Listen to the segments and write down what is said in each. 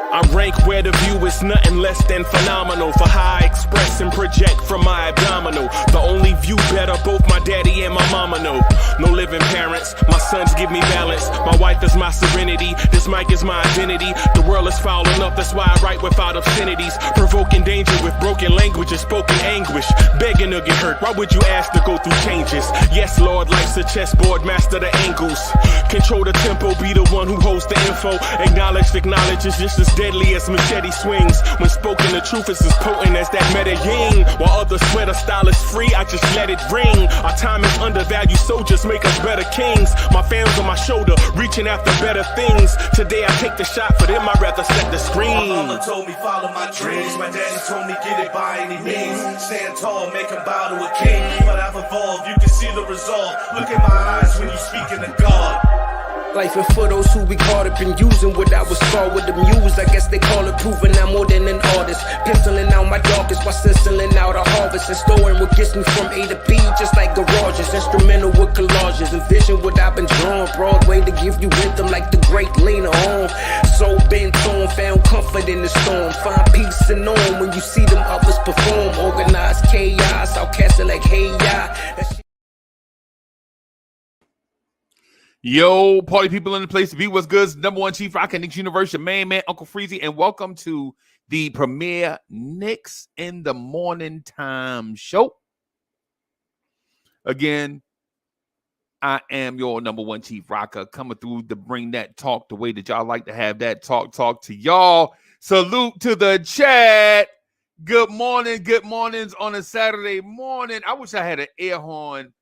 I rank where the view is nothing less than phenomenal. For how I express and project from my abdominal. The only view better, both my daddy and my mama know. No living parents, my sons give me balance. My wife is my serenity, this mic is my identity. The world is foul enough, that's why I write without obscenities. Provoking danger with broken language and spoken anguish. Begging to get hurt, why would you ask to go through changes? Yes, Lord, life's a chessboard, master the angles. Control the tempo, be the one who holds the info. Acknowledge is just as deadly as machete swings. When spoken, the truth is as potent as that Medellin. While others swear the style is free, I just let it ring. Our time is undervalued, soldiers make us better kings. My family's on my shoulder, reaching after better things. Today I take the shot, for them I'd rather set the screen. My mama told me follow my dreams. My daddy told me get it by any means. Stand tall, make him bow to a king. But I've evolved, you can see the resolve. Look in my eyes when you speaking to God. Life and for those who we caught up in using what I was called with the muse. I guess they call it proving I'm more than an artist. Penciling out my darkest while stenciling out a harvest. And storing what gets me from A to B, just like garages. Instrumental with collages. Envision what I've been drawing. Broadway to give you rhythm like the great Lena Horne. So bent on, found comfort in the storm. Find peace and on when you see them others perform. Organized chaos, outcast it like hey ya. Yo, party people in the place to be. What's good? Number one chief rock in Knicks universe, your main man, Uncle Freezy, and welcome to the premiere Knicks in the Morning Time show. Again, I am your number one chief rocker coming through to bring that talk the way that y'all like to have that talk to y'all. Salute to the chat. Good mornings on a Saturday morning. I wish I had an air horn.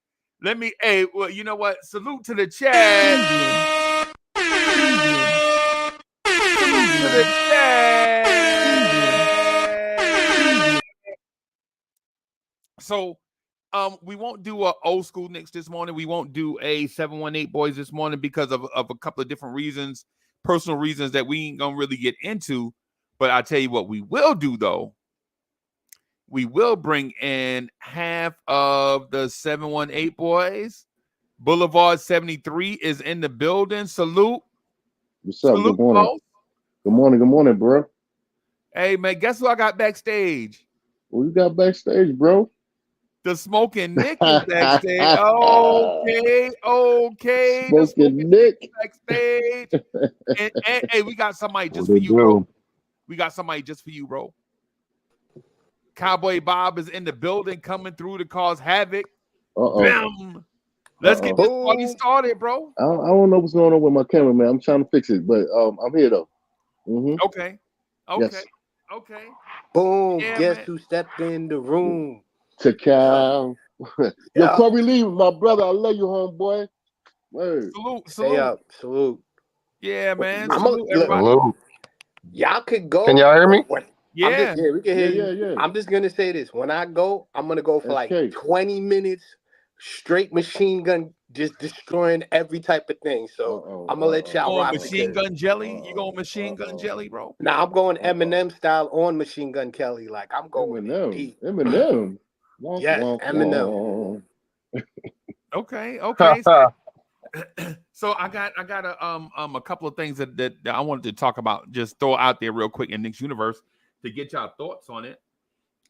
Well, you know what? Salute to the chat. Salute to the chat. So, we won't do a old school Knicks this morning. We won't do a 718 boys this morning because of a couple of different reasons, personal reasons that we ain't gonna really get into. But I tell you what, we will do though. We will bring in half of the 718 boys. Boulevard 73 is in the building. Salute. What's up? Salute, good morning. folks. Good morning, bro. Hey, man, guess who I got backstage? What you got backstage, bro? The Smoking Nick is backstage. Okay. Smoking Nick. Backstage. and hey, we got somebody just for you, bro. We got somebody just for you, bro. Cowboy Bob is in the building coming through to cause havoc. Bam. Let's get this party started, bro. I don't know what's going on with my camera, man. I'm trying to fix it, but I'm here though. Mm-hmm. Okay. Yes. Okay. Boom. Yeah, Guess man. who stepped in the room? To Cal. Yo, Corey Lee, my brother. I love you, homeboy. Word. Salute. Stay up. Salute. Yeah, man. Salute, everybody. Y'all could go. Can y'all hear me? Yeah. We can hear you. Yeah. I'm just gonna say this. When I go, I'm gonna go for like 20 minutes straight machine gun, just destroying every type of thing. So I'm gonna let y'all rock. Machine gun jelly? You going machine gun jelly, bro? Nah, I'm going Eminem style on Machine Gun Kelly. Like I'm going deep. Eminem. Yes, Eminem. Okay. So I got a couple of things that I wanted to talk about. Just throw out there real quick in Knicks universe to get y'all thoughts on it,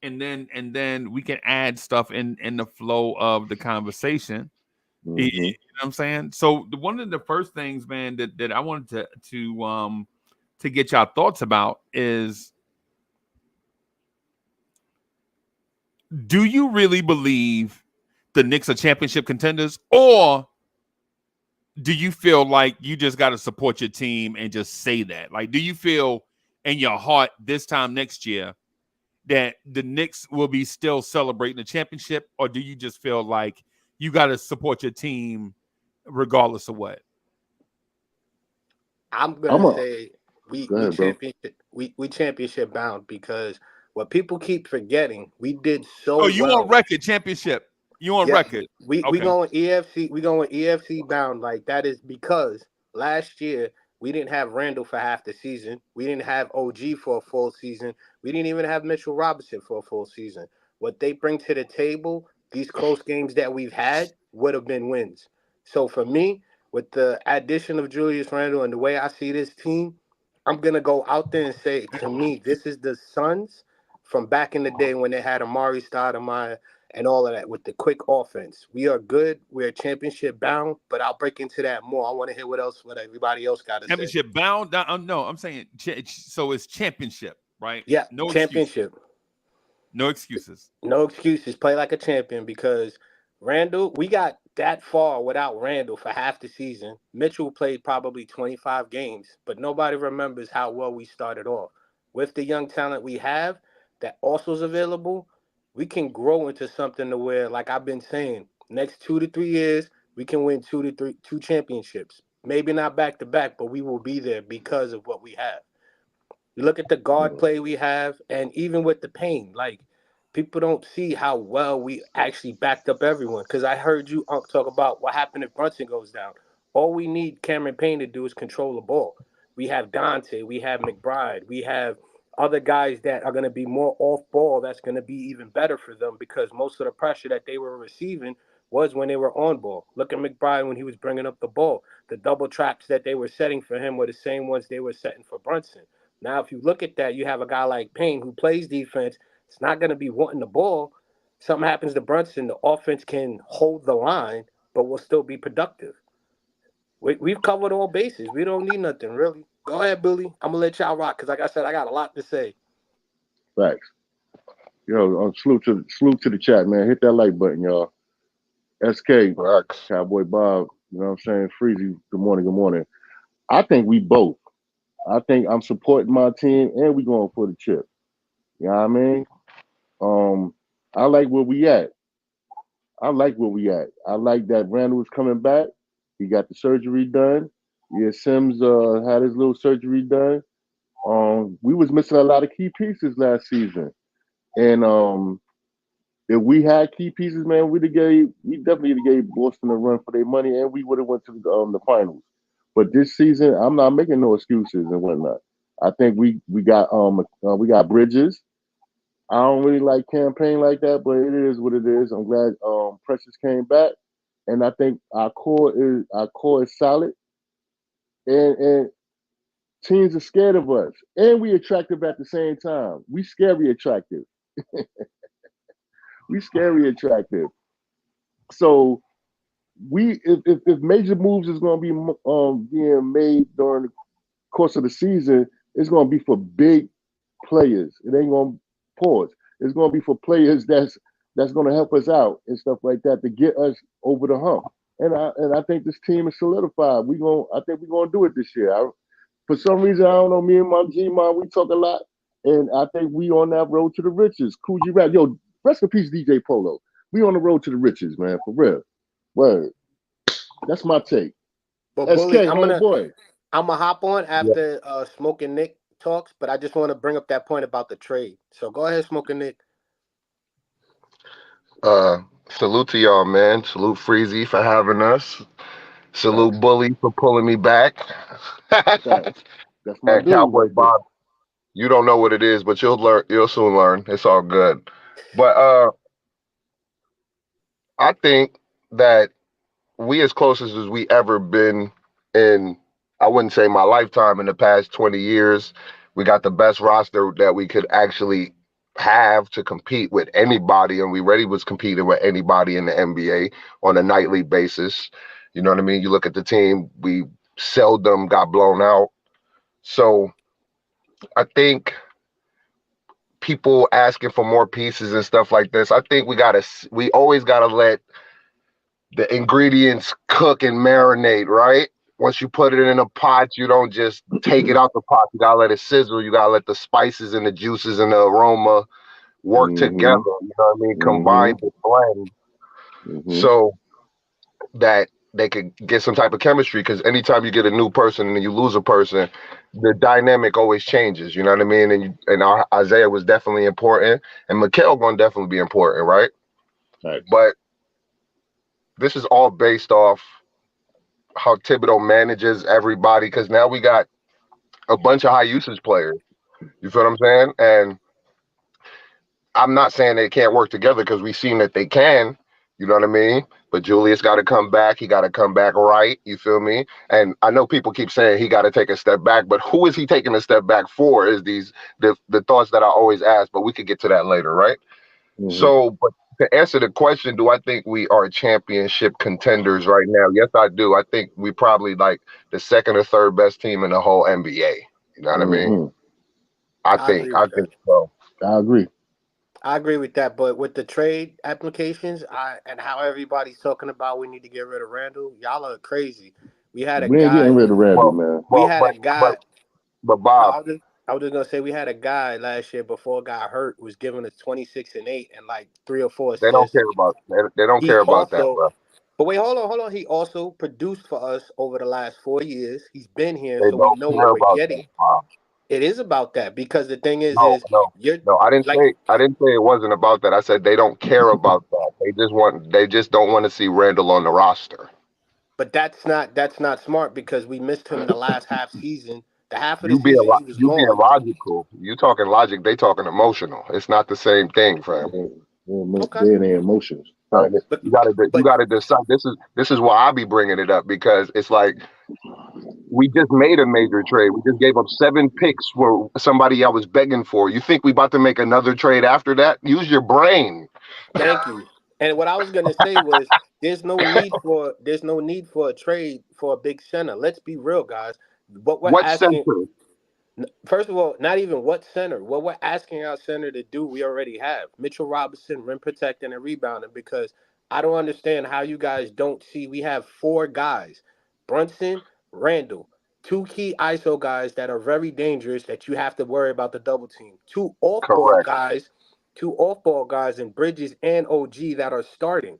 and then we can add stuff in the flow of the conversation. Mm-hmm. You know what I'm saying? So one of the first things, man, that I wanted to get y'all thoughts about is, do you really believe the Knicks are championship contenders, or do you feel like you just got to support your team and just say that? Like, do you feel in your heart this time next year that the Knicks will be still celebrating the championship, or do you just feel like you got to support your team regardless of what? I'm gonna say we championship bound, because what people keep forgetting, we did so. Oh, you on record championship? You on record? We going EFC. We going EFC bound. Like, that is because last year we didn't have Randall for half the season. We didn't have OG for a full season. We didn't even have Mitchell Robinson for a full season. what they bring to the table, these close games that we've had would have been wins. So for me, with the addition of Julius Randle and the way I see this team, I'm gonna go out there and say, to me, this is the Suns from back in the day when they had Amari Stoudemire and all of that with the quick offense. We are good. We're championship bound, but I'll break into that more. I want to hear what everybody else got to say. Championship bound? No, I'm saying so it's championship, right? Yeah, No championship. Excuses. No excuses. No excuses. Play like a champion because Randall, we got that far without Randall for half the season. Mitchell played probably 25 games, but nobody remembers how well we started off. With the young talent we have that also is available, we can grow into something to where, like I've been saying, next 2 to 3 years, we can win two championships. Maybe not back to back, but we will be there because of what we have. You look at the guard play we have, and even with the pain, like people don't see how well we actually backed up everyone. Because I heard you talk about what happened if Brunson goes down. All we need Cameron Payne to do is control the ball. We have Dante, we have McBride, we have other guys that are going to be more off ball. That's going to be even better for them because most of the pressure that they were receiving was when they were on ball. Look at McBride when he was bringing up the ball. The double traps that they were setting for him were the same ones they were setting for Brunson. Now, if you look at that, you have a guy like Payne who plays defense. It's not going to be wanting the ball. Something happens to Brunson, the offense can hold the line, but will still be productive. We've covered all bases. We don't need nothing, really. Go ahead, Billy. I'm going to let y'all rock because, like I said, I got a lot to say. Thanks. Yo, salute to the chat, man. Hit that like button, y'all. SK, Cowboy Bob, you know what I'm saying? Freezy, good morning. I think we both. I think I'm supporting my team and we going for the chip. You know what I mean? I like where we at. I like that Randall was coming back. He got the surgery done. Yeah, Sims had his little surgery done. We was missing a lot of key pieces last season. And if we had key pieces, man, we definitely gave Boston a run for their money and we would have went to the finals. But this season, I'm not making no excuses and whatnot. I think we got Bridges. I don't really like campaign like that, but it is what it is. I'm glad Precious came back, and I think our core is solid, and teams are scared of us, and we attractive at the same time. We scary attractive. We scary attractive. So if major moves is going to be being made during the course of the season, it's going to be for big players. It ain't going to pause. It's going to be for players that's going to help us out and stuff like that to get us over the hump. And I think this team is solidified. I think we're going to do it this year. For some reason, I don't know. Me and my G-Man, we talk a lot, and I think we on that road to the riches. Coogee Rap, yo, rest in peace, DJ Polo. We on the road to the riches, man, for real. Word. That's my take. But SK, Bully, I'm gonna hop on after Smoking Nick talks, but I just want to bring up that point about the trade. So go ahead, Smoking Nick. Salute to y'all, man. Salute Freezy for having us. Salute Bully for pulling me back. That's my dude. Cowboy Bob, you don't know what it is, but you'll soon learn. It's all good. But I think that we as closest as we ever been in, I wouldn't say my lifetime, in the past 20 years. We got the best roster that we could actually have to compete with anybody, and we already was competing with anybody in the NBA on a nightly basis. You know what I mean? You look at the team, we seldom got blown out. So I think people asking for more pieces and stuff like this, I think we always gotta let the ingredients cook and marinate, right? Once you put it in a pot, you don't just take it out the pot. You gotta let it sizzle. You gotta let the spices and the juices and the aroma work together. You know what I mean? Combine the blend so that they could get some type of chemistry. Because anytime you get a new person and you lose a person, the dynamic always changes. You know what I mean? And our Isaiah was definitely important, and Mikal gonna definitely be important, right? But this is all based off how Thibodeau manages everybody, because now we got a bunch of high usage players. You feel what I'm saying? And I'm not saying they can't work together because we've seen that they can. You know what I mean? But Julius got to come back. He got to come back right. You feel me? And I know people keep saying he got to take a step back, but who is he taking a step back for? Is the thoughts that I always ask? But we could get to that later, right? Mm-hmm. So, but to answer the question, do I think we are championship contenders right now? Yes, I do. I think we probably like the second or third best team in the whole NBA. You know what I mean? Mm-hmm. I agree I with that. think so. I agree. I agree with that, but with the trade applications, and how everybody's talking about we need to get rid of Randall, y'all are crazy. We had a We ain't getting guy. rid of Randall, Well, man. We well, had but a but guy. but No, Bob, I was just gonna say we had a guy last year before got hurt who was giving us 26 and 8 and like 3 or 4 they don't assists. care about they don't He care about that, also, bro. but wait, hold on. He also produced for us over the last 4 years. He's been here, They so we don't know care what we're about that, getting. Bob. It is about that because the thing No, is no, you're no. like, I didn't say it wasn't about that. I said they don't care about that. They just don't want to see Randall on the roster. but that's not smart because we missed him the last half season. The half of the season he was You being gone. logical. You talking logic, they talking emotional. It's not the same thing, fam. Okay, They in their emotions. Right? Facts. but You but gotta decide. This is why I be bringing it up because it's like we just made a major trade. We just gave up 7 picks for somebody I was begging for. You think we about to make another trade after that? Use your brain. thank you. And what I was gonna say was there's no need for a trade for a big center. Let's be real, guys. What we're What asking, center? first of all, not even what center. What we're asking our center to do, we already have. Mitchell Robinson, rim protecting and rebounding. Because I don't understand how you guys don't see we have 4 guys: Brunson, Randall, 2 key ISO guys that are very dangerous that you have to worry about the double team. Two off ball Correct. guys, 2 off ball guys in Bridges and OG that are starting.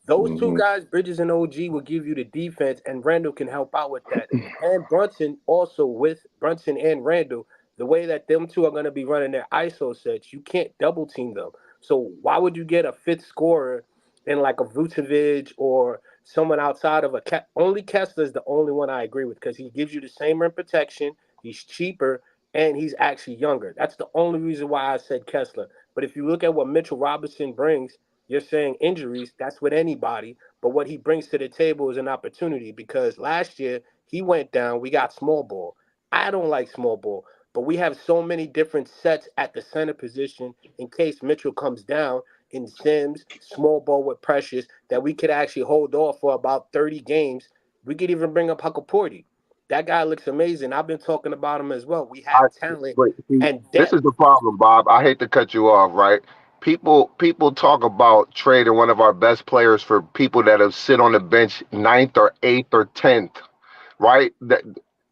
Those two Mm-hmm. guys, Bridges and OG, will give you the defense, and Randall can help out with that. And Brunson also, with Brunson and Randall, the way that them two are going to be running their ISO sets, you can't double team them. So why would you get a fifth scorer in like a Vucevic or someone outside of only Kessler is the only one I agree with because he gives you the same rim protection, he's cheaper, and he's actually younger. That's the only reason why I said Kessler. But if you look at what Mitchell Robinson brings, you're saying injuries, that's with anybody. But what he brings to the table is an opportunity because last year he went down, we got small ball. I don't like small ball, but we have so many different sets at the center position in case Mitchell comes down in Sims, small ball with Precious, that we could actually hold off for about 30 games. We could even bring up Huckleporty. That guy looks amazing. I've been talking about him as well. We I have talent but see, and this depth. is the problem, Bob. I hate to cut you off, right? People talk about trading one of our best players for people that have sit on the bench ninth or eighth or 10th, right?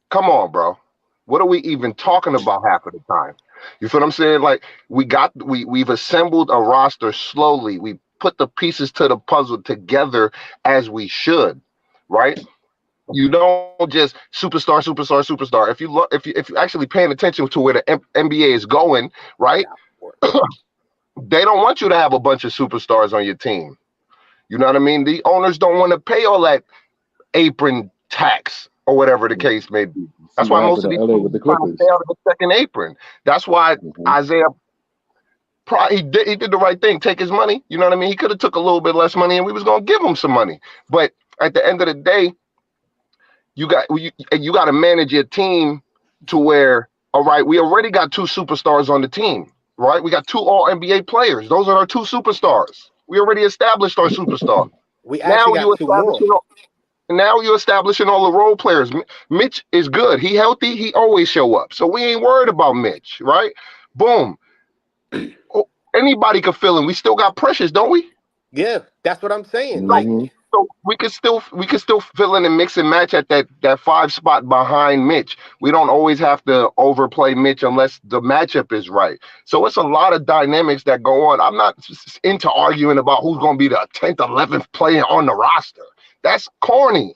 Come on, bro. What are we even talking about half of the time? You feel what I'm saying? Like we've assembled a roster slowly. We put the pieces to the puzzle together as we should, right? You don't just superstar, superstar, superstar. If you look, if you actually paying attention to where the NBA is going, right? Yeah. They don't want you to have a bunch of superstars on your team. You know what I mean? The owners don't want to pay all that apron tax or whatever the case may be. See That's why what most happened of to these LA teams with the are trying to stay Clippers. out of the second apron. That's why Mm-hmm. Isaiah he did the right thing, take his money. You know what I mean? He could have took a little bit less money, and we was gonna give him some money. But at the end of the day, you got to manage your team to where, all right, we already got 2 superstars on the team, right? We got 2 All NBA players. Those are our 2 superstars. We already established our superstar. We actually Now you got 2 more. establishing now you're establishing all the role players. Mitch is good. He healthy. He always show up. So we ain't worried about Mitch, right? Boom. Oh, anybody could fill in. We still got Precious, don't we? Yeah, that's what I'm saying. So Like, Mm-hmm. so we could still fill in and mix and match at that 5 spot behind Mitch. We don't always have to overplay Mitch unless the matchup is right. So it's a lot of dynamics that go on. I'm not into arguing about who's going to be the 10th, 11th player on the roster. That's corny.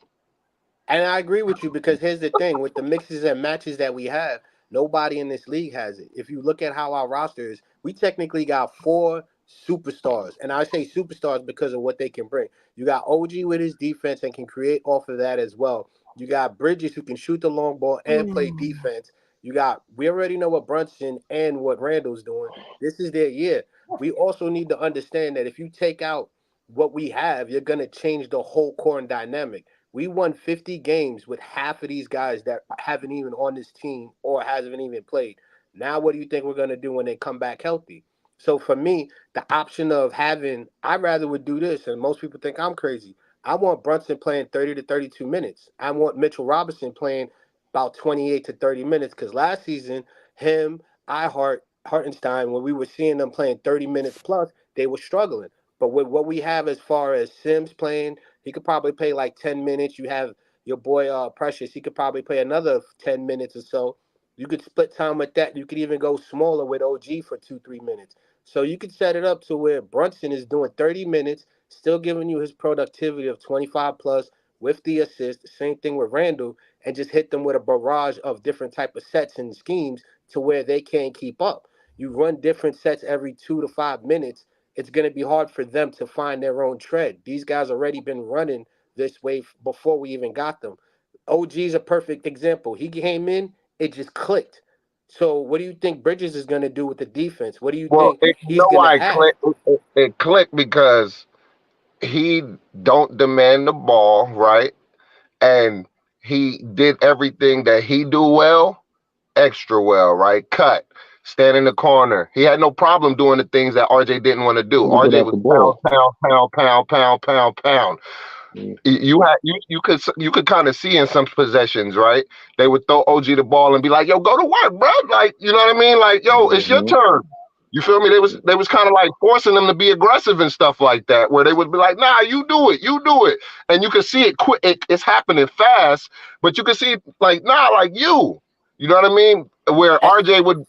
and I agree with you because here's the thing with the mixes and matches that we have, nobody in this league has it. If you look at how our roster is, we technically got 4 superstars. And I say superstars because of what they can bring. You got OG with his defense and can create off of that as well. You got Bridges who can shoot the long ball and play defense. We already know what Brunson and what Randall's doing. This is their year. we also need to understand that if you take out what we have, you're going to change the whole core and dynamic. We won 50 games with half of these guys that haven't even on this team or hasn't even played. Now, what do you think we're going to do when they come back healthy? So for me, the option of having, I rather would do this, and most people think I'm crazy. I want Brunson playing 30 to 32 minutes. I want Mitchell Robinson playing about 28 to 30 minutes because last season, him, Hartenstein, when we were seeing them playing 30 minutes plus, they were struggling. But with what we have as far as Sims playing, he could probably play like 10 minutes. You have your boy Precious, he could probably play another 10 minutes or so. You could split time with that. You could even go smaller with OG for 2, 3 minutes. So you could set it up to where Brunson is doing 30 minutes, still giving you his productivity of 25 plus with the assist. Same thing with Randall, and just hit them with a barrage of different type of sets and schemes to where they can't keep up. You run different sets every 2 to 5 minutes, it's going to be hard for them to find their own tread. These guys already been running this way before we even got them. OG is a perfect example. He came in, it just clicked. So what do you think Bridges is going to do with the defense? What do you Well, think you he's know going to why it have? clicked? It clicked because he don't demand the ball, right? And he did everything that he do well, extra well, right? Cut, stand in the corner. He had no problem doing the things that RJ didn't want to do. He get RJ off was the pound, ball. pound, pound, pound, pound, pound, pound. Mm. You could kind of see in some possessions, right? They would throw OG the ball and be like, "Yo, go to work, bro." Like, you know what I mean? Like, "Yo, it's your Mm-hmm. turn." You feel me? They was kind of like forcing them to be aggressive and stuff like that, where they would be like, "Nah, you do it," and you can see it quick. It's happening fast, but you can see like, "Nah, like you." You know what I mean? Where And RJ would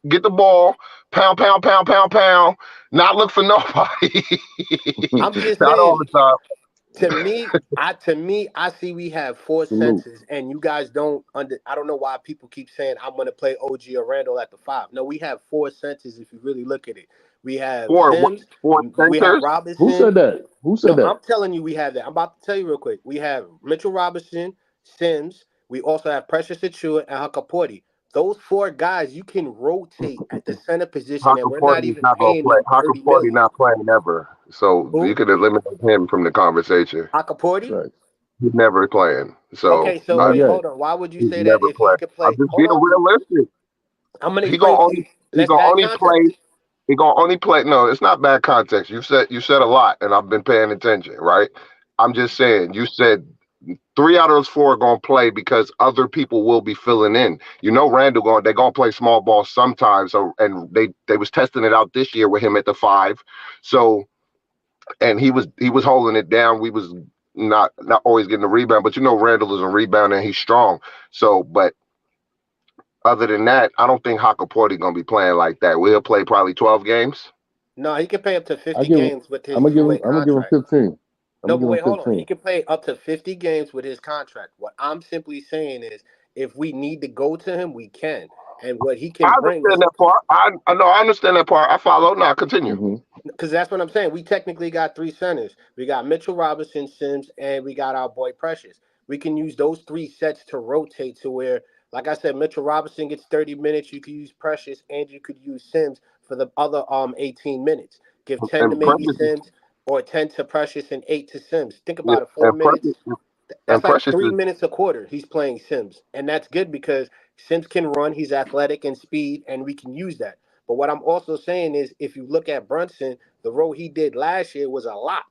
get the ball, pound, pound, pound, pound, pound, not look for nobody, I'm just not all saying, the time. to me, I see we have four Salute. senses, and you guys don't under. I don't know why people keep saying I'm going to play OG or Randall at the five. No, we have four senses. If you really look at it, we have Sims, Four we have centers. Who Robinson. said that? Who said No, that? I'm telling you, we have that. I'm about to tell you real quick. We have Mitchell Robinson, Sims. We also have Precious Achua and Hakaporti. Those four guys you can rotate at the center position, and Haku we're not Porty's even not gonna paying play. them Haku 30 Porty million. not playing ever. So you Who? could eliminate him from the conversation. Hakaporti? Right. He's never playing. So Okay, so Not wait, yet. hold on. Why would you he's say that never if he playing. could I'm play? just Hold being on. realistic. I'm gonna He gonna explain to only you. he Let's gonna add only play. context. He gonna only play. No, it's not bad context. You said a lot, and I've been paying attention. Right. I'm just saying. You said three out of those four are gonna play because other people will be filling in. You know, Randall they're gonna play small ball sometimes. So and they was testing it out this year with him at the five. So and he was holding it down. We was not always getting the rebound, but you know Randall is a rebounder and he's strong. So, but other than that, I don't think Hakaporti gonna be playing like that. We'll play probably 12 games. No, he can play up to I 50 give him. games with I'm his gonna give him. two-way I'm gonna give him contract. 15. I'm No, gonna but give him wait, hold on. He 15. can play up to 50 games with his contract. What I'm simply saying is, if we need to go to him, we can. And what he I can bring understand is, that part. I know I understand that part. I follow. Now continue. Mm-hmm. because that's what I'm saying. We technically got three centers. We got Mitchell Robinson, Sims, and we got our boy Precious. We can use those three sets to rotate to where, like I said, Mitchell Robinson gets 30 minutes. You could use Precious, and you could use Sims for the other 18 minutes. Give 10 to And maybe Precious Sims, or 10 to Precious and 8 to Sims. Think yeah, about it, four and minutes. That's like Precious three is minutes a quarter. He's playing Sims, and that's good because Sims can run. He's athletic and speed, and we can use that. But what I'm also saying is, if you look at Brunson, the role he did last year was a lot.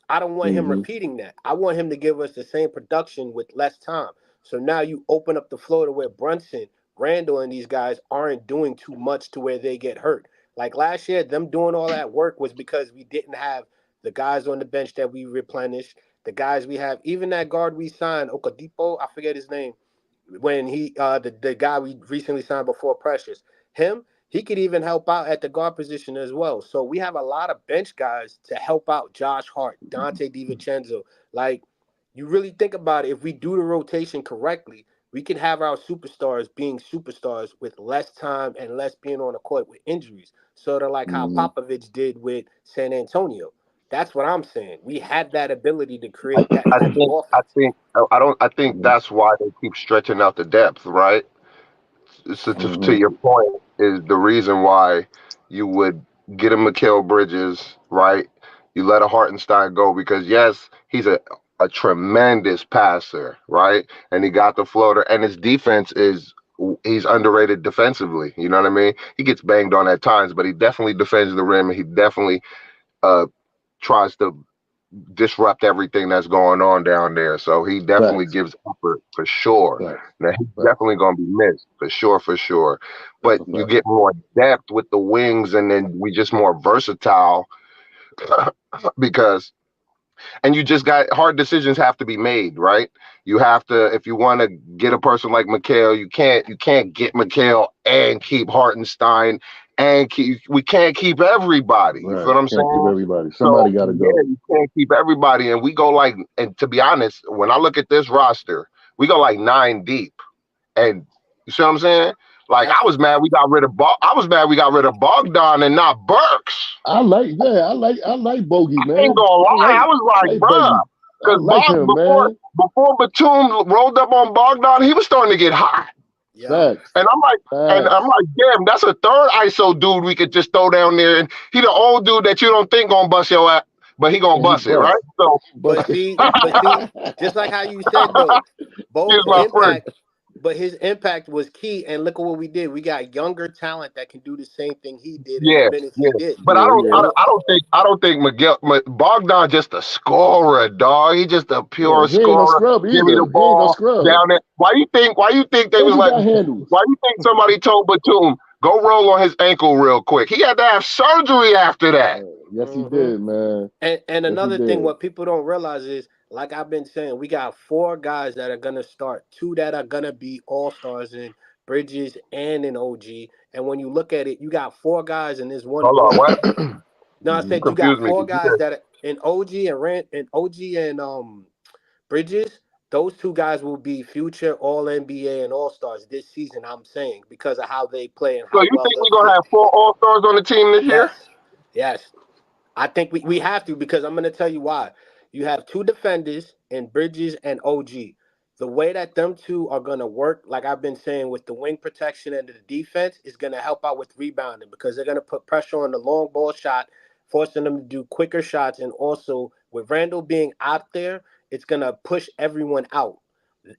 I don't want him Mm-hmm. repeating that. I want him to give us the same production with less time. So now you open up the floor to where Brunson, Randall, and these guys aren't doing too much to where they get hurt. Like last year, them doing all that work was because we didn't have the guys on the bench that we replenished, the guys we have, even that guard we signed, Okadipo, I forget his name, when the guy we recently signed before Precious, him, he could even help out at the guard position as well. So we have a lot of bench guys to help out Josh Hart, Dante DiVincenzo. Like, you really think about it, if we do the rotation correctly, we can have our superstars being superstars with less time and less being on the court with injuries. Sort of like how Mm-hmm. Popovich did with San Antonio. That's what I'm saying. We have that ability to create that I type of think I offense. think I don't I think Mm-hmm. that's why they keep stretching out the depth, right? So to Mm-hmm. your point is the reason why you would get a Mikal Bridges, right? You let a Hartenstein go because yes, he's a tremendous passer, right? And he got the floater, and his defense is he's underrated defensively. You know what I mean? He gets banged on at times, but he definitely defends the rim. And he definitely uh tries to disrupt everything that's going on down there. So he definitely Facts. gives effort for sure. Facts. Now he's Facts. definitely gonna be missed for sure. That's But a you fact. get more depth with the wings, and then we just more versatile because and you just got hard decisions have to be made, right? You have to if you want to get a person like Mikal, you can't get Mikal and keep Hartenstein and keep we can't keep everybody. You feel Right. what I'm Can't keep saying? everybody. So Somebody got to yeah, go. you can't keep everybody, and we go like, and to be honest, when I look at this roster, we go like 9 deep, and you see what I'm saying? Like That's I was mad we got rid of Bogdan and not Burks. I like Bogey, I ain't man. gonna lie, I was I like, like bruh, Bogey. I because like Bog him, man. before Batum rolled up on Bogdan, he was starting to get hot. yep. Facts. And I'm Facts. like, damn, that's a third ISO dude we could just throw down there, and he the old dude that you don't think gonna bust your ass, but he gonna And he bust it, right? bust. So But Busted. see, but see, just like how you said though, here's both my friend. impact, but his impact was key. And look at what we did. We got younger talent that can do the same thing he did in the Yeah, minutes yeah. he did. But Yeah, You know, I don't think Bogdan just a scorer, dog. He just a yeah. pure He ain't no scorer. scrub Give me the either. He ain't no ball scrub. down there. Why you think they And was he like got handles. why you think somebody told Batum go roll on his ankle real quick? He had to have surgery after that. Yes, he hmm did, man. and Yes, he another thing, did. what people don't realize is, like I've been saying, we got four guys that are gonna start, two that are gonna be all stars in Bridges and in OG. And when you look at it, you got four guys in this one Hold on, ball. what? No, I You said you confused got me. four guys that are in OG and Rand and OG and Bridges. Those two guys will be future All NBA and All Stars this season. I'm saying because of how they play and So how you well think they we're gonna fit. have 4 All-Stars on the team this year? Yes, yes. I think we have to because I'm going to tell you why. You have two defenders in Bridges and OG. The way that them two are going to work, like I've been saying, with the wing protection and the defense, is going to help out with rebounding because they're going to put pressure on the long ball shot, forcing them to do quicker shots. And also, with Randall being out there, it's going to push everyone out.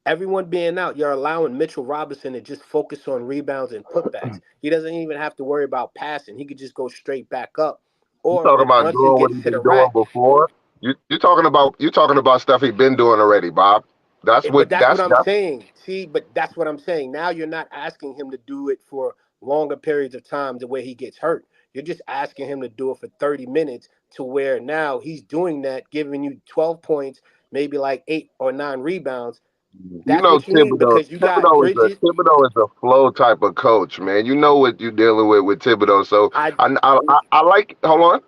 Everyone being out, you're allowing Mitchell Robinson to just focus on rebounds and putbacks. He doesn't even have to worry about passing. He could just go straight back up. You Or talking when about Brunson doing what gets he's to the been doing rack, before? You talking about stuff he's been doing already, Bob. but that's what I'm saying. See, but that's what I'm saying. Now you're not asking him to do it for longer periods of time the way he gets hurt. You're just asking him to do it for 30 minutes to where now he's doing that, giving you 12 points, maybe like 8 or 9 rebounds. You That's know what you need because you got Bridges. Thibodeau is a flow type of coach, man. You know what you're dealing with Thibodeau. So I I like. Hold on.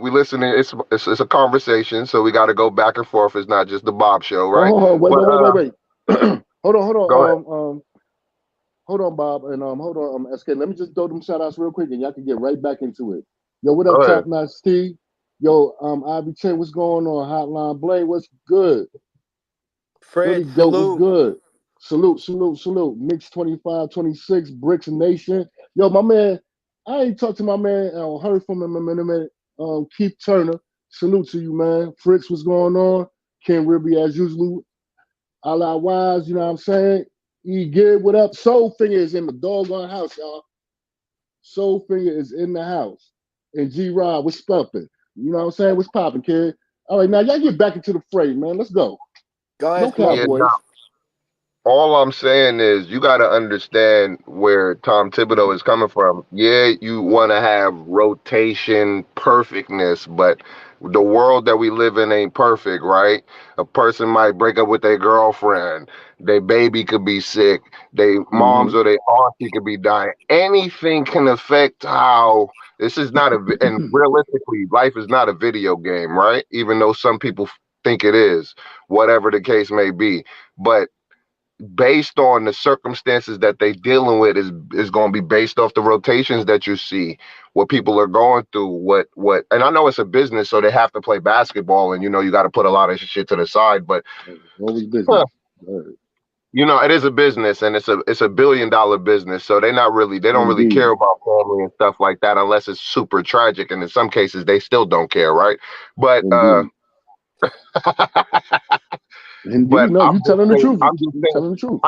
We listening. It's a conversation, so we got to go back and forth. It's not just the Bob show, right? Oh, wait, But wait, wait, wait, wait. Hold go ahead. on. Hold on, Bob, and hold on, SK. Let me just throw them shout outs real quick, and y'all can get right back into it. Yo, what Go up, ahead. Top Notch Steve? Yo, Ivy Chen, what's going on? Hotline Blade, what's good? Philly Fred, Goat, what's salute. good? Salute, salute, salute. Mix 25, 26, Bricks Nation. Yo, my man, I ain't talked to my man, heard from him in a minute. Keith Turner, salute to you, man. Fritz, what's going on? Ken Ribby, as usual. A la wise, you know what I'm saying? E Gib, what up? Soul Finger is in the doggone house, y'all. Soul Finger is in the house. And G Rod, what's pumping? You know what I'm saying? What's popping, kid? All right, now y'all get back into the fray, man. Let's go. Go Go ahead, Smoke. Yeah, Cowboys. all I'm saying is you got to understand where Tom Thibodeau is coming from. Yeah, you want to have rotation perfectness, but the world that we live in ain't perfect, right? A person might break up with their girlfriend, their baby could be sick, their Mm-hmm. moms or their auntie could be dying. Anything can affect how this is not and realistically, life is not a video game, right? Even though some people think it is, whatever the case may be. But based on the circumstances that they dealing with is going to be based off the rotations that you see, what people are going through, what and I know it's a business, so they have to play basketball, and you know you got to put a lot of shit to the side, but Always huh, business. All right. It is a business, and it's a billion-dollar business. So they don't really care Indeed, about family and stuff like that unless it's super tragic. And in some cases, they still don't care, right? But indeed, indeed. But No, you telling the truth. I'm just You saying, telling the truth.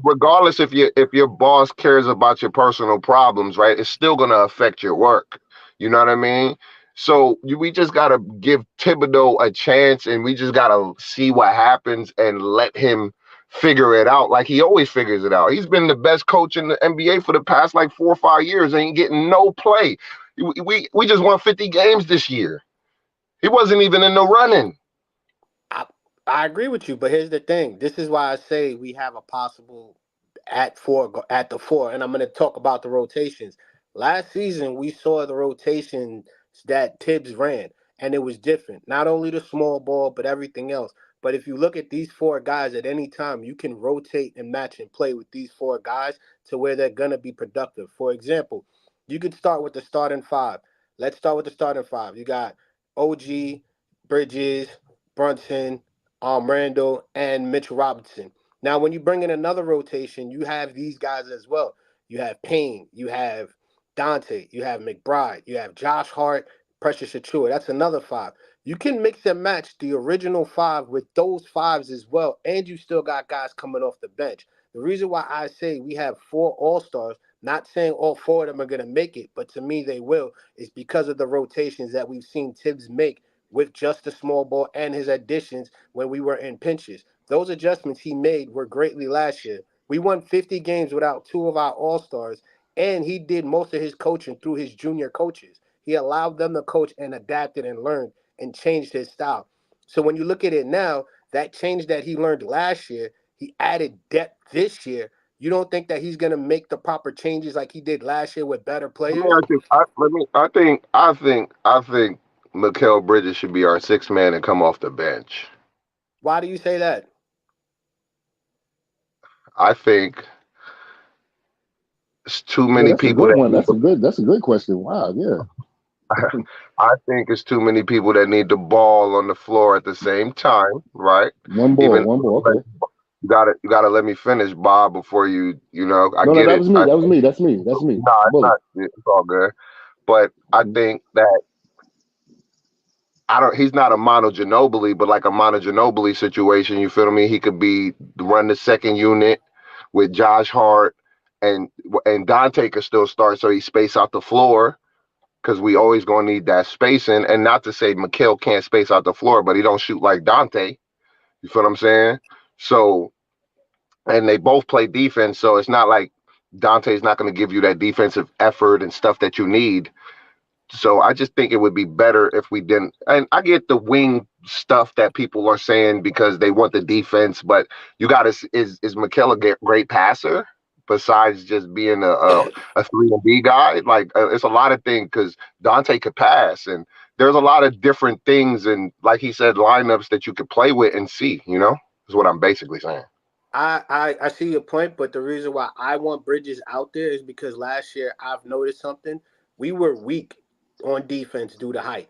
regardless if your boss cares about your personal problems, right, it's still gonna affect your work. You know what I mean? So we just gotta give Thibodeau a chance, and we just gotta see what happens and let him figure it out. Like he always figures it out. He's been the best coach in the NBA for the past like 4 or 5 years, and he getting no play. We just won 50 games this year. He wasn't even in the running. I, I agree with you, but here's the thing. This is why I say we have a possible at the four, and I'm going to talk about the rotations. Last season, we saw the rotations that Tibbs ran, and it was different. Not only the small ball, but everything else. But if you look at these four guys at any time, you can rotate and match and play with these four guys to where they're going to be productive. For example, you could start with the starting five. Let's start with the starting five. You got OG, Bridges, Brunson, Randall, and Mitchell Robinson. Now, when you bring in another rotation, you have these guys as well. You have Payne, you have Dante, you have McBride, you have Josh Hart, Precious Achua. That's another five. You can mix and match the original five with those fives as well, and you still got guys coming off the bench. The reason why I say we have four All Stars, not saying all four of them are going to make it, but to me they will, is because of the rotations that we've seen Tibbs make with just the small ball and his additions when we were in pinches. Those adjustments he made were greatly last year. We won 50 games without two of our All Stars, and he did most of his coaching through his junior coaches. He allowed them to coach and adapted and learned and changed his style. So when you look at it now, that change that he learned last year, he added depth this year. You don't think that he's going to make the proper changes like he did last year with better Let me players? ask you. I think Mikal Bridges should be our sixth man and come off the bench. Why do you say that? I think it's too Yeah, many that's a people good that one. need That's the. a good. That's a good question. Wow. Yeah. I think it's too many people that need the ball on the floor at the same time, right? One ball. Even One ball. Okay. you gotta let me finish, Bob, before I No, no, get that it. was me. That was me. That's me. That's me. Nah, it's Bully. not. It's all good. But I think that I don't. He's not a Mono Ginobili, but like a Mono Ginobili situation. You feel me? He could run the second unit with Josh Hart, and Dante could still start, so he space out the floor because we always gonna need that spacing. And not to say Mikal can't space out the floor, but he don't shoot like Dante. You feel what I'm saying? So, and they both play defense, so it's not like Dante's not going to give you that defensive effort and stuff that you need. So I just think it would be better if we didn't. And I get the wing stuff that people are saying because they want the defense, but you got to is Mikal a great passer besides just being a 3-and-D guy? Like it's a lot of things because Dante could pass, and there's a lot of different things and like he said, lineups that you could play with and see. Is what I'm basically saying. I see your point, but the reason why I want Bridges out there is because last year I've noticed something. We were weak on defense due to height.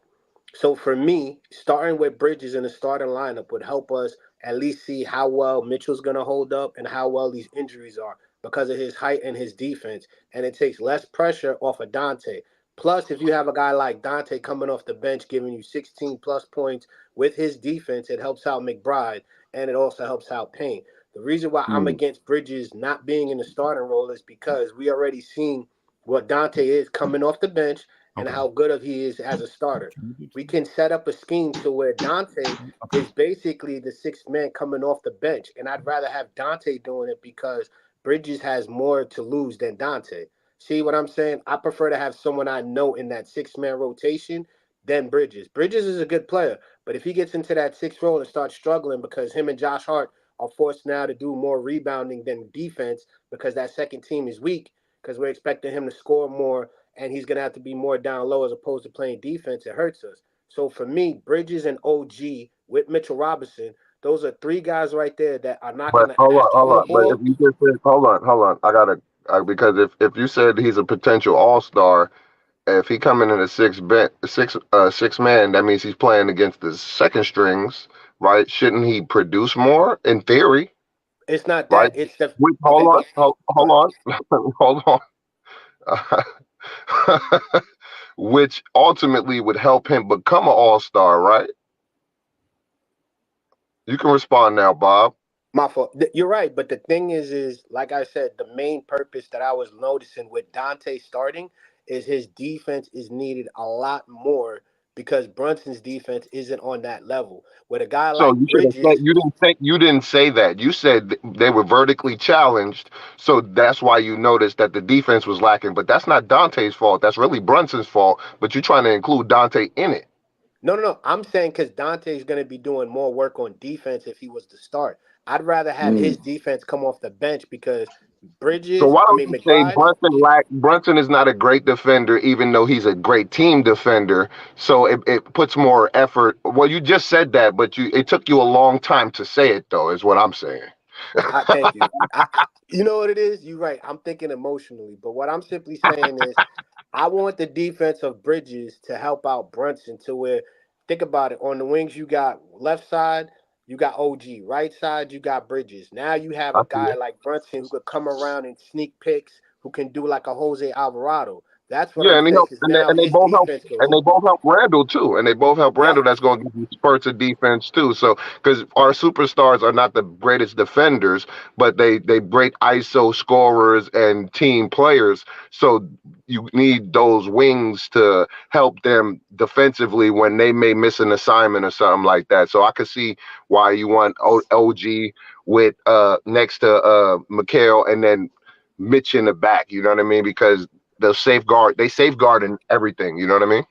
So for me, starting with Bridges in the starting lineup would help us at least see how well Mitchell's going to hold up and how well these injuries are because of his height and his defense. And it takes less pressure off of Dante. Plus, if you have a guy like Dante coming off the bench giving you 16 plus points with his defense, it helps out McBride and it also helps out Payne. The reason why I'm Mm, against Bridges not being in the starting role is because we already seen what Dante is coming off the bench and Okay. how good of he is as a starter. We can set up a scheme to where Dante Okay. is basically the sixth man coming off the bench, and I'd rather have Dante doing it because Bridges has more to lose than Dante. See what I'm saying? I prefer to have someone I know in that six-man rotation than Bridges. Bridges is a good player, but if he gets into that sixth role and starts struggling because him and Josh Hart are forced now to do more rebounding than defense because that second team is weak because we're expecting him to score more and he's going to have to be more down low as opposed to playing defense. It hurts us. So for me, Bridges and OG with Mitchell Robinson, those are three guys right there that are not But going to ask hold for on. the But if ball. you just said, hold on, I gotta because if you said he's a potential All Star, if he coming in a six man, that means he's playing against the second strings, right? Shouldn't he produce more in theory? It's not right? that. It's the Which, okay. hold on, Go ahead. hold on, hold on. Which ultimately would help him become an all-star, right? You can respond now, Bob. My fault. You're right, but the thing is like I said, the main purpose that I was noticing with Dante starting is his defense is needed a lot more because Brunson's defense isn't on that level. With a guy So like you should have said Bridges, you didn't say that. You said they were vertically challenged, so that's why you noticed that the defense was lacking. But that's not Dante's fault. That's really Brunson's fault. But you're trying to include Dante in it. no. I'm saying because Dante's going to be doing more work on defense if he was to start. I'd rather have his Mm. defense come off the bench because So why I don't mean you say McBride. Brunson is not a great defender, even though he's a great team defender. So it puts more effort. Well, you just said that, but it took you a long time to say it, though, is what I'm saying. I thank you. You know what it is? You're right. I'm thinking emotionally, but what I'm simply saying is, I want the defense of Bridges to help out Brunson to where, think about it. On the wings, you got left side, you got OG. Right side, you got Bridges. Now you have I a see guy it. like Brunson who could come around and sneak picks, who can do like a Jose Alvarado. That's what Yeah, I'm and they saying. help, Because now and they his both help, defense can and they hoop. both help Randall too, and they both help Yep. Randall. That's going to give you spurts of defense too. So because our superstars are not the greatest defenders, but they great ISO scorers and team players. So you need those wings to help them defensively when they may miss an assignment or something like that. So I could see why you want OG with next to Mikhail and then Mitch in the back. You know what I mean? Because they safeguard in everything. You know what I mean?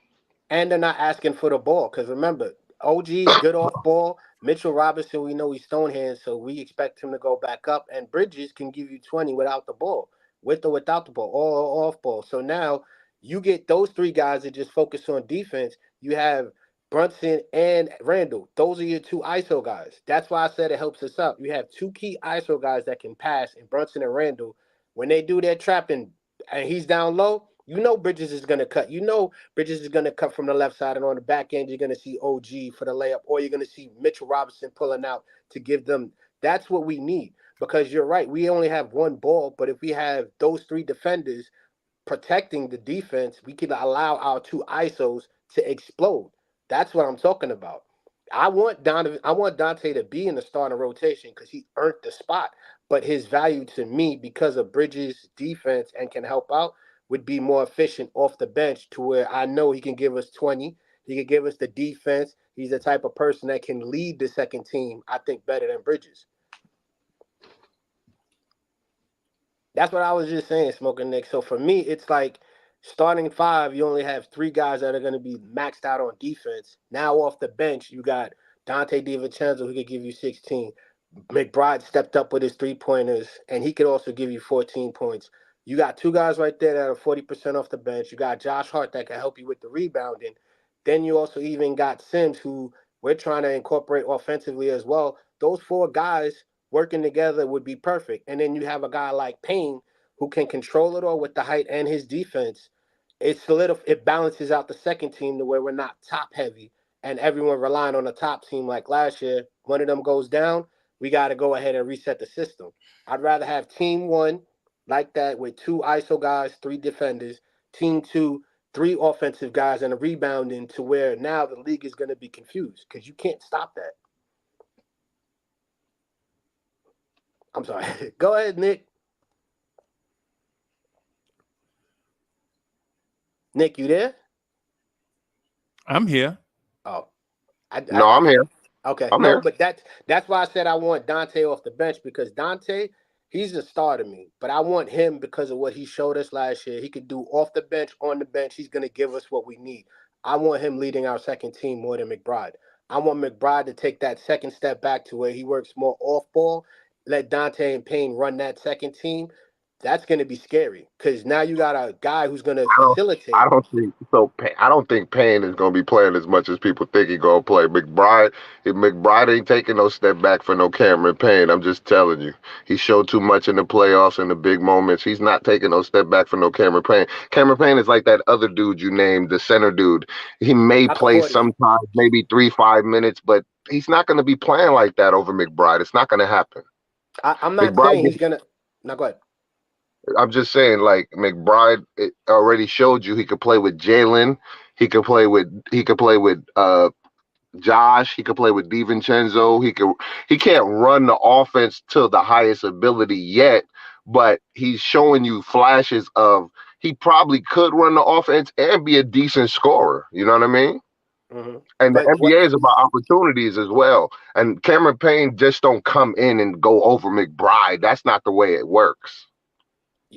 And they're not asking for the ball. Because remember, OG's good off ball. Mitchell Robinson, we know he's stone hands, so we expect him to go back up. And Bridges can give you 20 without the ball, with or without the ball, all off ball. So now you get those three guys that just focus on defense. You have Brunson and Randall. Those are your two ISO guys. That's why I said it helps us out. You have two key ISO guys that can pass, and Brunson and Randall, when they do their trapping and he's down low, you know Bridges is going to cut. You know Bridges is going to cut from the left side, and on the back end, you're going to see OG for the layup, or you're going to see Mitchell Robinson pulling out to give them. That's what we need because you're right. We only have one ball, but if we have those three defenders protecting the defense, we can allow our two ISOs to explode. That's what I'm talking about. I want Dante to be in the starting rotation because he earned the spot. But his value to me, because of Bridges' defense and can help out, would be more efficient off the bench to where I know he can give us 20. He can give us the defense. He's the type of person that can lead the second team, I think, better than Bridges. That's what I was just saying, Smoking Nick. So for me, it's like starting five, you only have three guys that are going to be maxed out on defense. Now off the bench, you got Dante DiVincenzo who could give you 16. McBride stepped up with his 3 pointers, and he could also give you 14 points. You got two guys right there that are 40% off the bench. You got Josh Hart that can help you with the rebounding. Then you also even got Sims, who we're trying to incorporate offensively as well. Those four guys working together would be perfect. And then you have a guy like Payne who can control it all with the height and his defense. It balances out the second team to where we're not top heavy and everyone relying on the top team like last year. One of them goes down, we got to go ahead and reset the system. I'd rather have team one like that with two ISO guys, three defenders, team two, three offensive guys, and a rebounding to where now the league is going to be confused because you can't stop that. I'm sorry. Go ahead, Nick. Nick, you there? I'm here. Oh, No, I'm here. okay. I'm No, here. but that's why I said I want Dante off the bench because Dante, he's a star to me. But I want him because of what he showed us last year. He could do off the bench, on the bench. He's gonna give us what we need. I want him leading our second team more than McBride. I want McBride to take that second step back to where he works more off ball. Let Dante and Payne run that second team. That's gonna be scary because now you got a guy who's gonna I don't. I facilitate. don't think so. I don't think Payne is going to be playing as much as people think he's going to play. McBride ain't taking no step back for no Cameron Payne. I'm just telling you. He showed too much in the playoffs and the big moments. He's not taking no step back for no Cameron Payne. Cameron Payne is like that other dude you named, the center dude. He may Michael play Porter. sometimes, maybe 3, 5 minutes, but he's not going to be playing like that over McBride. It's not going to happen. I'm not McBride saying he's gonna. Now go ahead. I'm just saying, like McBride already showed you he could play with Jalen. He could play with Josh. He could play with DiVincenzo. He can't run the offense to the highest ability yet, but he's showing you flashes of he probably could run the offense and be a decent scorer. You know what I mean? Hmm. And the But what NBA is about opportunities as well. And Cameron Payne just don't come in and go over McBride. That's not the way it works.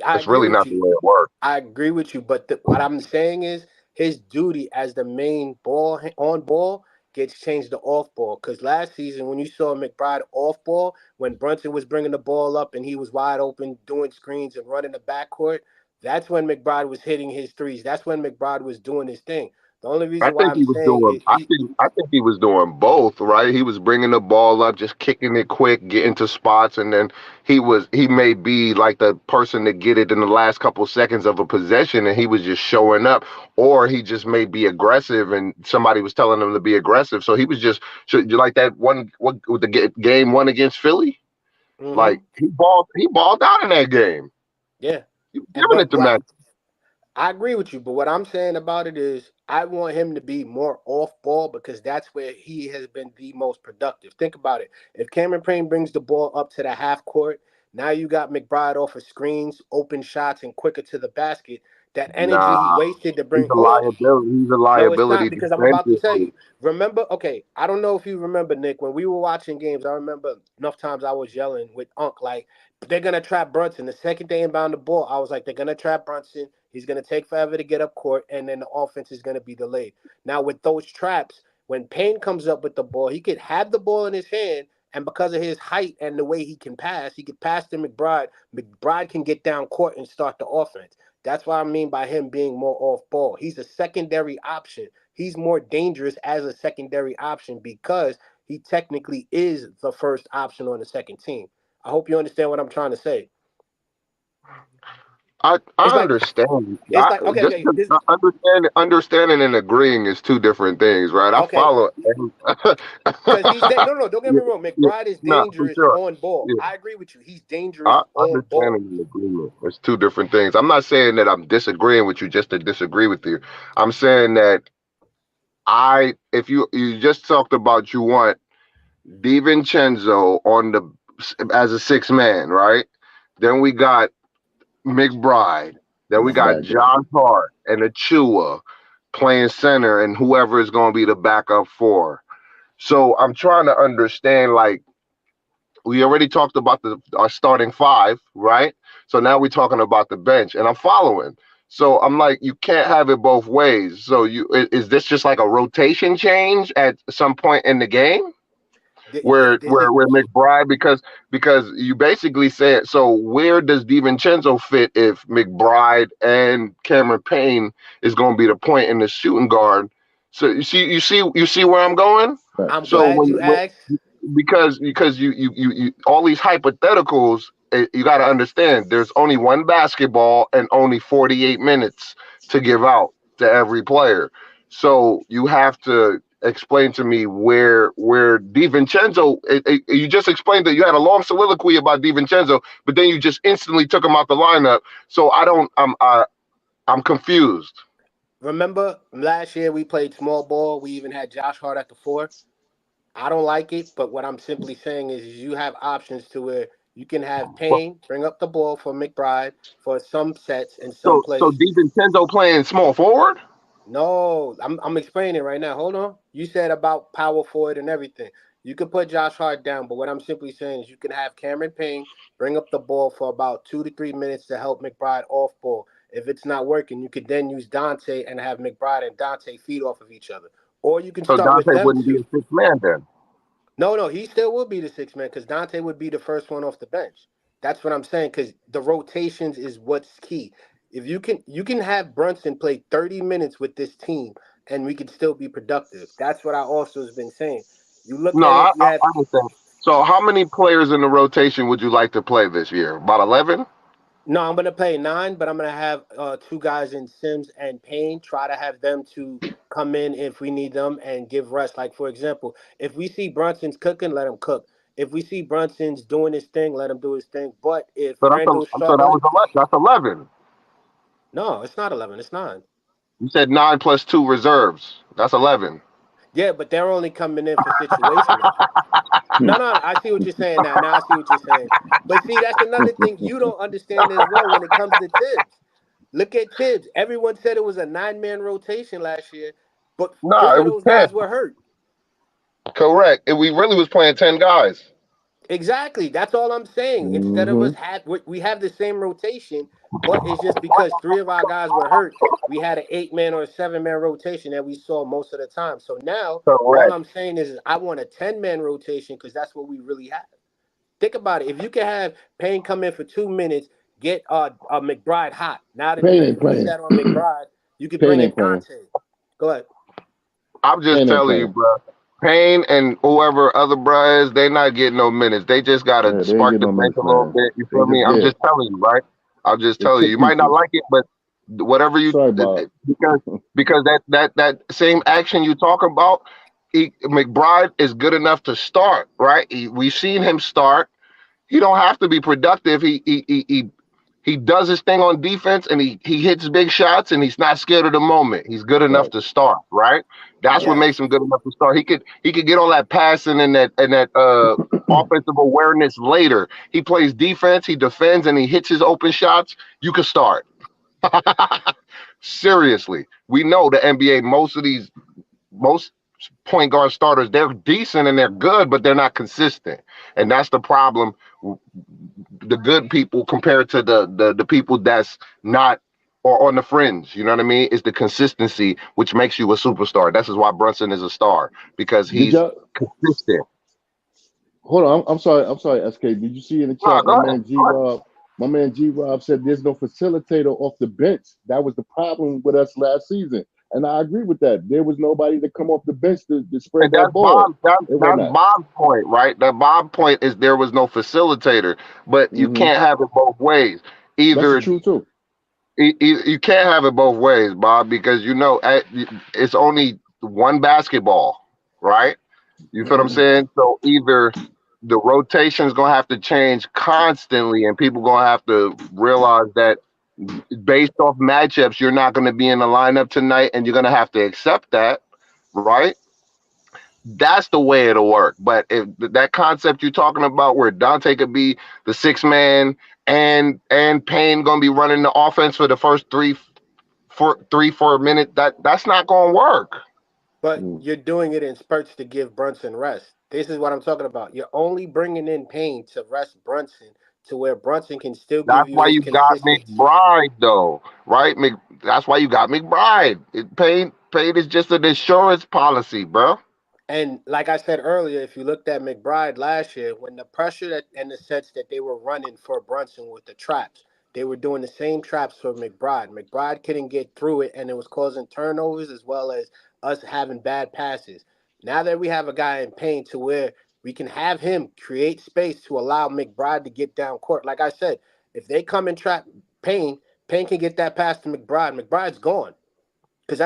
I It's agree really with not the you. way it works. I agree with you, but what I'm saying is his duty as the main on ball gets changed to off ball. Because last season, when you saw McBride off ball, when Brunson was bringing the ball up and he was wide open doing screens and running the backcourt, that's when McBride was hitting his threes. That's when McBride was doing his thing. The only I reason why think I'm he was saying doing. it, I think he was doing both, right? He was bringing the ball up, just kicking it quick, getting to spots, and then he may be like the person to get it in the last couple seconds of a possession, and he was just showing up, or he just may be aggressive, and somebody was telling him to be aggressive, so he was just like that one with the game one against Philly. Like hmm he balled out in that game. yeah. He was And giving but it to what Matt. I agree with you, but what I'm saying about it is I want him to be more off ball because that's where he has been the most productive. Think about it. If Cameron Payne brings the ball up to the half court, now you got McBride off of screens, open shots, and quicker to the basket. That energy he Nah, wasted to he's bring a hold on. liability. He's a No, it's not liability because I'm about to tell defensively. you. Remember, okay, I don't know if you remember, Nick, when we were watching games, I remember enough times I was yelling with Unc, like, they're going to trap Brunson. The second they inbound the ball, I was like, they're going to trap Brunson. He's going to take forever to get up court, and then the offense is going to be delayed. Now, with those traps, when Payne comes up with the ball, he could have the ball in his hand, and because of his height and the way he could pass to McBride. McBride can get down court and start the offense. That's what I mean by him being more off ball. He's a secondary option. He's more dangerous as a secondary option because he technically is the first option on the second team. I hope you understand what I'm trying to say. It's I like understand. it's like okay, Just okay, this understanding and agreeing is two different things, right? I okay. follow. Because no, no, don't get Yeah, me wrong. yeah, McBride is no, for dangerous sure. on ball. Yeah, I agree with you. He's dangerous on ball. understanding and agreement. It's two different things. I'm not saying that I'm disagreeing with you just to disagree with you. I'm saying that if you just talked about you want DiVincenzo on the as a six man, right? Then we got McBride. Then we got Back there. John Hart and Achua playing center and whoever is going to be the backup four. So I'm trying to understand, like, we already talked about our starting five, right? So now we're talking about the bench, and I'm following. So I'm like, you can't have it both ways. So is this just like a rotation change at some point in the game? Yeah, where this where is where McBride because you basically said so where does DiVincenzo fit if McBride and Cameron Payne is going to be the point in the shooting guard? So you see where I'm going. I'm So glad you when asked. because you all these hypotheticals, you got to understand there's only one basketball and only 48 minutes to give out to every player. So you have to explain to me where DiVincenzo. You just explained that you had a long soliloquy about DiVincenzo, but then you just instantly took him out the lineup. So I don't. I'm confused. Remember last year we played small ball. We even had Josh Hart at the four. I don't like it, but what I'm simply saying is you have options to where you can have Well, Payne bring up the ball for McBride for some sets and some so plays. DiVincenzo playing small forward. No, I'm explaining it right now. Hold on. You said about power forward and everything. You could put Josh Hart down, but what I'm simply saying is you can have Cameron Payne bring up the ball for about 2 to 3 minutes to help McBride off ball. If it's not working, you could then use Dante and have McBride and Dante feed off of each other. Or you can So start with Dante them wouldn't be a two. six man then. No, no, he still will be the six man because Dante would be the first one off the bench. That's what I'm saying because the rotations is what's key. If you can have Brunson play 30 minutes with this team and we could still be productive. That's what I also has been saying. You look No, at it, you I have understand. So how many players in the rotation would you like to play this year? About 11. no, I'm gonna play nine, but I'm gonna have two guys in Sims and Payne. Try to have them to come in if we need them and give rest. Like for example, if we see Brunson's cooking, let him cook. If we see Brunson's doing his thing, let him do his thing. But if So Randall's so that struggling, was 11. That's 11. no, it's not 11. It's 9. You said 9 plus 2 reserves. That's 11. Yeah, but they're only coming in for situational. No, no, I see what you're saying now. Now I see what you're saying. But see, that's another thing you don't understand as well when it comes to Tibbs. Look at Tibbs. Everyone said it was a 9-man rotation last year, but No, 3 it of was those 10. guys were hurt. Correct. And we really was playing 10 guys. Exactly. That's all I'm saying. Instead of Mm-hmm. us we have the same rotation, but it's just because 3 of our guys were hurt, we had an 8-man or a 7-man rotation that we saw most of the time. So now all Correct. I'm saying is I want a 10-man rotation because that's what we really have. Think about it. If you can have Payne come in for 2 minutes, get McBride hot. Now the Payne ain't defense playing. reset on McBride. You could Payne bring in ain't playing. Dante. Go ahead. I'm just Payne ain't telling you, playing. bro. Payne and whoever other bro is, they not getting no minutes. They just gotta Yeah, they ain't spark getting the no bench minutes, a little man. bit. You They feel me? just I'm there. just telling you, right? I'm just They telling you. chip You might not pieces. like it, but whatever you Sorry, Bob. because that same action you talk about, McBride is good enough to start, right? We've seen him start. He don't have to be productive. He does his thing on defense and he hits big shots and he's not scared of the moment. He's good enough Right. to start, right? That's what Yes. makes him good enough to start. He could get all that passing and that offensive awareness later. He plays defense, he defends, and he hits his open shots. You can start. Seriously, we know the NBA. Most point guard starters, they're decent and they're good, but they're not consistent, and that's the problem. The good people compared to the people that's not or on the fringe. You know what I mean? It's the consistency which makes you a superstar. This is why Brunson is a star because Did he's y'all consistent. hold on? I'm sorry. I'm sorry, SK. Did you see in the No, chat go ahead. Go ahead. My man G Rob said there's no facilitator off the bench. That was the problem with us last season. And I agree with that. There was nobody to come off the bench to spread And that that's ball. It was That's not. Bob's point, right? That Bob point is there was no facilitator, but you Hmm. can't have it both ways. That's the Either truth too. you can't have it both ways, Bob, because it's only one basketball, right? You feel what I'm saying? So either the rotation is gonna have to change constantly, and people gonna have to realize that based off matchups, you're not gonna be in the lineup tonight, and you're gonna have to accept that, right? That's the way it'll work. But if that concept you're talking about, where Dante could be the 6 man and Payne gonna be running the offense for the first 4 minutes, that's not gonna work. But Mm. you're doing it in spurts to give Brunson rest. This is what I'm talking about. You're only bringing in Payne to rest Brunson to where Brunson can still give That's you why his you got consistency. McBride, though, right? That's why you got McBride. Payne is just an insurance policy, bro. And like I said earlier, if you looked at McBride last year, when the pressure that and the sets that they were running for Brunson with the traps, they were doing the same traps for McBride. McBride couldn't get through it, and it was causing turnovers as well as us having bad passes. Now that we have a guy in pain to where we can have him create space to allow McBride to get down court. Like I said, if they come and trap Payne, Payne can get that pass to McBride. McBride's gone. Because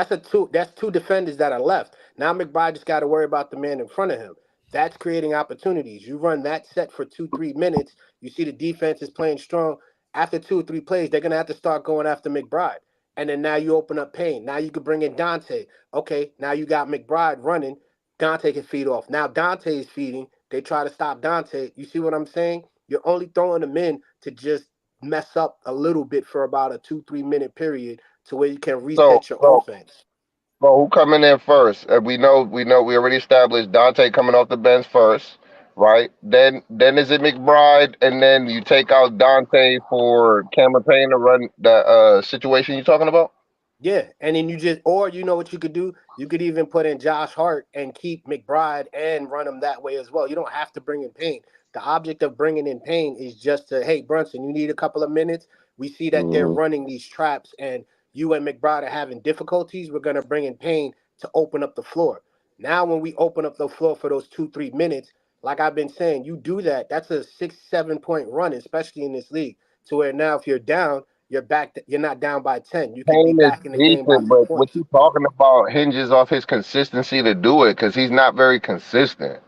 that's two defenders that are left. Now McBride just got to worry about the man in front of him. That's creating opportunities. You run that set for 2-3 minutes. You see the defense is playing strong. After 2 or 3 plays, they're gonna have to start going after McBride. And then now you open up Payne. Now you can bring in Dante. Okay, now you got McBride running. Dante can feed off. Now Dante is feeding. They try to stop Dante. You see what I'm saying? You're only throwing them in to just mess up a little bit for about a 2-3 minute period to where you can So, reset your so, offense. who coming in first? We already established Dante coming off the bench first, right? Then is it McBride, and then you take out Dante for Cameron Payne to run the situation you're talking about. Yeah, and then or you know what you could do? You could even put in Josh Hart and keep McBride and run him that way as well. You don't have to bring in Payne. The object of bringing in Payne is just to, hey, Brunson, you need a couple of minutes. We see that they're Hmm. running these traps and you and McBride are having difficulties. We're going to bring in Payne to open up the floor. Now, when we open up the floor for those 2-3 minutes, like I've been saying, you do that. That's a 6-7 point run, especially in this league, to where now if you're down, you're back. You're not down by 10. You could be Payne is back in the game by decent, two but what points. you talking about hinges off his consistency to do it because he's not very consistent.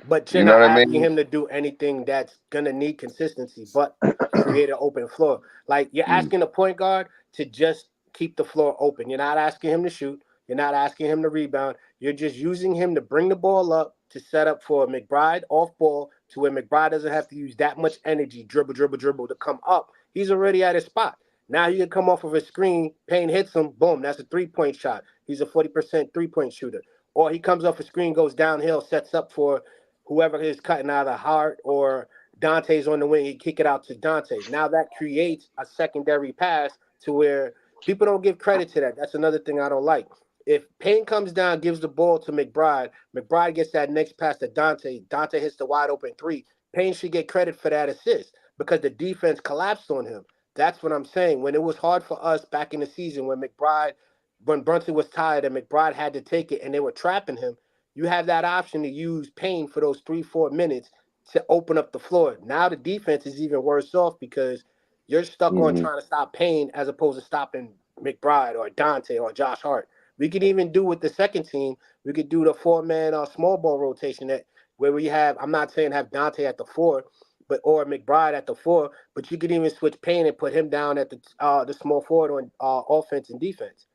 But you're You know not what I asking mean? him to do anything that's gonna need consistency, but create an open floor. Like you're Mm. asking a point guard to just keep the floor open. You're not asking him to shoot. You're not asking him to rebound. You're just using him to bring the ball up to set up for McBride off ball to where McBride doesn't have to use that much energy, dribble, dribble, dribble to come up. He's already at his spot. Now he can come off of a screen, Payne hits him, boom, that's a 3-point shot. He's a 40% 3-point shooter. Or he comes off a screen, goes downhill, sets up for whoever is cutting out of Hart or Dante's on the wing, he kick it out to Dante. Now that creates a secondary pass to where people don't give credit to that. That's another thing I don't like. If Payne comes down, gives the ball to McBride, McBride gets that next pass to Dante. Dante hits the wide open three. Payne should get credit for that assist because the defense collapsed on him. That's what I'm saying. When it was hard for us back in the season when Brunson was tired and McBride had to take it and they were trapping him, you have that option to use Payne for those 3-4 minutes to open up the floor. Now the defense is even worse off because you're stuck on Mm-hmm. trying to stop Payne as opposed to stopping McBride or Dante or Josh Hart. We could even do with the second team. We could do the 4-man small ball rotation that where we have. I'm not saying have Dante at the 4, but or McBride at the 4. But you could even switch Payne and put him down at the small forward on offense and defense.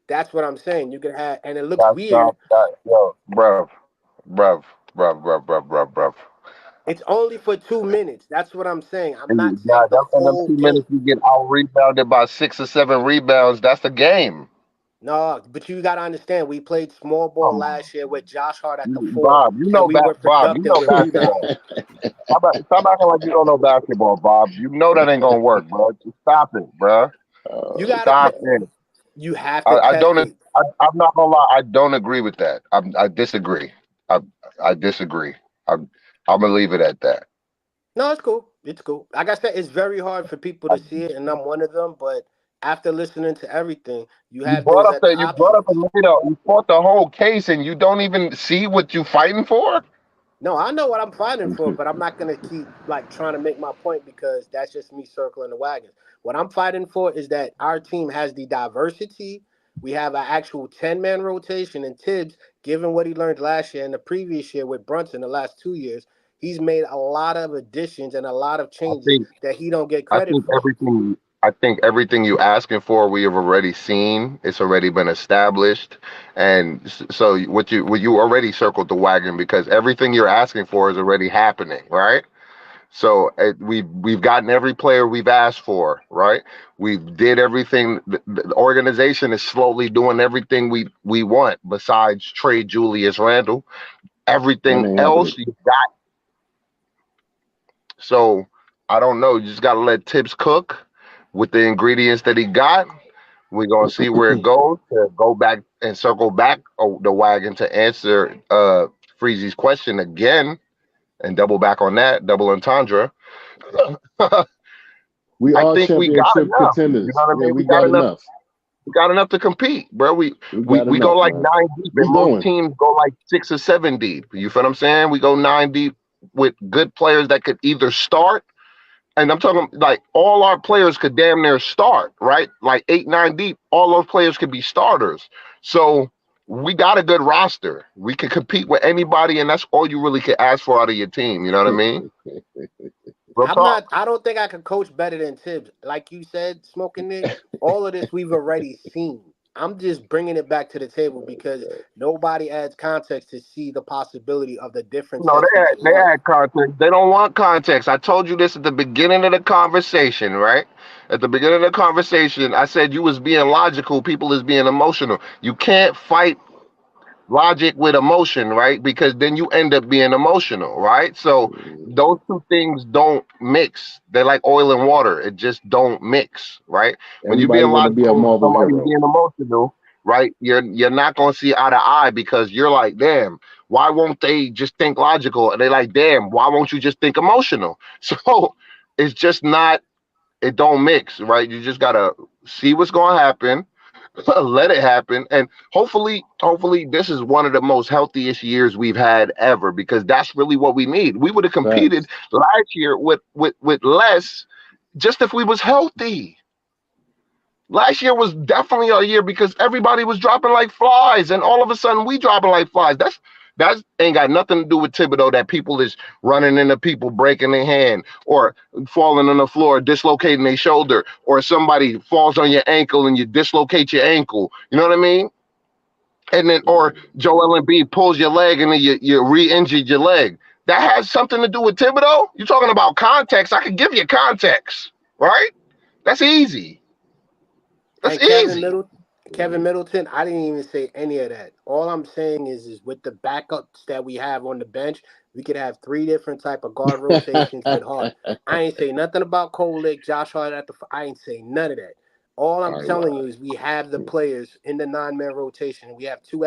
That's what I'm saying. You could have, and it looks That's weird. not that, yo, bruv. It's only for 2 minutes. That's what I'm saying. I'm not And yeah, saying the in them whole 2 minutes game. you get out rebounded by 6 or 7 rebounds. That's the game. No, but you got to understand, we played small ball Come on, last year with Josh Hart at the 4, Bob. and we were Bob. You productive know with rebounding. basketball. Stop acting like you don't know basketball, Bob. You know that ain't gonna work, bro. Just stop it, bro. You Oh, got to Stop pay. it. You have to I test don't. it. I'm not gonna lie. I don't agree with that. I disagree. I I disagree. I'm gonna leave it at that. No, it's cool. It's cool. Like I said, it's very hard for people to see it, and I'm one of them. But after listening to everything, you You have brought those up as the you brought up options. and laid out. You fought the whole case, and you don't even see what you fighting for. No, I know what I'm fighting for, but I'm not gonna keep like trying to make my point because that's just me circling the wagons. What I'm fighting for is that our team has the diversity. We have an actual 10-man rotation, and Tibbs, given what he learned last year and the previous year with Brunson, the last 2 years, he's made a lot of additions and a lot of I changes think that he don't get I credit think for. everything. I think everything you asking for, we have already seen. It's already been established, and so what you already circled the wagon because everything you're asking for is already happening, right? So we've gotten every player we've asked for, right? We've did everything. The organization is slowly doing everything we want besides trade Julius Randle. that Everything ain't happening. else you got. So I don't know. You just gotta let Tibbs cook with the ingredients that he got. We're gonna see where it goes. To go back and circle back the wagon to answer Freezy's question again and double back on that double entendre. We I are think we got championship enough. You know contenders. what I Yeah, mean? we got enough. We got enough to compete, bro. We We we, got we go enough, like man. 9 deep, We and most going. teams go like 6 or 7 deep. You feel what I'm saying? We go 9 deep with good players that could either start, and I'm talking like all our players could damn near start, right? Like 8, 9 deep, all those players could be starters. So we got a good roster. We can compete with anybody, and that's all you really could ask for out of your team. You know what I mean? Real I'm not. talk. I don't think I could coach better than Tibbs. Like you said, Smoking Nick. All of this we've already seen. I'm just bringing it back to the table because nobody adds context to see the possibility of the different No, sets we can they run. had context. They don't want context. I told you this at the beginning of the conversation, right? At the beginning of the conversation, I said you was being logical. People is being emotional. You can't fight logic with emotion, right? Because then you end up being emotional, right? So those two things don't mix. They're like oil and water. It just don't mix, right? When you're Everybody being want to be a logical and Marvel somebody's hero. being emotional, right? You're not gonna see eye to eye because you're like, damn, why won't they just think logical? And they're like, damn, why won't you just think emotional? So it's just not. It don't mix, right? You just gotta see what's gonna happen, let it happen, and hopefully this is one of the most healthiest years we've had ever because that's really what we need. We would have competed Facts. last year with less just if we was healthy. Last year was definitely a year because everybody was dropping like flies, and all of a sudden we dropping like flies. That ain't got nothing to do with Thibodeau. That people is running into people, breaking their hand, or falling on the floor, dislocating their shoulder, or somebody falls on your ankle and you dislocate your ankle. You know what I mean? And then, or Joel Embiid pulls your leg and then you re-injured your leg. That has something to do with Thibodeau? You're talking about context. I can give you context, right? That's easy. That's And easy. Kevin Middleton, I didn't even say any of that. All I'm saying is with the backups that we have on the bench, we could have 3 different type of guard rotations with Hart. I ain't say nothing about Kolek, Josh Hart I ain't say none of that. All I'm telling you is we have the players in the 9-man rotation. We have two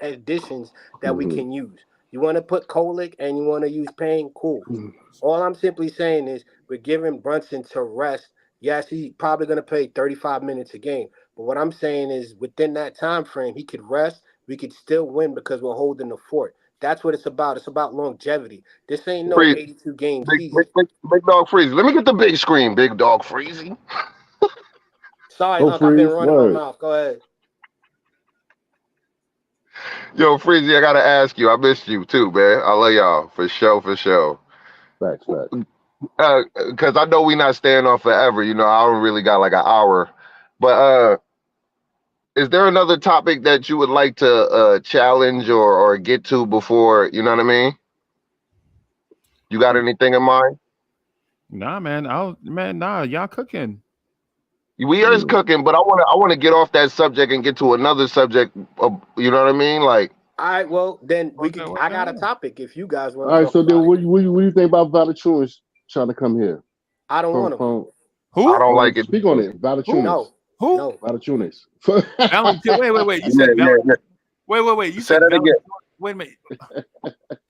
additions that we can use. You want to put Kolek and you want to use Payne, cool. All I'm simply saying is we're giving Brunson to rest. Yes, he's probably going to play 35 minutes a game. But what I'm saying is within that time frame, he could rest. We could still win because we're holding the fort. That's what it's about. It's about longevity. This ain't no Freeze. 82 game Big, season. big dog Freeze. Let me get the big screen, big dog Freezy. Sorry, Go Unc, I've been Freeze. running my Word. mouth. Go ahead. Yo, Freezy, I gotta ask you. I missed you too, man. I love y'all for sure, for sure. Facts. Because I know we not staying on forever. You know, I don't really got like an hour. But is there another topic that you would like to challenge or get to before? You know what I mean? You got anything in mind? Nah, man. Nah, y'all cooking. We is cooking, but I wanna get off that subject and get to another subject. You know what I mean? Like, All right, well, then Okay, I got a whatever. topic if you guys want All to right. talk So then, about it. what do you think about Valanciunas trying to come here? I don't want him. I Who? don't like it. Speak on it. Who? Valanciunas. Who? No. Valanciunas. Valentine. Wait. You Yeah, said yeah, yeah. Wait. You Say said that again. Wait a minute.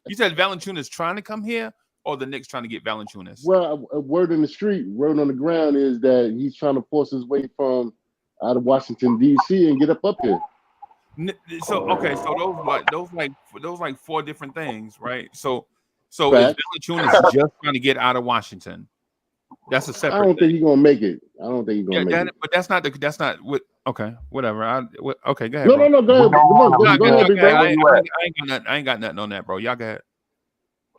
You said Valanciunas trying to come here, or the Knicks trying to get Valanciunas? Well, a word in the street, word on the ground is that he's trying to force his way from out of Washington D.C. and get up here. So okay, so those like 4 different things, right? So is Facts. Valanciunas just trying to get out of Washington? That's a I separate don't thing. think he's gonna make it. I don't think he's Yeah, gonna make it. but that's not what. Okay, whatever. Okay, go ahead, No, bro. no, no. Go We ahead. don't No, want go, him. Nah, We go go ahead, don't. big ahead. Hey, dog. where you at? I ain't got nothing on that, bro. Y'all go ahead.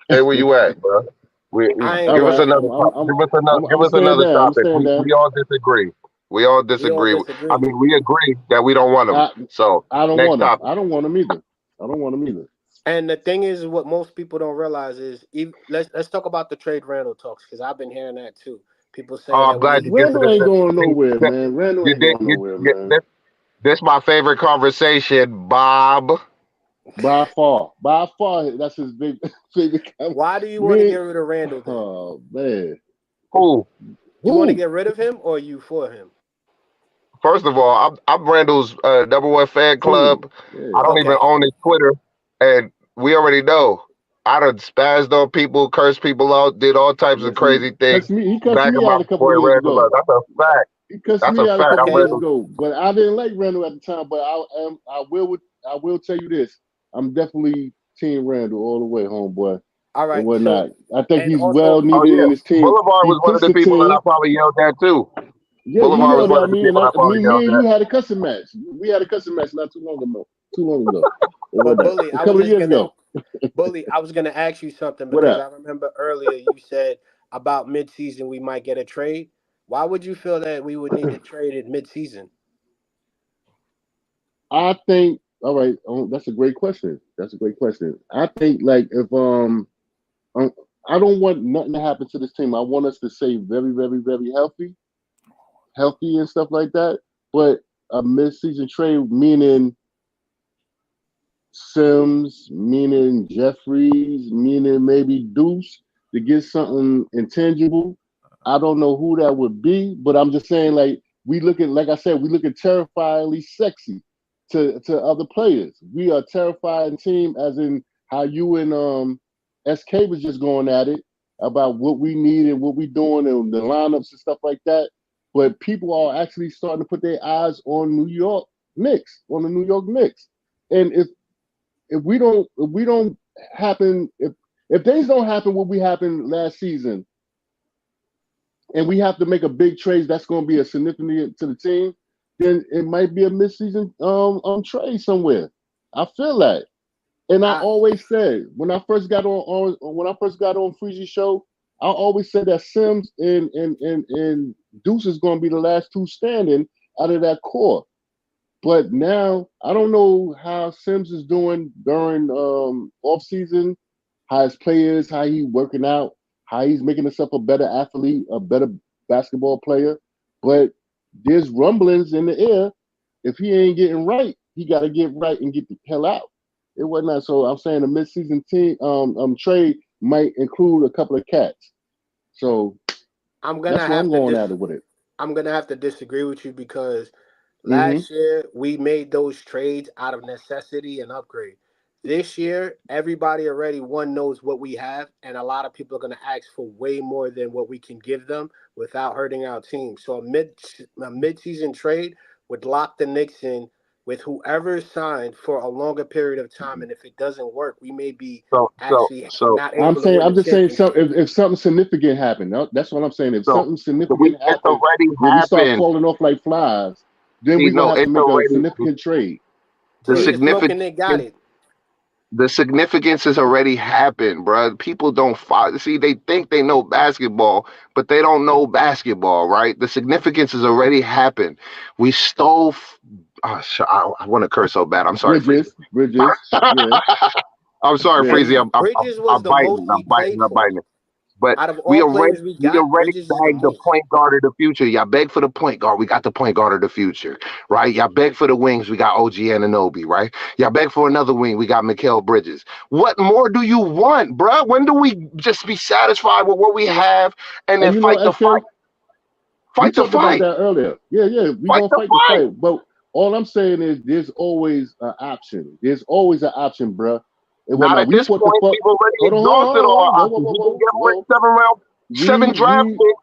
Hey, where you at, bro? I ain't All Give gonna us right. lie. another topic. Give I'm us staying another down. I'm topic. staying down. We all disagree. We all We all disagree. I disagree. mean, we agree that we don't want him. I, So I don't next want him. topic. I don't want him either. I don't want him either. And the thing is, what most people don't realize is, let's talk about the trade Randall talks because I've been hearing that too. People saying Oh, that I'm we glad need you to gave get me Randall rid of ain't him. going nowhere, man. Randall You ain't did. going nowhere, You, man. this my favorite conversation, Bob. By far, that's his big favorite. Why do you want to get Me, rid of Randall then? oh man, Who? You want to who? get rid of him or you for him? First of all, I'm Randall's number one fan club. I Yeah. don't even Okay. own his Twitter, and we already know. I done spazzed on people, cursed people out, did all types of Yes, he crazy things, He cussed bagging me my out a couple boy of years Randall up. ago. That's a fact. He cussed That's me a out a fact. couple I'm of years Okay. Randall. ago, but I didn't like Randall at the time. But I will tell you this: I'm definitely Team Randall all the way, homeboy, All and right. So, whatnot. I think and he's well also, Oh needed yeah, in his team. Boulevard He was one of pushed the the people that I team. probably yelled at too. Yeah, you Boulevard was yelled one at of the me, and people I probably me yelled and you at. had a cussing match. We had a cussing match not too long ago. Too long ago, and but whatnot. Bully, A couple of years ago. I was gonna ask you something What because up? I remember earlier you said about midseason we might get a trade. Why would you feel that we would need to trade it midseason? I think. All right, that's a great question. That's a great question. I think like if um, I don't want nothing to happen to this team. I want us to stay very, very, very healthy and stuff like that. But a mid-season trade, meaning Sims, meaning Jeffries, meaning maybe Deuce to get something intangible. I don't know who that would be, but I'm just saying, like we looking, like I said, we looking terrifyingly sexy to other players. We are a terrifying team, as in how you and SK was just going at it about what we need and what we doing and the lineups and stuff like that. But people are actually starting to put their eyes on New York Knicks, on the New York Knicks. And if we don't happen if things don't happen what we happened last season and we have to make a big trade that's going to be a significant to the team, then it might be a mid-season trade somewhere. I feel that. And I always said when I first got on Freezy's show, I always said that Sims and Deuce is going to be the last two standing out of that core. But now I don't know how Sims is doing during off season, how his players, how he working out, how he's making himself a better athlete, a better basketball player. But there's rumblings in the air. If he ain't getting right, he got to get right and get the hell out. It wasn't that. So I'm saying the midseason team trade might include a couple of cats. So I'm gonna that's where have I'm to going at it with it. I'm gonna have to disagree with you because last year we made those trades out of necessity and upgrade. This year, everybody already knows what we have, and a lot of people are gonna ask for way more than what we can give them without hurting our team. So a mid-season trade would lock the Knicks in with whoever signed for a longer period of time, and if it doesn't work, we may be actually not able to win I'm the just saying, so championship. if something significant happened, that's what I'm saying. If So something we significant it's happened, already where we start happened. falling off like flies, then See, we're gonna no, have to it's make a already significant trade. the Free But to smoke and significance. they got it. The significance has already happened, bro. People don't follow. See, they think they know basketball, but they don't know basketball, right? The significance has already happened. We stole. I want to curse so bad. I'm sorry, Freezy. Bridges, yeah, I'm sorry, yeah. Freezy. Bridges was I'm the most biting. we played I'm for. biting. But Out of all players we we got, already Bridges is the bagged the most. point guard of the future. Y'all beg for the point guard. We got the point guard of the future, right? Y'all beg for the wings. We got OG Anunoby, right? Y'all beg for another wing. We got Mikal Bridges. What more do you want, bruh? When do we just be satisfied with what we have and then And you know, fight the fight? SK, we Fight the talked about fight. that earlier. Yeah, we Fight gonna the fight the fight. fight. But all I'm saying is, there's always an option. There's always an option, bruh. And Not whatnot. at We this fought the point. fuck. We've already Hold on, exhausted all our whoa, whoa, options. whoa, We can whoa, get whoa. seven draft We picks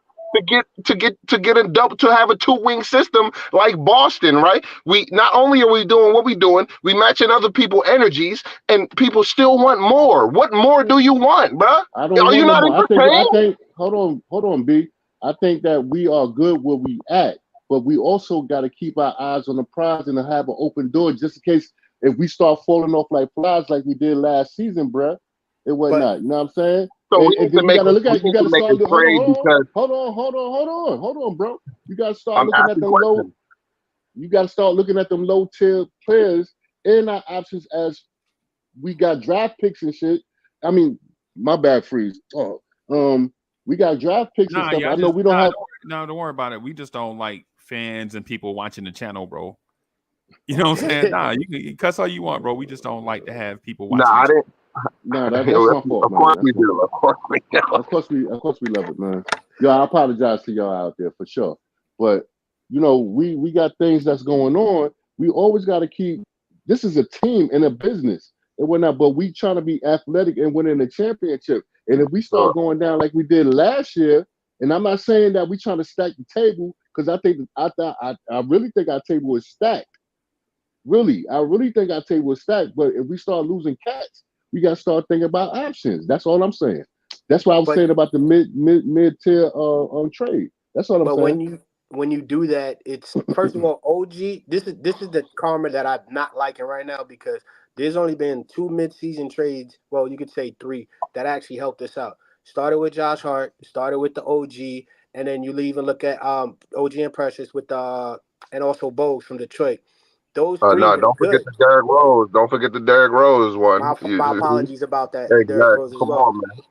to get a double to have a two-wing system like Boston, right? We not only are we doing what we doing, we matching other people's energies, and people still want more. What more do you want, bruh? I don't Are you want no not more. I entertained? think. Hold on, B. I think that we are good where we at, but we also got to keep our eyes on the prize and to have an open door just in case if we start falling off like flies like we did last season, bruh. It But whatnot. You know what I'm saying? So we And need to then you make got to look we at. You need got to to make start. a trade because Hold on, bro. You got to start I'm looking at asking them low. questions. You got to start looking at them low tier players in our options as we got draft picks and shit. I mean, my bad, freeze. Oh, we got draft picks and Nah, stuff. yeah, I know we don't have. don't worry about it. We just don't like fans and people watching the channel, bro. You know what I'm saying? Nah, you can cuss all you want, bro. We just don't like to have people No, watching the I channel. didn't. No, that's my fault, Of man. course That's we my do. fault. Of course we do. Of course we love it, man. Yo, I apologize to y'all out there for sure. But you know, we got things that's going on. We always got to keep. This is a team and a business and whatnot. But we trying to be athletic and winning the championship. And if we start going down like we did last year, and I'm not saying that we trying to stack the table because I really think our table is stacked. Really, I really think our table is stacked. But if we start losing cats, we got to start thinking about options. That's all I'm saying. That's why I was but saying about the mid tier trade. That's all I'm but saying. when you do that, it's first of all OG. This is the karma that I'm not liking right now because there's only been two mid-season trades. Well, you could say three that actually helped us out. Started with Josh Hart, started with the OG, and then you leave and look at OG and Precious with and also Bogues from Detroit. Those three No, were don't forget good. the Derrick Rose. Don't forget the Derrick Rose one. My apologies about that, Derek Exactly. Rose as Come well. on, man.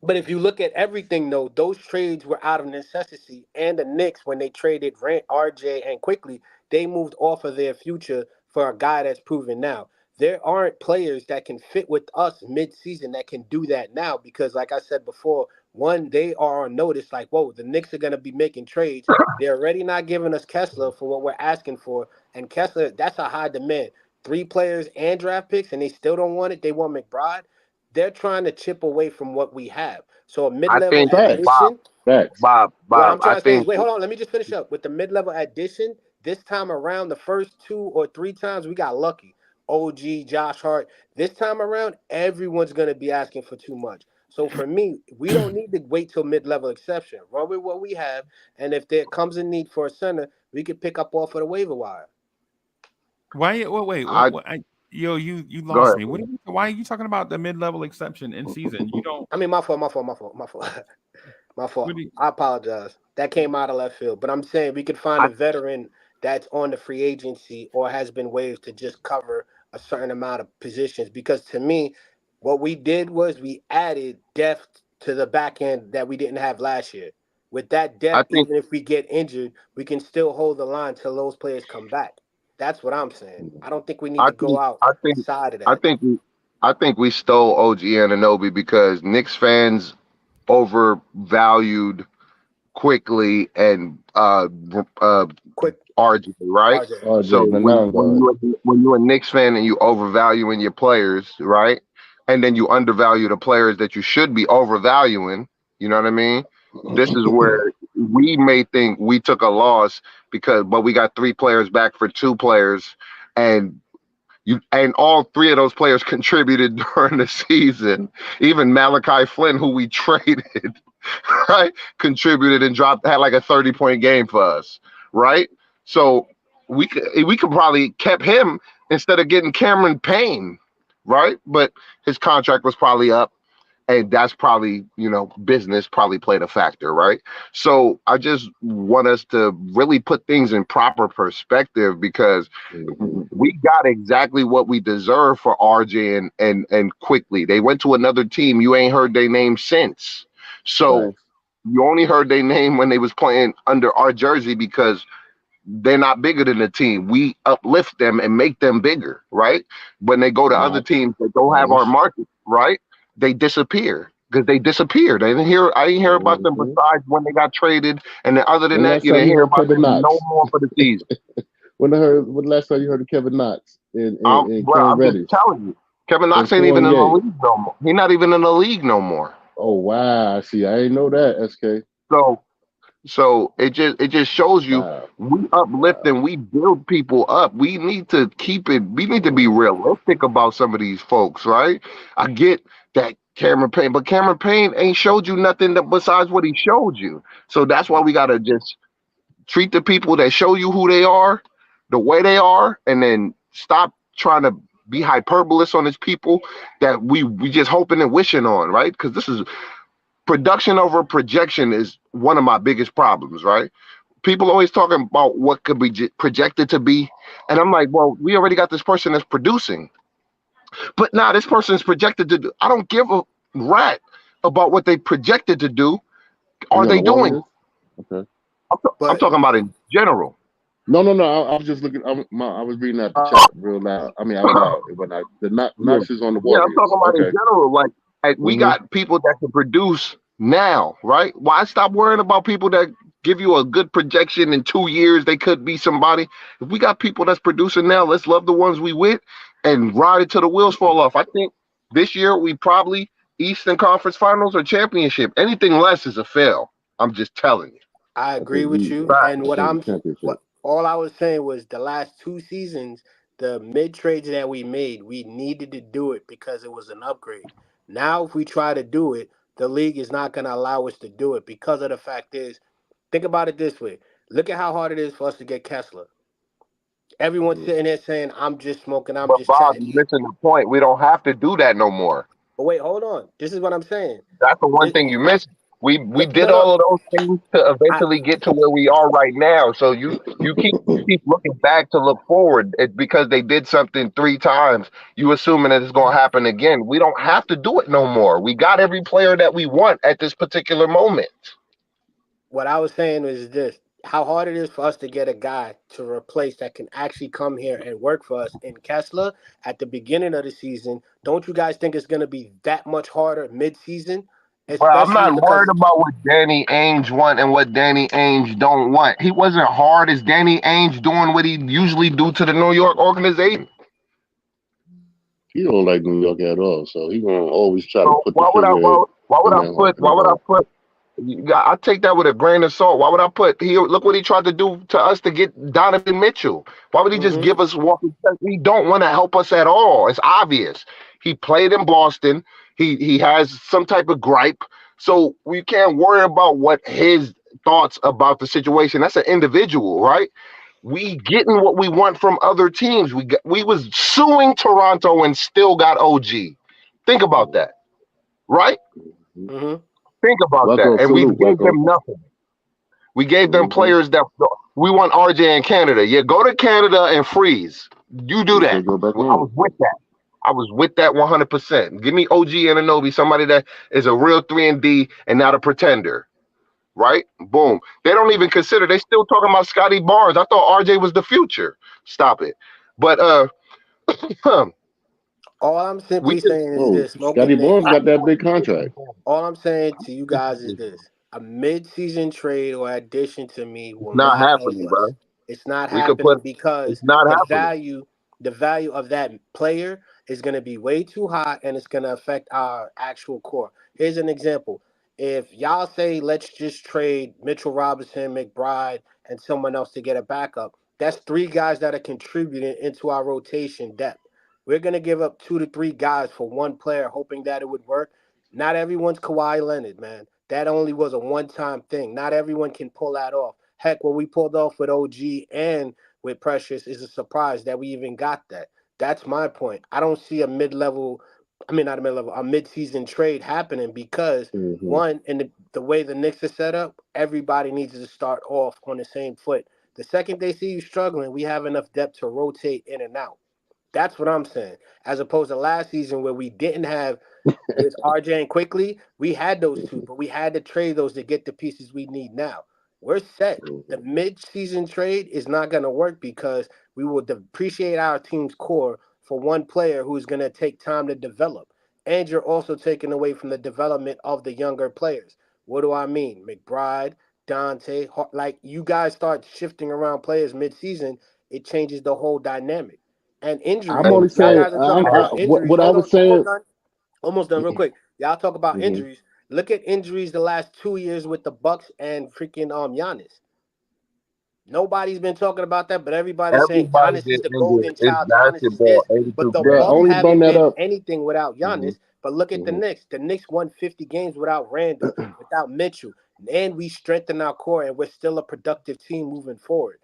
But if you look at everything, though, those trades were out of necessity. And the Knicks, when they traded RJ and quickly, they moved off of their future for a guy that's proven now. There aren't players that can fit with us mid-season that can do that now because, like I said before, one, they are on notice like, whoa, the Knicks are going to be making trades. They're already not giving us Kessler for what we're asking for. And Kessler, that's a high demand. Three players and draft picks, and they still don't want it. They want McBride. They're trying to chip away from what we have. So a I mid-level think Facts, Bob, addition. facts. What Bob. I'm I trying to say is, think wait, hold on. Let me just finish up with the mid-level addition. This time around, the first two or three times we got lucky. OG, Josh Hart. This time around, everyone's gonna be asking for too much. So for me, we don't need to wait till mid-level exception. Run with what we have, and if there comes a need for a center, we could pick up off of the waiver wire. Why? Wait. I Yo, you Go lost ahead. me. Why are you talking about the mid-level exception in season? You don't. I mean, my fault. My fault. What do you, I apologize. That came out of left field. But I'm saying we could find I, a veteran that's on the free agency or has been waived to just cover a certain amount of positions. Because to me, what we did was we added depth to the back end that we didn't have last year. With that I depth, think even if we get injured, we can still hold the line till those players come back. That's what I'm saying. I don't think we need I to go think I think outside of I that. think we I think we stole OG Ananobi because Knicks fans overvalued quickly and Quick, RJ, right? RJ. So RJ, the noun guard. when you're a Knicks fan and you overvaluing your players, right? And then you undervalue the players that you should be overvaluing, you know what I mean? This is where we may think we took a loss but we got 3 players back for 2 players, and all 3 of those players contributed during the season. Even Malachi Flynn, who we traded, right, contributed and had like a 30-point game for us, right? So we could probably kept him instead of getting Cameron Payne, right? But his contract was probably up, and that's probably, business probably played a factor, right? So I just want us to really put things in proper perspective, because we got exactly what we deserve for RJ and quickly. They went to another team. You ain't heard their name since. So Thanks. you only heard their name when they was playing under our jersey, because they're not bigger than the team. We uplift them and make them bigger, right? When they go to other Not teams that don't have our nice. market, right? They disappear because they disappeared. I didn't hear about them Mhm. besides when they got traded, and then other than When that, last you time didn't you hear heard about Kevin them no Knox? more for the season. When last time you heard of Kevin Knox and Well, Cam I'm just Reddish telling you, Kevin and Knox ain't even in the Fournier? league no more. He's not even in the league no more. Oh wow! See, I didn't know that. SK. So it just shows you Wow, we uplift wow. and we build people up. We need to keep it. We need to be Mm. realistic about some of these folks, right? I get that Cameron Payne, but Cameron Payne ain't showed you nothing besides what he showed you. So that's why we gotta just treat the people that show you who they are the way they are, and then stop trying to be hyperbolous on these people that we just hoping and wishing on, right? Because this is production over projection is one of my biggest problems, right? People always talking about what could be projected to be, and I'm like, well, we already got this person that's producing, but now this person is projected to do. I don't give a rat about what they projected to do. Oh, Are you on they the doing? Warriors? Okay. I'm But talking about in general. No. I was just looking. I was reading out the Uh, chat real loud. I mean, out loud. But yeah, Knox is on the yeah, I'm Warriors. talking about in Okay. general. Like we Mm-hmm. got people that can produce now, right? Why stop worrying about people that give you a good projection in 2 years? They could be somebody. If we got people that's producing now, let's love the ones we with and ride it till the wheels fall off. I think this year we probably Eastern Conference Finals or championship. Anything less is a fail. I'm just telling you. I I agree think with we. you. Right. And I think the championship. what all I was saying was the last 2 seasons, the mid trades that we made, we needed to do it because it was an upgrade. Now, if we try to do it, the league is not going to allow us to do it because of the fact is, think about it this way. Look at how hard it is for us to get Kessler. Everyone's Yeah. sitting there saying, "I'm just smoking, I'm But just Bob, chatting." you're missing the point. We don't have to do that no more. But wait, hold on. This is what I'm saying. That's the one This, thing you missed. We no, did no. all of those things to I, eventually get to where we are right now. So you keep looking back to look forward. It's because they did something 3 times. You assuming that it's going to happen again. We don't have to do it no more. We got every player that we want at this particular moment. what I was saying was this: how hard it is for us to get a guy to replace that can actually come here and work for us in Kessler at the beginning of the season. Don't you guys think it's going to be that much harder mid-season, But I'm especially not because worried about what Danny Ainge want and what Danny Ainge don't want. He wasn't hard as Danny Ainge doing what he usually do to the New York organization. He don't like New York at all. So he gonna always try to So put the figurehead in why the would I hole. put I take that with a grain of salt. Why would I put he look what he tried to do to us to get Donovan Mitchell? Why would he just hmm give us walking? He don't want to help us at all. It's obvious. He played in Boston. He has some type of gripe. So we can't worry about what his thoughts about the situation. That's an individual, right? We getting what we want from other teams. We was suing Toronto and still got OG. Think about that, right? Mm-hmm. Think about that. Bucko, And we salute, gave Bucko. them nothing. We gave them Mhm. players that we want RJ in Canada. Yeah, go to Canada and freeze. You do You that. can't go back I home. was with that. I was with that 100%. Give me OG Ananobi, somebody that is a real 3-and-D and not a pretender. Right? Boom. They don't even consider. They still talking about Scotty Barnes. I thought RJ was the future. Stop it. But All I'm we simply just saying is Oh, this: Scotty smoking Barnes Nick. got that big contract. All I'm saying to you guys is this: a mid-season trade or addition to me it's will not not help happening, us. bro. It's not We could put happening because it's not the happening. value, the value of that player is going to be way too high, and it's going to affect our actual core. Here's an example: if y'all say let's just trade Mitchell Robinson, McBride, and someone else to get a backup, that's three guys that are contributing into our rotation depth. We're going to give up 2 to 3 guys for one player, hoping that it would work. Not everyone's Kawhi Leonard, man. That only was a one-time thing. Not everyone can pull that off. Heck, what we pulled off with OG and with Precious is a surprise that we even got that. That's my point. I don't see a mid-level, I mean not a mid-level, a mid-season trade happening because Mm-hmm. one, in the way the Knicks are set up, everybody needs to start off on the same foot. The second they see you struggling, we have enough depth to rotate in and out. That's what I'm saying. As opposed to last season where we didn't have with RJ and Quickly, we had those two, but we had to trade those to get the pieces we need now. We're set. The mid-season trade is not going to work because we will depreciate our team's core for one player who's going to take time to develop. And you're also taking away from the development of the younger players. What do I mean? McBride, Dante, like you guys start shifting around players mid-season, it changes the whole dynamic. And I'm injuries, And only y'all saying, guys are talking about injuries. what I Hold was on, almost saying. done. Almost done. Real quick, y'all talk about Mm-hmm. injuries. Look at injuries the last 2 years with the Bucks and freaking Giannis. Nobody's been talking about that, but everybody's saying everybody Giannis is get the injured. golden It's child. Giannis is basketball, this, but the 82 Yeah, Bucks games. only bring haven't that been up. anything without Mm-hmm. Giannis. But look at the Mm-hmm. Knicks. The Knicks won 50 games without Randall, without Mitchell, and we strengthened our core, and we're still a productive team moving forward.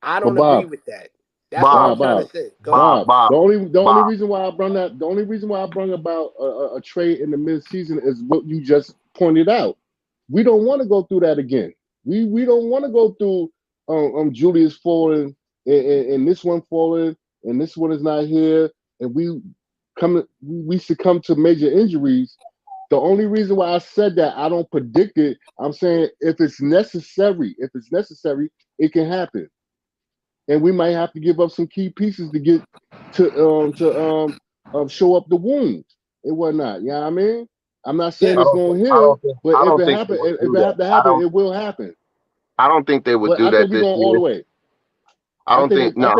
I But don't agree Bob, with that. That's what I'm Bob, trying to Bob, say. Go ahead. Bob, Bob. Bob, The only Bob. reason why I brung that, the only reason why I brung about a trade in the mid-season is what you just pointed out. We don't want to go through that again. We don't want to go through Julius falling and this one falling and this one is not here and we succumb to major injuries. The only reason why I said that I don't predict it, I'm saying if it's necessary, it can happen, and we might have to give up some key pieces to get to show up the wounds and whatnot. You know what I mean? I'm not saying Yeah. it's going to I heal, don't think but I if don't it think they happen, would if do it that. have to happen, it will happen. I don't think they would But do I think that we're this going all year. the way. I I don't think think no,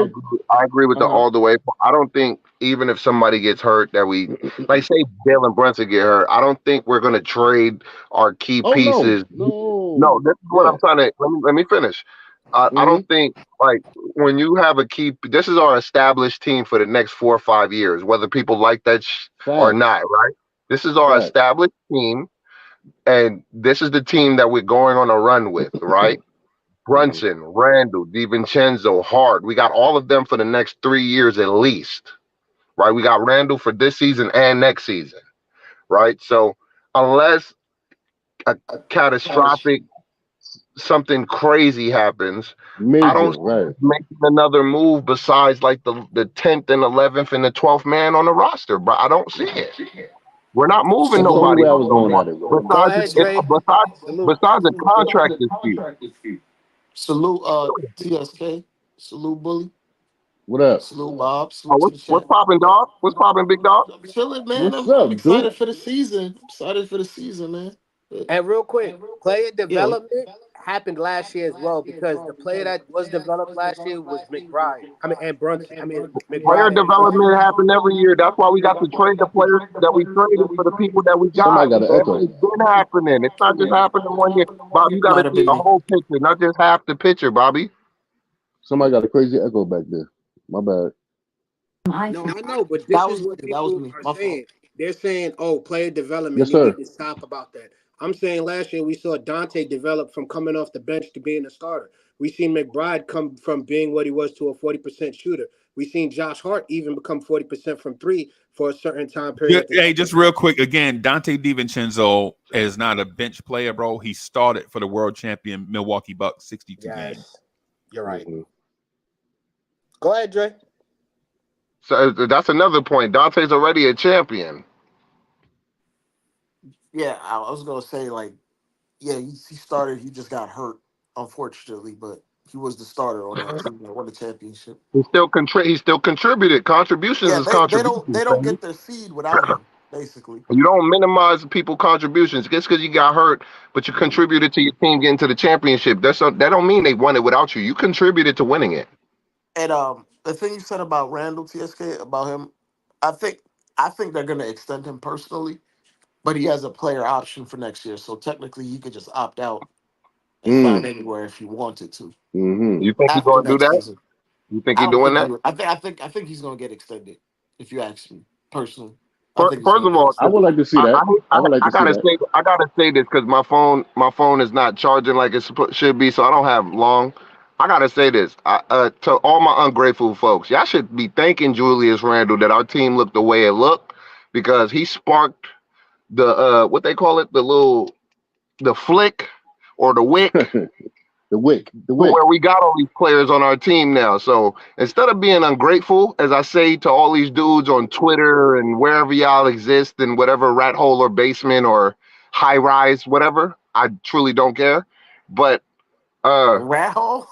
I agree with the uh-huh. all the way. I don't think even if somebody gets hurt that we like say Jalen Brunson get hurt, I don't think we're gonna trade our key Oh no, pieces. No, no, this is what yeah. I'm trying to let me finish. I Mm-hmm. don't think like when you have a key this is our established team for the next 4 or 5 years, whether people like that or Facts, not, right? This is our facts. established team, and this is the team that we're going on a run with, right? Mm-hmm. Brunson, Randall, DiVincenzo, Hart. We got all of them for the next 3 years at least, right? We got Randall for this season and next season, right? So unless a catastrophic something crazy happens, I Major, don't see right? us making another move besides like the 10th and 11th and the 12th man on the roster, but I don't see it. We're not moving That's the only nobody way I else was no going more. at it with. Go Besides, ahead, Dre. Salute. besides the contract dispute. Salute TSK. Salute Bully. What up? Salute Bob. Oh, Salute to the what's chat. popping, dog? What's popping, big dog? I'm chilling, man. What's I'm up, Duke? excited for the season. I'm excited for the season, man. And real quick, player Yeah. development happened last year as well because the player that was developed last year was McBride. I mean, and Brunson. I mean, Player McBride and Brunson. development happen every year. That's why we got to trade the players that we traded for the people that we Somebody got. got an echo. It's been happening. It's not just happening 1 year. Bob, you got to Might have see been the me. whole picture, not just half the picture, Bobby. Somebody got a crazy echo back there. My bad. No, I know, but this That is was me. what That was people me. are My fault. saying. They're saying, "Oh, player development. Yes, You need sir. to talk about that." I'm saying last year we saw Dante develop from coming off the bench to being a starter. We seen McBride come from being what he was to a 40% shooter. We seen Josh Hart even become 40% from three for a certain time period at the Hey, just real quick again, Dante DiVincenzo is not a bench player, bro. He started for the world champion Milwaukee Bucks 62 games. Yes, you're right. Mhm. Go ahead, Dre. So that's another point. Dante's already a champion. Yeah, I was gonna say like, yeah, he started. He just got hurt, unfortunately, but he was the starter on that team that won the championship. He still contributed. Contributions Yeah, is they contributions. don't get their seed without him, basically. You don't minimize people's contributions just because you got hurt, but you contributed to your team getting to the championship. That don't mean they won it without you. You contributed to winning it. And the thing you said about Randall TSK about him, I think I think they're gonna extend him personally, but he has a player option for next year, so technically he could just opt out and sign anywhere if he wanted to Mm-hmm. You think he's after gonna do next that? season. You think I he's don't doing think he that? would. I think he's gonna get extended. If you ask me personally, I First, think he's first gonna of get all, I would extended. like to see that. I would like to see that. I gotta say this because my phone is not charging like it should be, so I don't have long. I gotta say this to all my ungrateful folks. Y'all should be thanking Julius Randle that our team looked the way it looked because he sparked the what they call it, the flick or the wick The wick. The to wick. where we got all these players on our team now. So instead of being ungrateful, as I say to all these dudes on Twitter and wherever y'all exist in whatever rat hole or basement or high rise, whatever, I truly don't care. But Rat hole.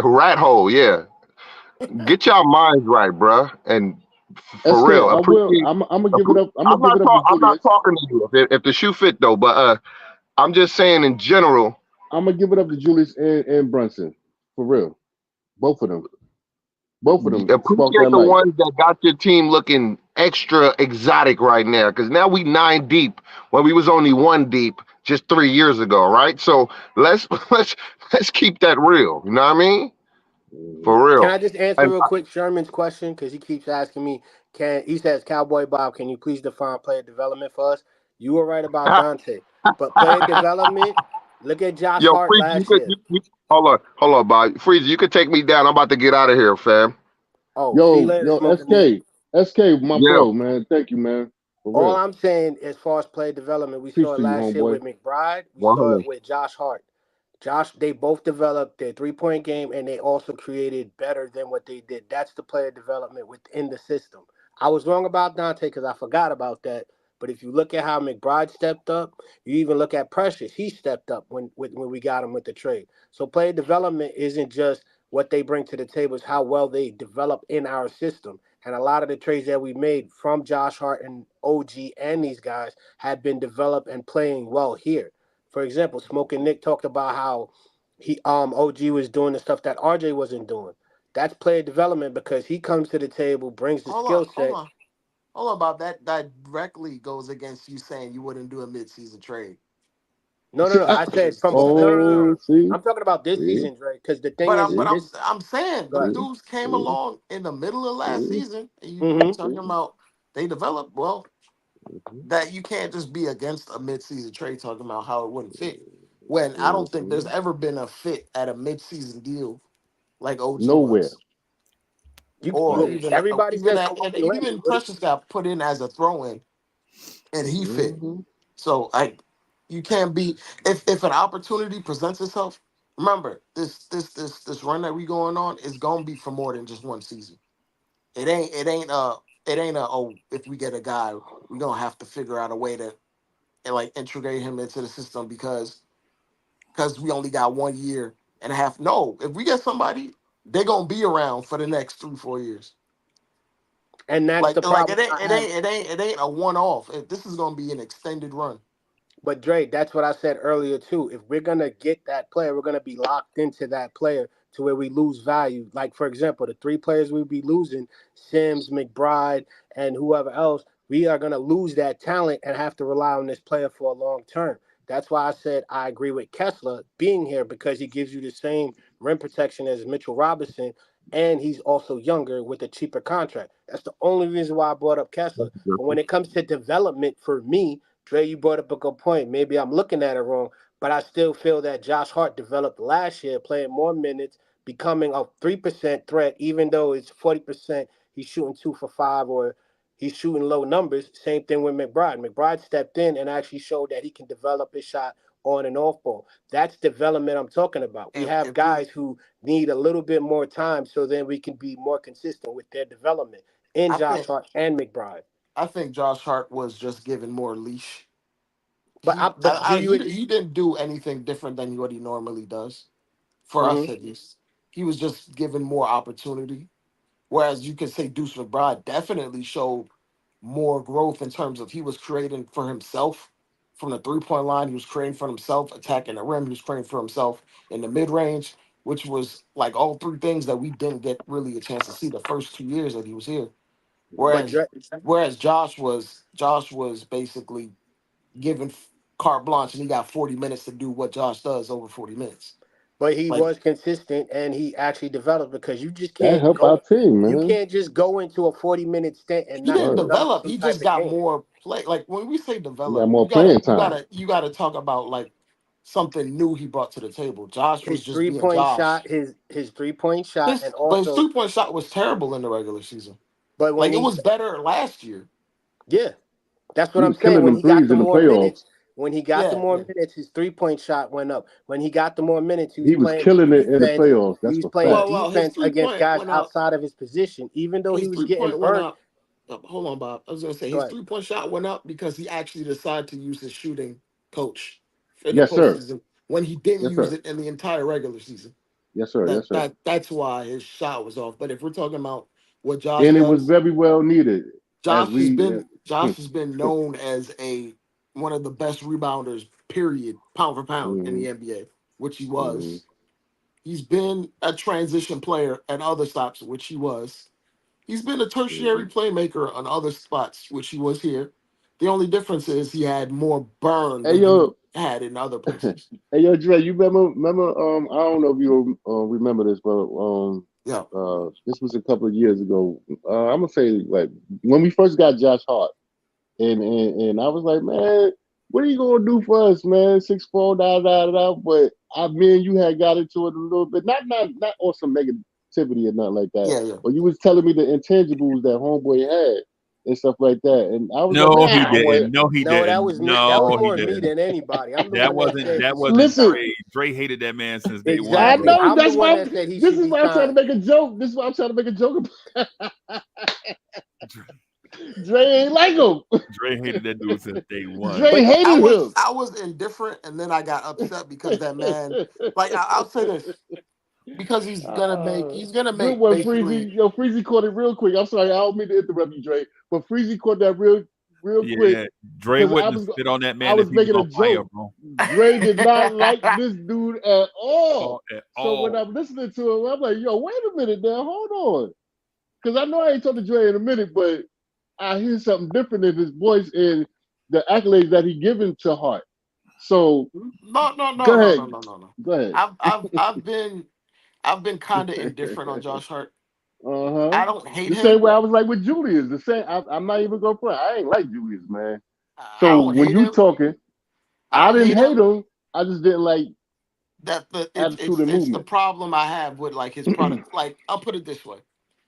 rat hole, yeah. Get y'all minds right, bruh. And for SK, real, I will. appreciate. I'm gonna give it up. I'm gonna give it up to I'm not Julius. talking to you if the shoe fit though, but I'm just saying in general. I'm gonna give it up to Julius and Brunson. For real. Both of them. Both of them sparked Appreciate that the light. ones that got your team looking extra exotic right now, because now we 9 deep when we was only 1 deep just 3 years ago, right? So let's let's keep that real. You know what I mean? Mhm. For Can real. I just answer And real quick Sherman's question because he keeps asking me? He says, Cowboy Bob, can you please define player development for us? You were right about Dante, but player development. Look at Josh yo, Hart Freeze, last year. hold on, Bob. Freeze, you could take me down. I'm about to get out of here, fam. Oh, see you Yo, later, yo, smoking meat. SK, my Yeah, bro, man. Thank you, man. For All real. I'm saying, as far as player development, we Peace saw it to you, last year homeboy. with McBride. We saw 100. it with Josh Hart. They both developed their 3 point game and they also created better than what they did. That's the player development within the system. I was wrong about Dante because I forgot about that. But if you look at how McBride stepped up, you even look at Precious. He stepped up when we got him with the trade. So player development isn't just what they bring to the table; it's how well they develop in our system. And a lot of the trades that we made from Josh Hart and OG and these guys have been developed and playing well here. For example, Smoking Nick talked about how he OG was doing the stuff that RJ wasn't doing. That's player development because he comes to the table, brings the Hold on, skill hold set. on, hold on. About that, that directly goes against you saying you wouldn't do a mid-season trade. No, no, See, no. I said Because from you said no, no, no, no, oh, no. see, I'm talking about this see, season, Dre. Because the thing But is, I'm see, this. I'm saying Go them ahead. see, dudes came see, along in the middle of last see, season, and you Mm-hmm. talking see. about they developed well. Mhm. That you can't just be against a mid-season trade talking about how it wouldn't fit. When I don't think there's Mhm. ever been a fit at a mid-season deal like OG Nowhere. was, or Well, even everybody even says at, and Kawhi Leonard. even Precious got put in as a throw-in, and he fit. Mhm. So you can't be if an opportunity presents itself. Remember this run that we going on is gonna be for more than just one season. It ain't a oh, if we get a guy we gonna have to figure out a way to like integrate him into the system because we only got 1 year and a half. No, if we get somebody, they're gonna be around for the next 3 4 years. And that's the Like problem I have. it ain't a one off. This is gonna be an extended run. But Dre, that's what I said earlier too. If we're gonna get that player, we're gonna be locked into that player to where we lose value. Like for example, the 3 players we'll be losing, Sims, McBride, and whoever else, we are gonna lose that talent and have to rely on this player for a long term. That's why I said I agree with Kessler being here because he gives you the same rim protection as Mitchell Robinson, and he's also younger with a cheaper contract. That's the only reason why I brought up Kessler. But when it comes to development for me, Dre, you brought up a good point. Maybe I'm looking at it wrong, but I still feel that Josh Hart developed last year, playing more minutes, becoming a 3% threat, even though it's 40%. He's shooting 2 for 5, or he's shooting low numbers. Same thing with McBride. McBride stepped in and actually showed that he can develop his shot on and off ball. That's development I'm talking about. We have If we, guys who need a little bit more time so then we can be more consistent with their development in I Josh think Hart and McBride. I think Josh Hart was just given more leash. But do you? He didn't do anything different than what he normally does. For us, Mhm. at least, he was just given more opportunity. Whereas you could say Deuce McBride definitely showed more growth in terms of he was creating for himself from the 3 point line. He was creating for himself, attacking the rim. He was creating for himself in the mid range, which was like all three things that we didn't get really a chance to see the first 2 years that he was here. But Whereas whereas Josh was basically given carte blanche and he got 40 minutes to do what Josh does over 40 minutes. he Like was consistent and he actually developed because you just That can't helped our go. team, You man. can't just go into a 40-minute stint and he not didn't Right. develop develop, some he type just of got game. more play. Like when we say We got develop, more playing you time. gotta talk about like something new he brought to the table. Josh was His just three being point Josh. shot, his 3 point shot, and But his also, 3 point shot was terrible in the regular season. but Like when it he, was better last year. yeah, that's what He I'm was saying. killing When them he got threes the in the more playoffs. minutes, when he got the Yeah, more yeah. minutes, his 3 point shot went up. When he got the more minutes, he was He was playing killing it in the defense. playoffs. He That's was a playing fact. Well, his defense three against point guys went up. outside of his position. Even though he His was three getting point went burnt, up. Hold on, Bob. I was gonna say go his ahead. 3 point shot went up because he actually decided to use his shooting coach in the Yes, sir. postseason when he didn't Yes, use sir. it in the entire regular season. Yes, sir. Yes, sir. That's why his shot was off. But if we're talking about what Josh And it was does, very well needed as we. Josh has been known as a one of the best rebounders, period, pound for pound in Mhm, the NBA, which he mhm, was. He's been a transition player at other stops, which he was. He's been a tertiary mhm. playmaker on other spots, which he was here. The only difference is he had more burn Hey than he yo, had in other hey places. yo, Dre, you remember? I don't know if you remember this, but Yeah, this was a couple of years ago. I'm gonna say like when we first got Josh Hart. And I was like, man, what are you gonna do for us, man? 6'4", da da da. But me and you had got into it a little bit, not on some negativity or nothing like that. yeah, yeah. But you was telling me the intangibles that homeboy had and stuff like that, and I was like, No, man, he I want. didn't. No, he No, that didn't. was me. That was No, he more me didn't. than anybody. I'm the That one that wasn't said that he should wasn't be Listen, signed. Dre. Dre hated that man since day one, I Exactly. bro. know I'm the that's one why. that said he This should is be why I'm trying to signed. make a joke. This is why I'm trying to make a joke. Dre ain't like him. Dre hated that dude since day one. Dre But hated him. I was indifferent, and then I got upset because that man. Like I'll say this because Uh, he's gonna good make one, basically. Freezy. Yo, Freezy caught it real quick. I'm sorry, I don't mean to interrupt you, Dre, but Freezy caught that real quick Yeah, Dre because wouldn't have spit on that I man if was he was making a on fire, joke. bro. Dre did not like this dude at all. Oh, at So when all. I'm listening to him, I'm like, yo, wait a minute now, hold on, because I know I ain't talking to Dre in a minute, but I hear something different in his voice and the accolades that he given to Hart. So No, no, no, go no, no, ahead, no, no, no. go ahead. I've been kind of indifferent on Josh Hart. Uh-huh. I don't hate The same him. way I was like with Julius. The same. I'm not even gonna front. I ain't like Julius, man. I So don't when hate you him. talking, I I don't didn't hate hate him. him. I just didn't like attitude and It's the movement. problem I have with like his product. Like I'll put it this way: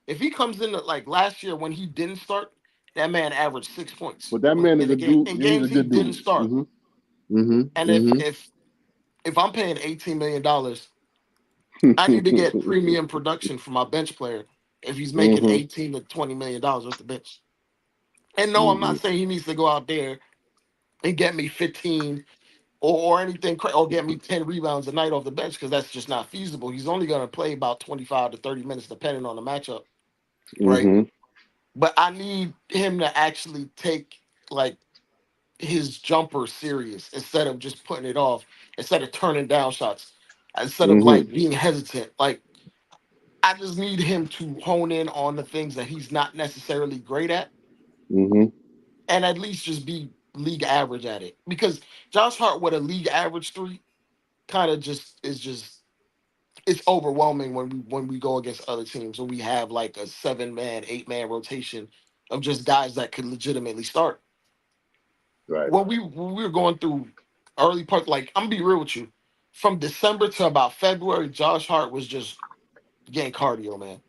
if he comes in like last year when he didn't start, that man averaged 6 points But that man is in a the game dude. in He's a games he good didn't dude. start. And Mm-hmm. if I'm paying $18 million, I need to get premium production for my bench player. If he's making mm-hmm. 18 to $20 million off the bench, and no, I'm Mm-hmm. not saying he needs to go out there and get me 15 or anything or get me 10 rebounds a night off the bench because that's just not feasible. He's only going to play about 25 to 30 minutes depending on the matchup, right? Mm-hmm. But I need him to actually take like his jumper serious instead of just putting it off, instead of turning down shots, instead of Mm-hmm. like being hesitant. Like I just need him to hone in on the things that he's not necessarily great at Mm-hmm. and at least just be league average at it. Because Josh Hart with a league average three kind of just it's overwhelming when we go against other teams when we have like a 7-man, 8-man rotation of just guys that could legitimately start. Right. when we were going through early part, like I'm gonna be real with you, from December to about February, Josh Hart was just getting cardio, man.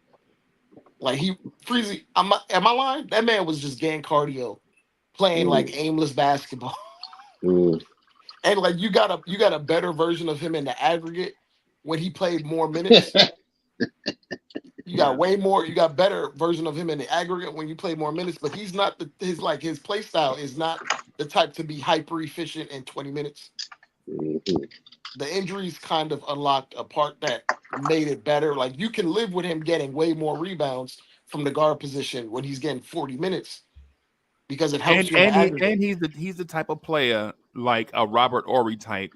Like he Freezy, am I lying? That man was just getting cardio, playing Mm, like aimless basketball. mm. And like you got a better version of him in the aggregate when he played more minutes. You got way more. You got better version of him in the aggregate when you play more minutes. But he's not his play style is not the type to be hyper efficient in 20 minutes. Mhm. The injuries kind of unlocked a part that made it better. Like you can live with him getting way more rebounds from the guard position when he's getting 40 minutes because it helps And you in the and aggregate. he's the type of player like a Robert Ory type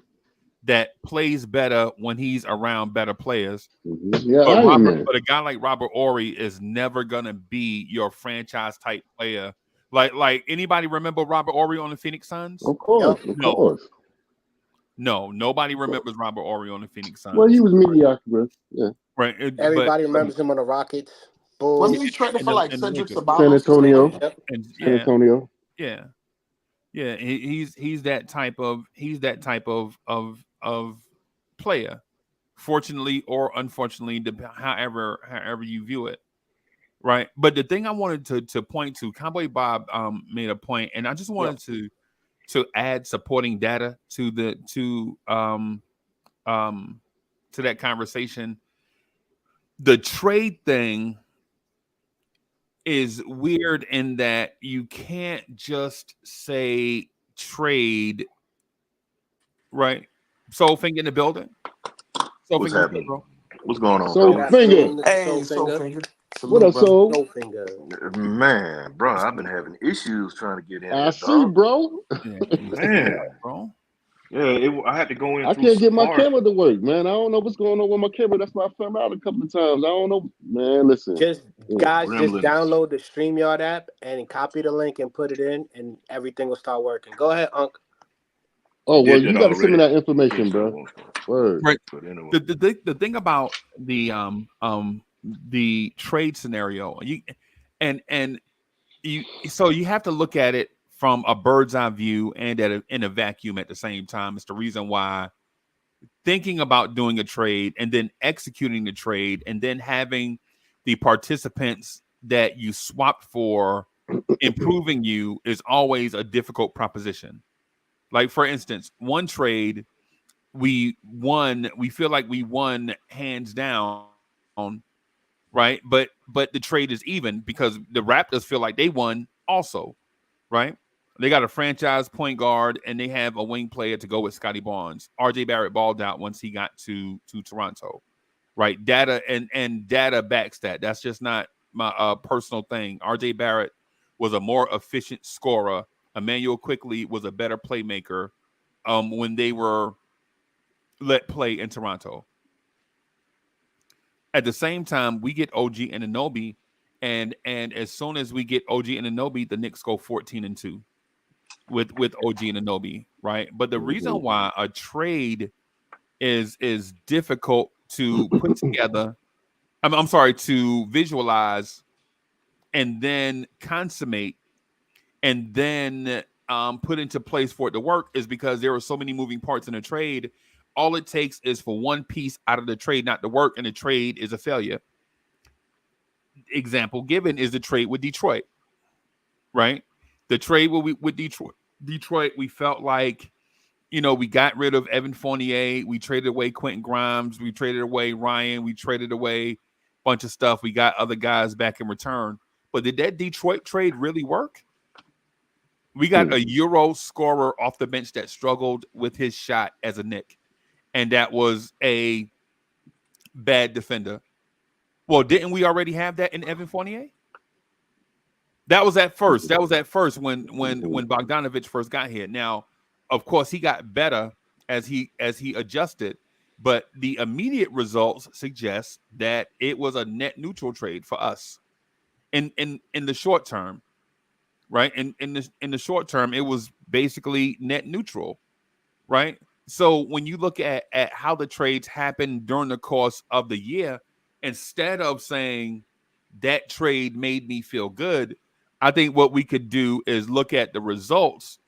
that plays better when he's around better players. Mhm. Yeah, But Iron Man. But a guy like Robert Ory is never gonna be your franchise type player. Like anybody remember Robert Ory on the Phoenix Suns? Of course, Yep. of No, course. no, nobody remembers Robert Ory on the Phoenix Well, he Suns. was mediocre, bro. Yeah. Right, Everybody remembers him on the Rockets, Wasn't Bulls. he traded and for like and the Cedric Lakers, San Sabalos or something like Antonio. that? Yep. and San Antonio. yeah, yeah. He's that type of player. Fortunately or unfortunately, however you view it. Right. But the thing I wanted to point to, Cowboy Bob made a point, and I just Yep. wanted to add supporting data to that conversation. The trade thing is weird in that you can't just say trade, right? Soul Finger in the building. Soul What's Finger, what's up, happening? bro? What's going on, So Good fellas? finger. afternoon, Mr. Hey, so Soulfinger. finger. What Salute, up, brother. Soul? Soulfinger. Man, bro, I've been having issues trying to get in I here, see, dog. bro. Yeah, Man, bro. yeah, I had to go in I through can't get my Safari. camera to work, man. I don't know what's going on with my camera. That's why I found out a couple of times. I don't know, man. Listen, Just guys, just Gremlins. download the StreamYard app and copy the link and put it in, and everything will start working. Go ahead, Unc. oh well, Did you that got to send me already. that information, Yes, I bro. want to. Word. Right. But anyway, The thing about the trade scenario, and you so you have to look at it from a bird's eye view and in a vacuum at the same time. It's the reason why thinking about doing a trade and then executing the trade and then having the participants that you swapped for improving you is always a difficult proposition. Like for instance, one trade we feel like we won hands down, right? But the trade is even because the Raptors feel like they won also, right? They got a franchise point guard and they have a wing player to go with Scotty Barnes. RJ Barrett balled out once he got to Toronto, right? Data and data backs that. That's just not my personal thing. RJ Barrett was a more efficient scorer. Emmanuel Quickly was a better playmaker when they were let play in Toronto. At the same time, we get OG and Anunoby, and as soon as we get OG and Anunoby, the Knicks go 14-2 with OG and Anunoby, right? But the reason why a trade is difficult to put together, I'm sorry, to visualize and then consummate and then put into place for it to work is because there are so many moving parts in a trade. All it takes is for one piece out of the trade not to work, and the trade is a failure. Example given is the trade with Detroit, right? The trade with Detroit, we felt like, we got rid of Evan Fournier, we traded away Quentin Grimes, we traded away Ryan, we traded away a bunch of stuff. We got other guys back in return. But did that Detroit trade really work? We got a Euro scorer off the bench that struggled with his shot as a Knick, and that was a bad defender. Well, didn't we already have that in Evan Fournier? That was at first. That was at first when Bogdanovich first got here. Now, of course, he got better as he adjusted, but the immediate results suggest that it was a net neutral trade for us in the short term. Right. In the short term, it was basically net neutral. Right. So when you look at how the trades happened during the course of the year, instead of saying that trade made me feel good, I think what we could do is look at the results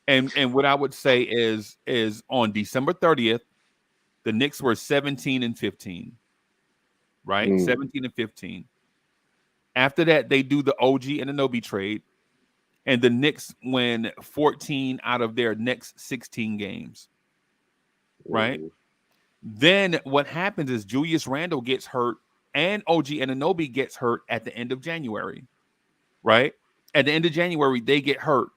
And what I would say is on December 30th, the Knicks were 17-15, right? 17-15. After that, they do the OG and Anunoby trade, and the Knicks win 14 out of their next 16 games, right? Then what happens is Julius Randle gets hurt and OG and Anunoby gets hurt at the end of January, right? At the end of January, they get hurt,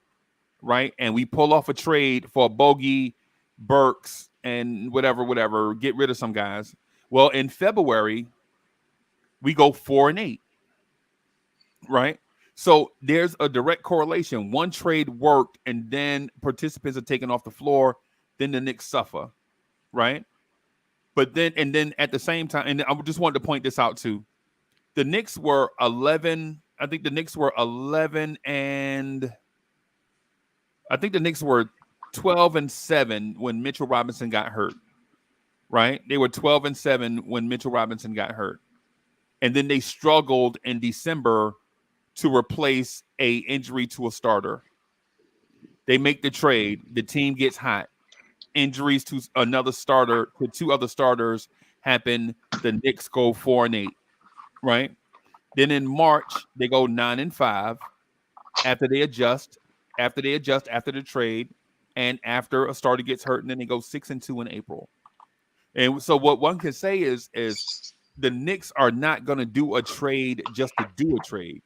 right? And we pull off a trade for Bogey, Burks, and whatever, get rid of some guys. Well, in February, we go 4-8, right? So there's a direct correlation. One trade worked, and then participants are taken off the floor. Then the Knicks suffer, right? But then at the same time, and I just wanted to point this out too. The Knicks were 11. I think the Knicks were 11 and I think the Knicks were 12-7 when Mitchell Robinson got hurt, right? They were 12-7 when Mitchell Robinson got hurt. And then they struggled in December to replace a injury to a starter. They make the trade. The team gets hot. Injuries to another starter, to two other starters happen. The Knicks go 4-8, right? Then in March, they go 9-5 after they adjust after the trade, and after a starter gets hurt, and then they go 6-2 in April. And so what one can say is the Knicks are not going to do a trade just to do a trade,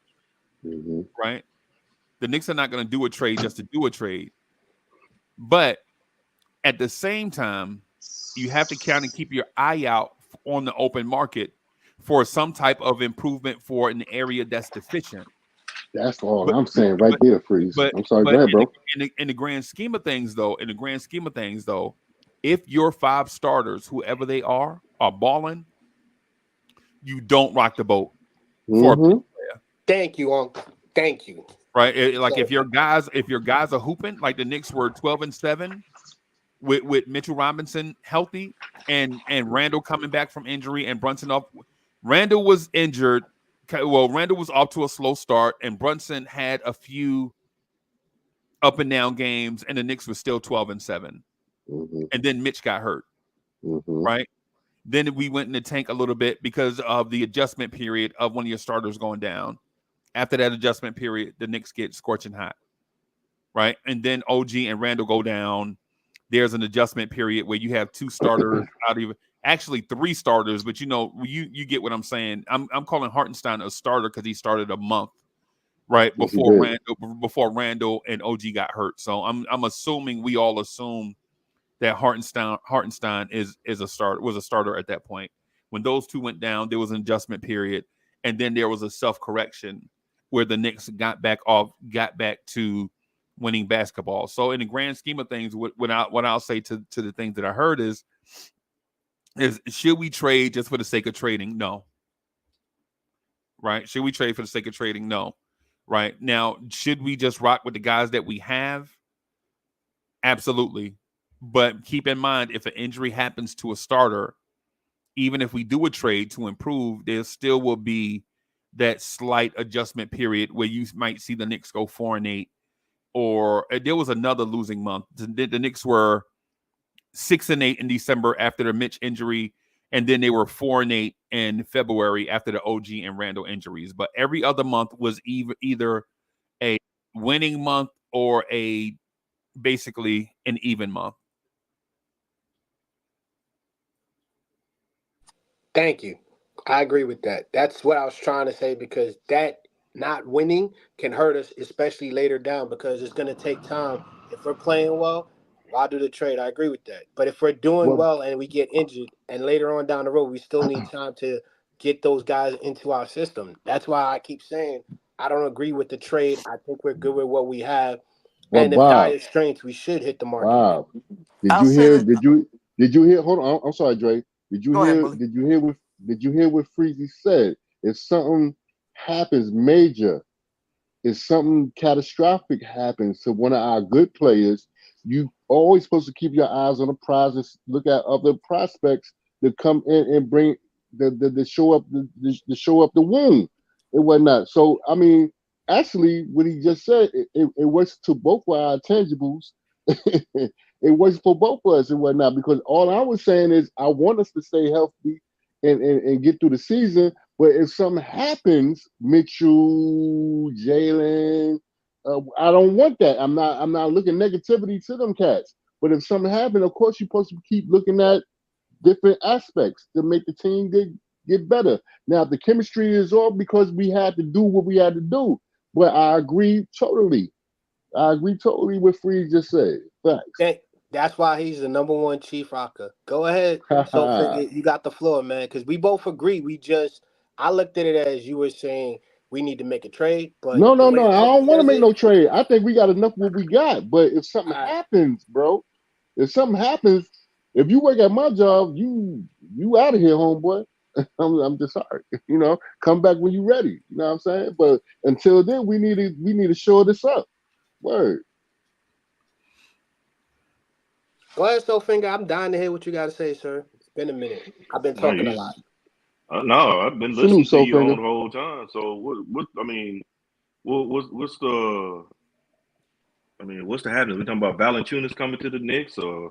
right? The Knicks are not going to do a trade just to do a trade. But at the same time, you have to kind of keep your eye out on the open market for some type of improvement for an area that's deficient. That's all I'm saying right there, Freeze. I'm sorry, go ahead, bro. In the grand scheme of things, though, if your five starters, whoever they are balling, you don't rock the boat for a player. Thank you, Unc. Thank you. Right? If your guys are hooping, like the Knicks were 12-7 with Mitchell Robinson healthy and Randle coming back from injury and Brunson off. Randle was injured. Well, Randle was off to a slow start, and Brunson had a few up and down games, and the Knicks were still 12-7. And then Mitch got hurt, right? Then we went in the tank a little bit because of the adjustment period of one of your starters going down. After that adjustment period, the Knicks get scorching hot, right? And then OG and Randle go down. There's an adjustment period where you have two starters out of actually three starters, but you get what I'm saying. I'm calling Hartenstein a starter because he started a month right before Randle and OG got hurt. So I'm assuming we all assume that Hartenstein is a starter, was a starter at that point. When those two went down, there was an adjustment period, and then there was a self-correction where the Knicks got back to winning basketball. So in the grand scheme of things, what I'll say to the things that I heard is should we trade just for the sake of trading? No. Right? Should we trade for the sake of trading? No. Right? Now, should we just rock with the guys that we have? Absolutely. But keep in mind, if an injury happens to a starter, even if we do a trade to improve, there still will be that slight adjustment period where you might see the Knicks go 4-8. Or there was another losing month. The Knicks were 6-8 in December after the Mitch injury, and then they were 4-8 in February after the OG and Randle injuries. But every other month was either a winning month or basically an even month. Thank you. I agree with that. That's what I was trying to say, because that not winning can hurt us, especially later down, because it's going to take time. If we're playing well, why do the trade? I agree with that. But if we're doing well and we get injured, and later on down the road, we still need time to get those guys into our system. That's why I keep saying I don't agree with the trade. I think we're good with what we have. And if dire strengths, we should hit the market. Bob, did you hear? Hold on, I'm sorry, Dre. Did you hear what Freezy said? If something happens major, if something catastrophic happens to one of our good players, you always supposed to keep your eyes on the prize and look at other prospects that come in and bring the show up the wound and whatnot. So I mean, actually, what he just said, it works to both of our intangibles it works for both of us and whatnot. Because all I was saying is I want us to stay healthy and get through the season. But if something happens, Mitchell, Jalen, I don't want that. I'm not looking negativity to them cats. But if something happens, of course you're supposed to keep looking at different aspects to make the team get better. Now the chemistry is off because we had to do what we had to do. But I agree totally. With Freeze just said. Facts. That's why he's the number one Chief Rocker. Go ahead. So figure you got the floor, man, because we both agree. I looked at it as you were saying we need to make a trade, but No. the way I Unc don't want to says make it, no trade. I think we got enough what we got. But if something all right. happens, bro, if something happens, if you work at my job, you out of here, homeboy. I'm just sorry. Come back when you ready. You know what I'm saying? But until then, we need to shore this up. Word. Go ahead, Soulfinger. I'm dying to hear what you got to say, sir. It's been a minute. I've been No, talking a lot. no, I've been Salute, listening to you Soulfinger. all the whole time. So what? I mean, what's the? I mean, what's the happening? We talking about Valanciunas coming to the Knicks, Nah,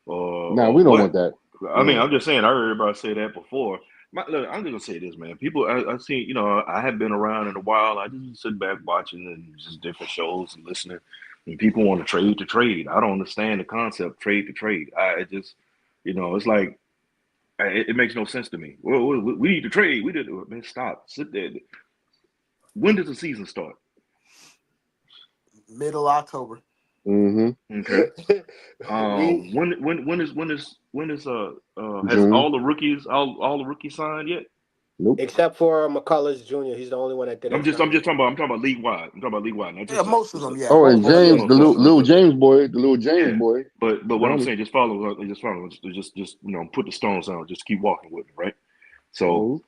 or we don't what? want that. I mean, No. I'm just saying. I heard everybody say that before. Look, I'm just gonna say this, man. People, I seen, I have been around in a while. I just sit back watching and just different shows and listening. And people want to trade to trade. I don't understand the concept trade to trade. I just, it's like it makes no sense to me. Well, we need to trade. We did. Man, stop. Sit there. When does the season start? Middle October. Mm-hmm. Okay. we When is has June. all the rookies signed yet? Nope. except for McCullers Jr., he's the only one that didn't sign. I'm talking about league wide. I'm talking about league wide. Not Yeah, just most of them. Yeah, Oh, and most of James, them. the Most of them. little James boy, yeah. boy. But what I'm Donnie. saying, just follow, just put the stones down. Just keep walking with me, right? So Oh.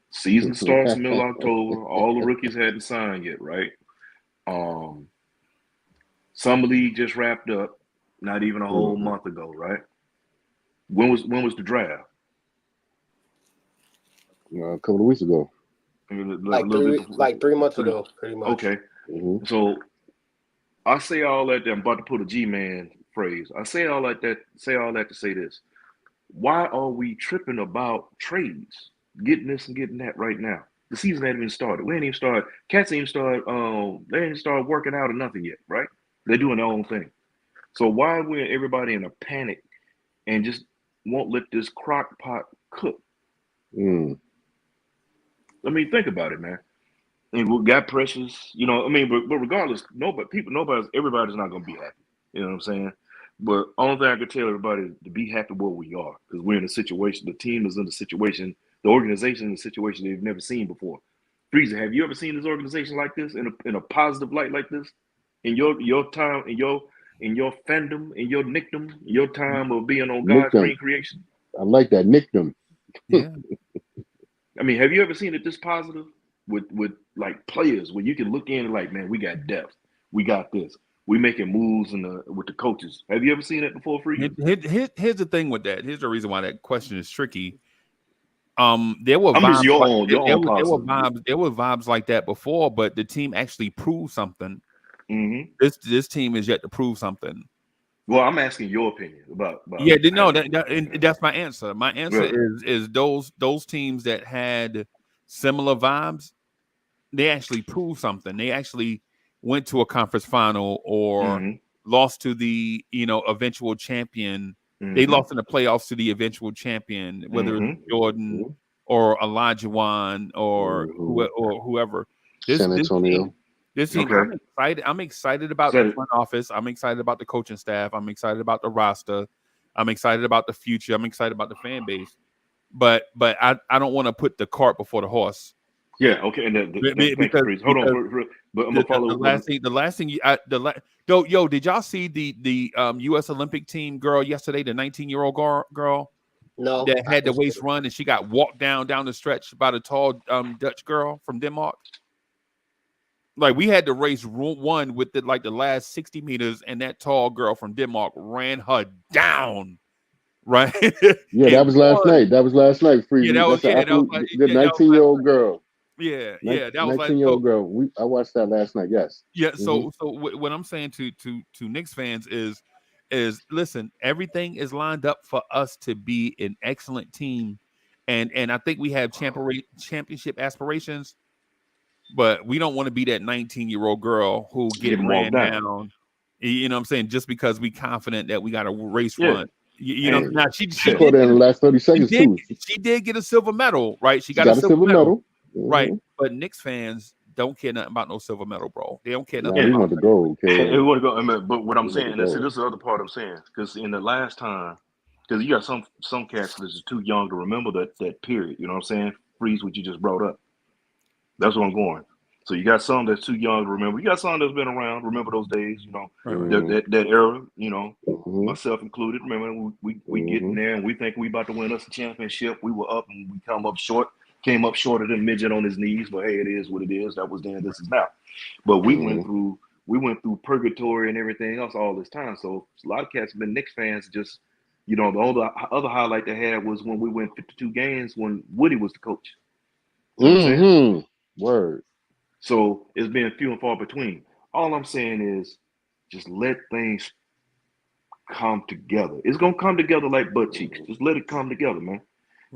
season starts in middle October. All the rookies hadn't signed yet, right? Summer league just wrapped up, not even a whole month ago, right? When was the draft? A couple of weeks ago. A little bit before. Like 3 months ago, pretty much. Okay. Mm-hmm. So I say all that. I'm about to put a G-man phrase. I say all that to say this. Why are we tripping about trades? Getting this and getting that right now. The season hasn't even started. We ain't even started. Cats ain't even started. They ain't started working out or nothing yet, right? They're doing their own thing. So why are everybody in a panic and just won't let this crock pot cook? I mean, think about it, man. And we got pressures, but regardless, everybody's not gonna be happy. You know what I'm saying? But only thing I can tell everybody is to be happy where we are, because we're in a situation, the team is in a situation, the organization in a situation they've never seen before. Freezer, have you ever seen this organization like this in a positive light like this? In your time, in your fandom, in your nickdom, in your time of being on God's green creation? I like that nickdom. Yeah. I mean, have you ever seen it this positive with like players where you can look in and like, man, we got depth, we got this, we making moves with the coaches. Have you ever seen it before, Freeze? Here's the thing with that. Here's the reason why that question is tricky. There were I'm vibes just your own positive. There were vibes like that before, but the team actually proved something. Mm-hmm. This team is yet to prove something. Well, I'm asking your opinion about Yeah, no, that's my answer. My answer is those teams that had similar vibes, they actually proved something. They actually went to a conference final or lost to the eventual champion. They lost in the playoffs to the eventual champion, whether it's Jordan or Olajuwon or whoever. San Antonio. This team, okay. I'm excited about the front office. I'm excited about the coaching staff. I'm excited about the roster. I'm excited about the future. I'm excited about the fan base. But I don't want to put the cart before the horse. Yeah. Okay. And because hold on, but I'm gonna follow the last thing did y'all see the U.S. Olympic team girl yesterday? The 19-year-old girl. No, that had the waist run and she got walked down the stretch by the tall Dutch girl from Denmark. Like we had the race one with the last 60 meters, and that tall girl from Denmark ran her down. Right? Yeah, that was last night. That was last night. Free. Yeah, That's the 19-year-old girl. Yeah, that was 19-year-old girl. I watched that last night. Yes. Yeah. So what I'm saying to Knicks fans is, is listen, everything is lined up for us to be an excellent team. And I think we have championship aspirations, but we don't want to be that 19-year-old girl who get Getting walked ran down. down. You know what I'm saying? Just because we confident that we got a race Yeah. run. You know, And now she She did caught that in the last 30 seconds did too. she did get a silver medal, right? She She got a got a silver silver medal. medal. Right. But Knicks fans don't care nothing about no silver medal, bro. They don't care Nah, nothing they Yeah. about want the gold, And okay? we want to go. I mean, but what They I'm want saying, the and see, gold. this is the other part I'm saying, because in the last time, because you got some cats that's too young to remember that period. You know what I'm saying? Freeze, what you just brought up. That's what I'm going. So you got some that's too young to remember. You got some that's been around, remember those days. You know, Mhm. that era. You know, Mhm. myself included. Remember, we get in Mhm. there and we think we about to win us a championship. We were up and we come up short. Came up shorter than midget on his knees, but hey, it is what it is. That was then. This is now. But we went Mhm. through purgatory and everything else all this time. So a lot of cats have been Knicks fans. Just the only other highlight they had was when we went 52 games when Woody was the coach. You know what I'm saying? Mhm. Word. So it's been few and far between. All I'm saying is just let things come together. It's gonna come together like butt cheeks. Just let it come together, man.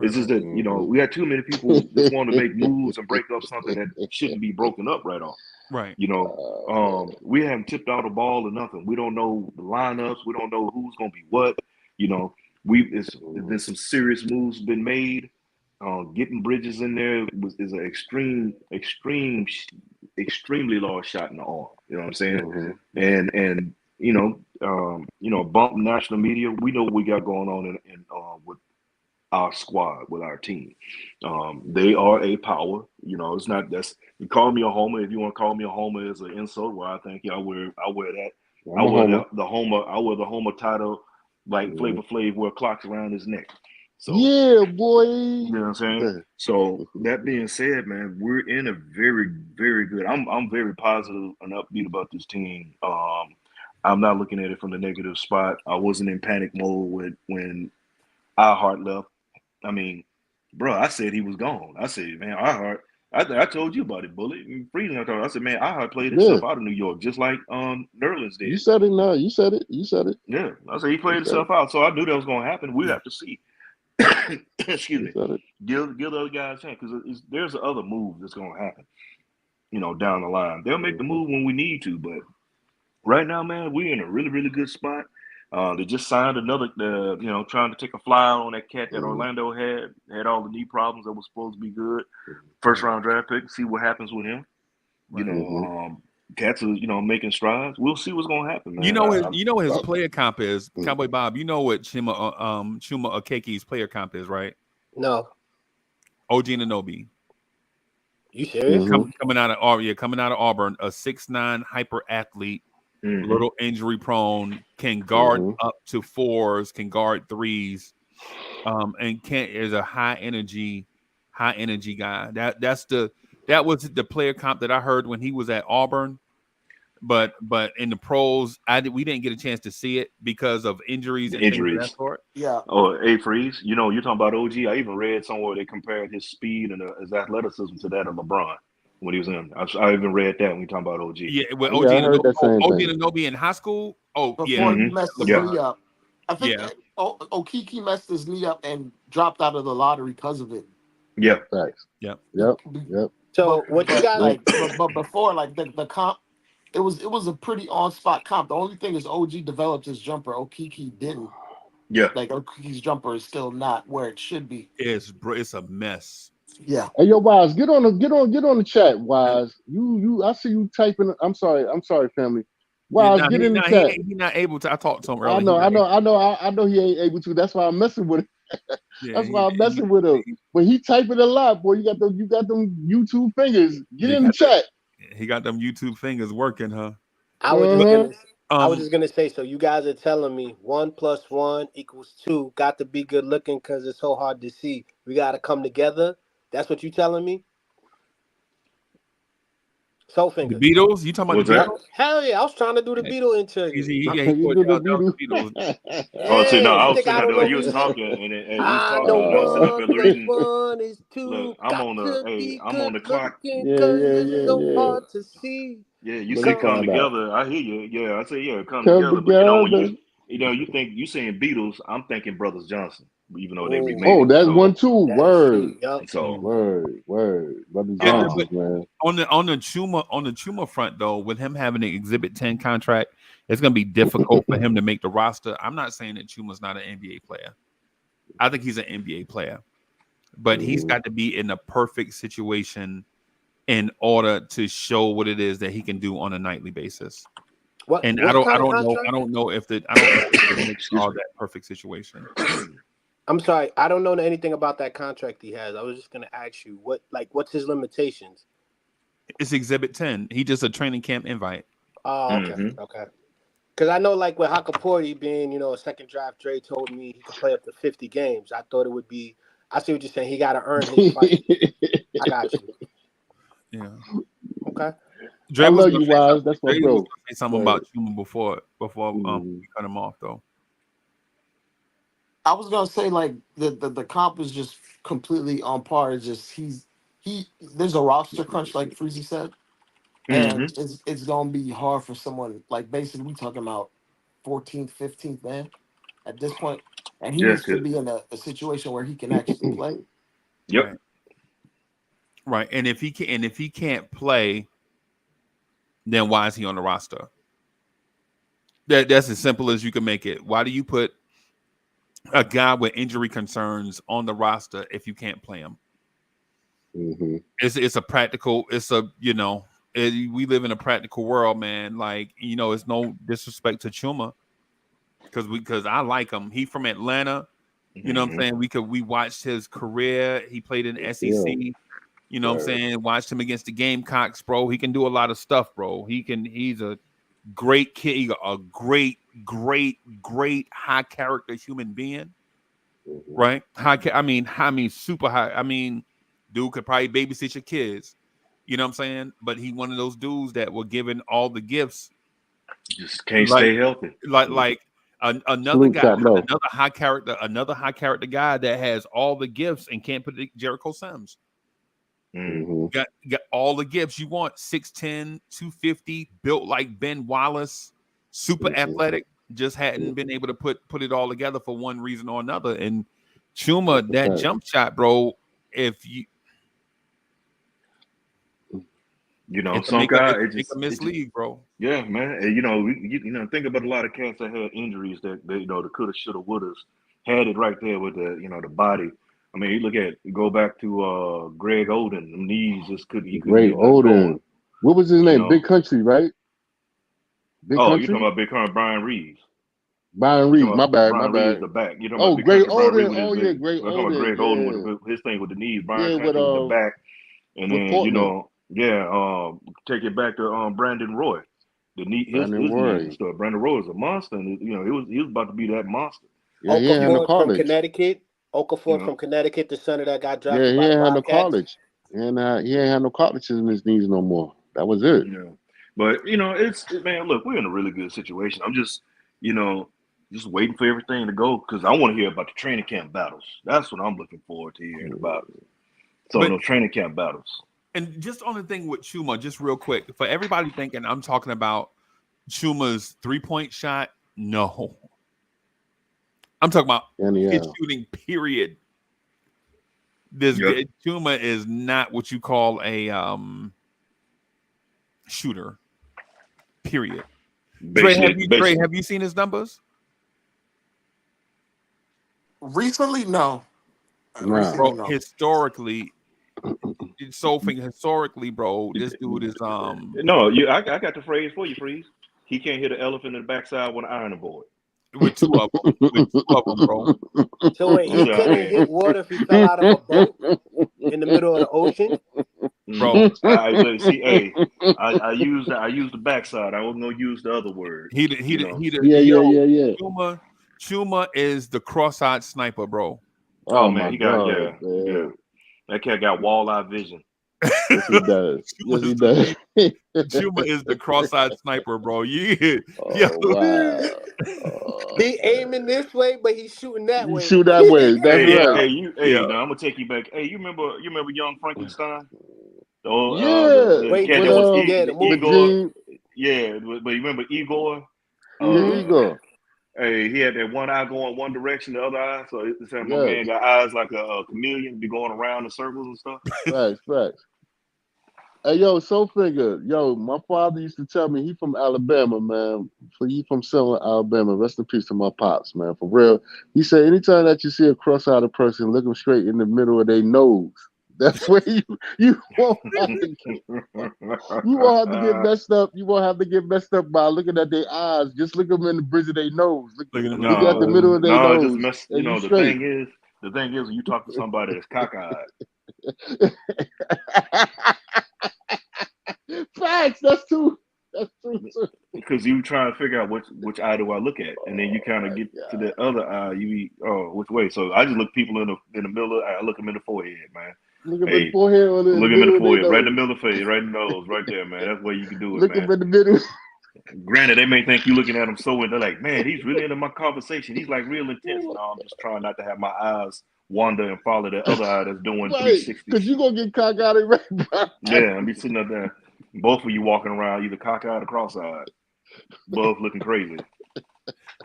It's just that Mhm. we got too many people just want to make moves and break up something that shouldn't be broken up right off. Right. We haven't tipped out a ball or nothing. We don't know the lineups. We don't know who's gonna be what. You know, there's been some serious moves been made. Getting Bridges in there is an extremely large shot in the arm. You know what I'm saying? Mhm. And bump national media. We know what we got going on in with our squad, with our team. They are a power. It's not that's you call me a homer. If you want to call me a homer as an insult, well, I think I wear that. I I'm a wear homer. the homer. I wear the homer title like Mhm. Flavor Flav wear clocks around his neck. So Yeah, boy. you know what I'm saying. So that being said, man, we're in a very, very good. I'm very positive and upbeat about this team. I'm not looking at it from the negative spot. I wasn't in panic mode when iHeart left. I mean, bro, I said he was gone. I said, man, iHeart. I told you about it, Bullet. Freezing. I said, man, iHeart played Yeah. itself out of New York, just like Nerlens You did. said it now. You said it. You said it. Yeah, I said he You played said it. himself out. So I knew that was going to happen. We have to see. Excuse You me. said it. Give the other guys a chance because there's other move that's going to happen. Down the line, they'll make the Mhm. move when we need to, but right now, man, we're in a really, really good spot. They just signed another, trying to take a flyer on that cat that Mhm. Orlando had all the knee problems that was supposed to be good. First round draft pick, see what happens with him. Right. Mhm. Cats are, making strides. We'll see what's going to happen, You man. know what his player comp is, Mhm. Cowboy Bob. You know what Chuma Okeke's player comp is, right? No, OG Anunoby. you serious? Mhm. Coming out of Auburn, a 6'9" hyper athlete, Mm-hmm. little injury prone, can guard Mhm. up to fours, can guard threes, and is a high energy guy. That was the player comp that I heard when he was at Auburn. But in the pros, we didn't get a chance to see it because of injuries and things of that Injuries. sort. Yeah. Oh, A Freeze. You're talking about OG. I even read somewhere they compared his speed and his athleticism to that of LeBron when he was in. I even read that when you talking about OG. Yeah, with Yeah, I heard that same OG thing. Anunoby in high school. Oh yeah, Before he Mm-hmm. messed his Yeah. knee up. I think yeah. Okiki messed his knee up and dropped out of the lottery because of it. Yeah. Facts. Yep. Yep. Be- Yep. So what you guys? Yep. but before, like the comp, it was a pretty on spot comp. The only thing is OG developed his jumper. Okiki didn't. Yeah. Like Okiki's jumper is still not where it should be. It's a mess. Yeah. Hey, yo, Wise, get on the chat, Wise. You. I see you typing. I'm sorry, family. Yeah, Wise, get in the chat. he not able to. I talked to him I earlier. know, I know he ain't able to. That's why I'm messing with him. Yeah, That's why I'm messing with him. But he typing a lot, boy. You got them YouTube fingers. Get in the chat. he got them YouTube fingers working, huh? I was just Uh-huh. gonna. I was just gonna say. So you guys are telling me 1 + 1 = 2. Got to be good looking because it's so hard to see. We got to come together. That's what you telling me. Soul The fingers. Beatles. You talking about What's the that? Beatles? Hell yeah! I was trying to do the Beatle into you. He You thought do the that was Beatles. the Beatles. Oh, see, no, Yeah, I you was think sitting I out don't there. know You was who's? talking, and you was I talking, know and I was sitting up 1 there + reading. 1 = Look, 2. Got to hey, be I'm on good the clock. looking Yeah, because yeah, it's yeah, so yeah. hard to see. Yeah, you Let me say come Come. find out. together. I hear you. Yeah, I say yeah, come Come together. But together. You know, you saying Beatles, I'm thinking Brothers Johnson, even though they Oh, remade Oh, it. that's So one too. that's true. Word, Yup. so word. Brother Yeah, um but Johnson's, man. on the Chuma front though, with him having an Exhibit 10 contract, it's gonna be difficult for him to make the roster. I'm not saying that Chuma's not an NBA player. I think he's an NBA player, but he's got to be in the perfect situation in order to show what it is that he can do on a nightly basis. And I What kind of don't know contract? if the Knicks excuse are me. that perfect situation. I'm sorry, I don't know anything about that contract he has. I was just gonna ask you what's his limitations? It's Exhibit 10. He just a training camp invite. Oh, okay, Mm-hmm. okay. Because I know, like with Hakaporti being, a second draft, Dre told me he could play up to 50 games. I thought it would be. I see what you're saying. He got to earn his fight. I got you. Yeah. Okay. Dre I was love gonna you, say Wise. something. That's my Dre was bro. gonna say something Word. about Chuma before Mhm. we cut him off though. I was gonna say like the comp is just completely on par. It's just there's a roster crunch like Freezy said, Mm-hmm. and it's gonna be hard for someone like basically we talking about 14th, 15th man at this point, and he Yeah, needs to be in a situation where he can actually play. yep. Right. Right. And if he can't play, then why is he on the roster? That's as simple as you can make it. Why do you put a guy with injury concerns on the roster if you can't play him? It's a practical. We live in a practical world, man. Like it's no disrespect to Chuma because I like him. He from Atlanta. You know what I'm Mm-hmm. saying? We watched his career. He played in SEC. Yeah. You know what I'm saying? Watched him against the Gamecocks, bro. He can do a lot of stuff, bro. He's a great kid. He's a great, great, great high character human being. Right? I mean, super high. I mean, dude could probably babysit your kids. You know what I'm saying? But he one of those dudes that were given all the gifts. Just can't Like stay healthy. another Salute, guy, Top Low. another high character guy that has all the gifts and can't put Jericho Sims. Mm. Got all the gifts you want. 6'10", 250, built like Ben Wallace, super athletic. Just hadn't been able to put it all together for one reason or another. And Chuma, that jump shot, bro. If you it's a Some make a guy mislead, bro. yeah, man. And think about a lot of cats that had injuries that they, the coulda, shoulda, wouldas, had it right there with the body. I mean, you go back to Greg Oden, the knees just couldn't Great get nothing going. Odin. What was his name? Big Country, right? Big Oh, you're Country? talking about Big Current Brian Reeves. Byron You're Reed. talking My about bad, my Brian Reeves, bad. the back. You're talking Oh, about Big Great Country Brian Odin. Reeves Oh with yeah, Great we're talking about Odin. Greg Oden Yeah. with his thing with the knees. Brian Yeah, Country with the back. And with then, Portland. take it back to Brandon Roy. The knee his Brandon knees and Roy. stuff. Brandon Roy is a monster, and he was about to be that monster. Yeah, he ain't had no Okafor from college. Connecticut. You Okafor know. from Connecticut, the center that got Yeah, drafted he by the ain't had no Wildcats. college. And he ain't had no colleges in his knees no more. That was it. But man, look, we're in a really good situation. I'm just, just waiting for everything to go because I want to hear about the training camp battles. That's what I'm looking forward to hearing about. So But those training camp battles. and just on the thing with Chuma, just real quick, for everybody thinking I'm talking about Chuma's 3-point shot, no. I'm talking about his shooting, period. Yep. Chuma is not what you call a shooter, period. Dre, have you seen his numbers? Recently, no. Nah. Recently, Bro, no. historically, bro, this dude is No, I got the phrase for you, Freeze. He can't hit an elephant in the backside with an ironing board. with two of them, bro. So wait, he couldn't hit water if he fell out of a boat in the middle of the ocean? Bro. I used the backside. I wasn't gonna use the other word. Chuma is the cross-eyed sniper, bro. Oh my man, he got God, yeah. That cat got wall-eye vision. Yes, he does. Yes, he does. Chuma is the cross-eyed sniper, bro. Wow. He aiming this way, but he's shooting that way. Shoot that way. That's right. Now I'm gonna take you back. Hey, you remember young Frankenstein? With Wait, the the movie. Igor. Gene. Yeah, but you remember Igor? Yeah, Igor. Hey, he had that one eye going one direction, the other eye. So it's saying my Yes, man got eyes like a chameleon, be going around in circles and stuff. facts. Hey, yo, Soul Figure, yo, my father used to tell me he from Alabama, man. He from Selma, Alabama. Rest in peace to my pops, man. For real. He said anytime that you see a cross-eyed person, look them straight in the middle of their nose. That's where you won't have to you won't have to get messed up. You won't have to get messed up by looking at their eyes. Just look them in the bridge of their nose. Look at him. Look at the No, middle of their no, it just nose, mess. You and you know, straight. the thing is, when you talk to somebody that's cockeyed, Facts. That's true. That's true too. because you trying to figure out which eye do I look at, and then you Oh kind my of get to god. the other eye. You be which way? So I just look people in the middle. I look them in the forehead, man. Look them in the Hey, forehead or in the look them in the middle of their forehead, right in the nose. middle of the face, right in the nose, right there, man. That's where you can do it, Look man. them in the middle. Granted, they may think you looking at them so, and they're like, man, he's really into my conversation. He's like real intense. No, I'm just trying not to have my eyes wander and follow that other eye that's doing Right. 360s. Because you're going to get cockeyed right back. Yeah, and be sitting up there, both of you walking around either cockeyed or cross-eyed, both looking crazy.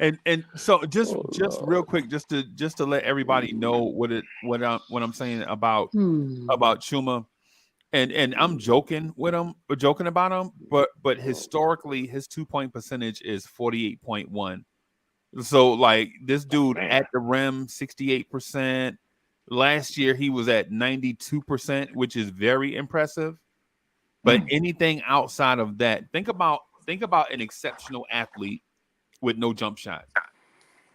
And so just Oh, real Lord. quick, just to let everybody know what I'm saying about Hmm. Chuma. And I'm joking about him, but historically his 2-point percentage is 48.1. So like this dude Man, at the rim 68%. Last year he was at 92%, which is very impressive. But anything outside of that, think about an exceptional athlete with no jump shot.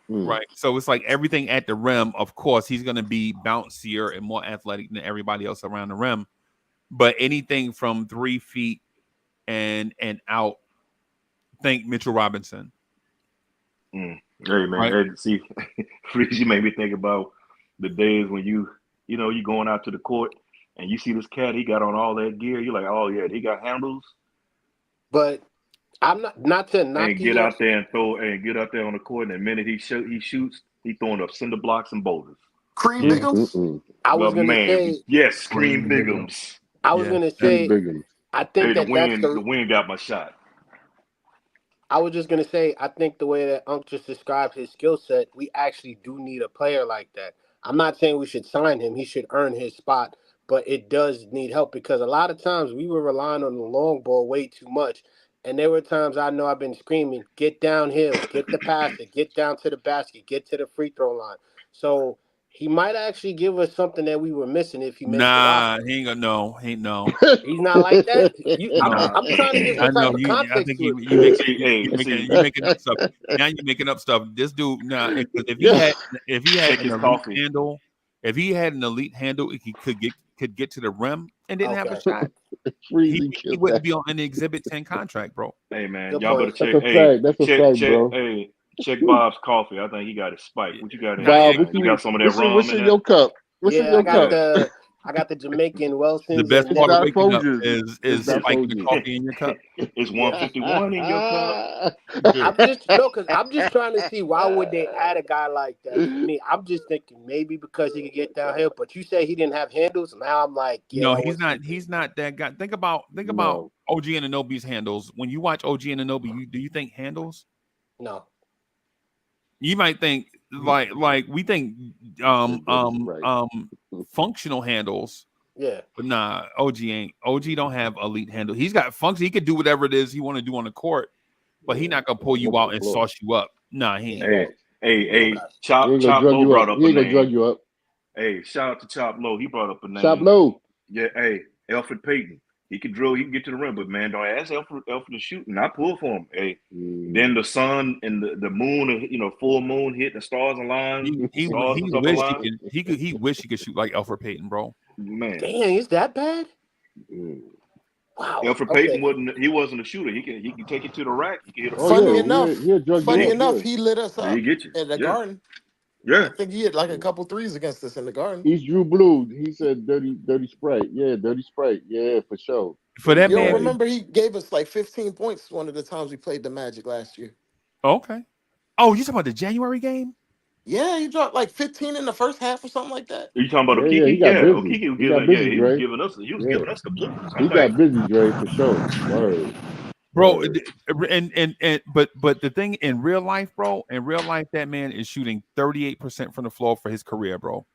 Right. So it's like everything at the rim, of course, he's going to be bouncier and more athletic than everybody else around the rim. But anything from 3 feet and out, think Mitchell Robinson. Hey man, Right. hey, see, you made me think about the days when you going out to the court and you see this cat, he got on all that gear. You're like, oh yeah, he got handles. But I'm not to knock And you get there. out there and get out there on the court. And the minute he shoots, he throwing up cinder blocks and boulders. Cream Mm, Biggums. mm, mm. I was But gonna man, say. yes, Cream Green Bigum. Bigums. I was Yeah. gonna Steve say. Biggins. I Hey, think that's the wind got my shot. I was just gonna say, I think the way that Unc just described his skill set, we actually do need a player like that. I'm not saying we should sign him; he should earn his spot, but it does need help because a lot of times we were relying on the long ball way too much, and there were times I know I've been screaming, "Get downhill, get the passer, get down to the basket, get to the free throw line." So he might actually give us something that we were missing if he makes the Nah, roster. he ain't gonna no. He ain't no. He's not like that. No. I'm trying to give some I know type of you. I context think to it. See, you making up stuff. Now you're making up stuff. This dude, nah, if he Yeah. had check an his elite coffee. handle, he could get to the rim and didn't have a Okay, shot. Freezing He killed wouldn't that. be on an Exhibit 10 contract, bro. Hey man, good y'all better point. That's check. a Hey, fact. That's a fact, bro. check Bob's coffee. I think he got it spiked. What you got in Nah, there, Bob, yeah, man? You got some of that rum what's in in there? your cup? What's in Yeah, your cup? I got the Jamaican the Welsons best and It's part of Never. not waking up Folgers. It's is not spiking the Folgers. coffee in your cup. It's 151 in your cup. I'm just no, because I'm just trying to see why would they add a guy like that to me. I'm just thinking maybe because he could get downhill. But you say he didn't have handles. Now I'm like, yeah, No, that was stupid. he's not that guy. Think about No. OG Anunoby's handles. When you watch OG Anunoby, do you think handles? No. You might think like we think Dirty Sprite. functional handles, Yeah. but nah, OG ain't. OG don't have elite handle. He's got function. He could do whatever it is he want to do on the court, but he not gonna pull you Whoop the out and floor. sauce you up. Nah, he ain't. Hey, Facts. hey, Okay. He ain't gonna Chop drug Low you up. brought up He a ain't gonna drug name. you up. Hey, shout out to Chop Low. He brought up a Shop name. low. Yeah, hey, Alfred Payton. He can drill. He can get to the rim, but man, don't ask Alfred to shoot, and I pull for him. Hey, then the sun and the moon, full moon hit, the stars align, He stars he and stuff wish he align. could he wish he could shoot like Alfred Payton, bro. Man, Dang, is that bad? Mm. Wow. Alfred Payton Okay. wasn't a shooter. He can take it to the rack. He can hit a Oh free Funny yeah, throw. enough, he'll drug you funny up. enough, Yeah. he lit us He up get you. in the Yeah, garden. yeah. I think he hit like a couple threes against us in the garden. He's Drew Blue. He said dirty Sprite. Yeah, dirty Sprite. Yeah, for sure. For that You don't man, Sprite. remember he gave us like 15 points one of the times we played the Magic last year. okay. Oh, you talking about the January game? Yeah, he dropped like 15 in the first half or something like that. Are you talking about Yeah, he Okiki? got Yeah, busy. Okiki was He got giving. Yeah, busy, he was Dre. giving us. He was Yeah. giving us the blues. I'm He like, got busy, Dre, for sure. Word. bro. But the thing in real life, bro, that man is shooting 38% from the floor for his career, bro.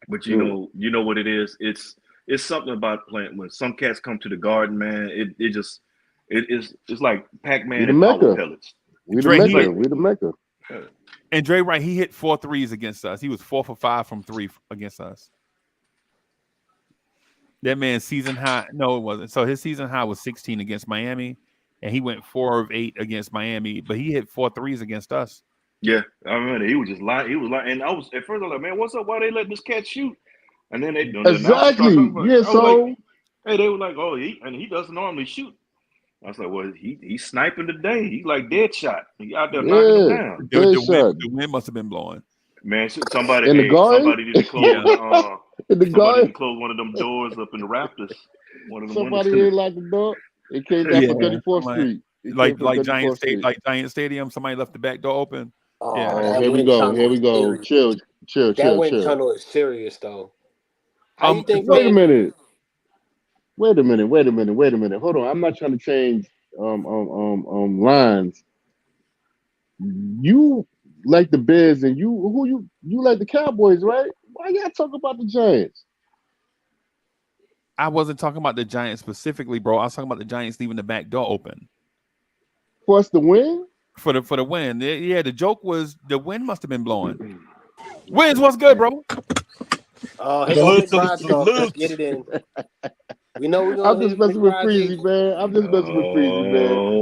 But you know what it is. It's something about playing when some cats come to the Garden, man. It's like Pac-Man We the and Power Mecca. Pellets. We the Dre, Mecca. We the Mecca. And Dre, right? He hit 4 threes against us. He was 4 for 5 from 3 against us. That man's season high. No, it wasn't. So his season high was 16 against Miami, and he went 4 of 8 against Miami. But he hit 4 threes against us. Yeah, I remember he was just lying. He was lying, and I was at first I was like, man, what's up? Why they letting this cat shoot? And then the announcers started Exactly. talking about. Yeah. I was So like, hey, they were like, oh, he doesn't normally shoot. I was like, well, he's sniping today. He's like dead shot. He out there knocking them yeah, down. dead shot The wind must have been blowing. Man, somebody, in the Garden. somebody need to close In the somebody need Garden. to close one of them doors up in the Raptors. One of them windows. Somebody ain't locked the door. It came down from 34th Street. It came from 34th Street. Like Giant Stadium. Somebody left the back door open. Oh, Yeah. Oh, that here we wind go. tunnel Here we is go. serious. Chill. That wind tunnel is serious, though. How you think? Wait a minute. Wait a minute. Hold on. I'm not trying to change lines. You like the Bears and you like the Cowboys, right? Why y'all talk about the Giants? I wasn't talking about the Giants specifically, bro. I was talking about the Giants leaving the back door open. For us to win? For the win. Yeah, the joke was the wind must have been blowing. Winds, what's good, bro? Oh, hey, go Big talk. Let's get it in. We know we're I'm gonna just messing with Freezy, man.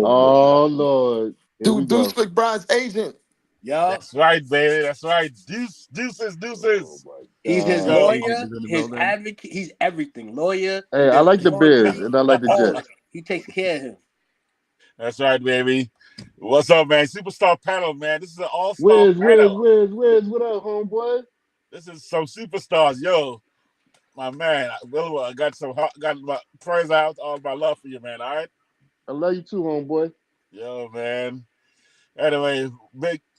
Oh Lord. Here we Deuce go. McBride's agent. Yup. That's right, baby. That's right. Deuces. Oh, He's his God. lawyer, his advocate. He's everything. Lawyer. Hey, I like the Bears and I like the Jets. He takes care of him. That's right, baby. What's up, man? Superstar panel, man. This is an all-star panel. Wiz, what up, homeboy? This is some superstars, yo. My man, I got my praise out, all my love for you, man. All right. I love you too, homeboy. Yo, man. Anyway,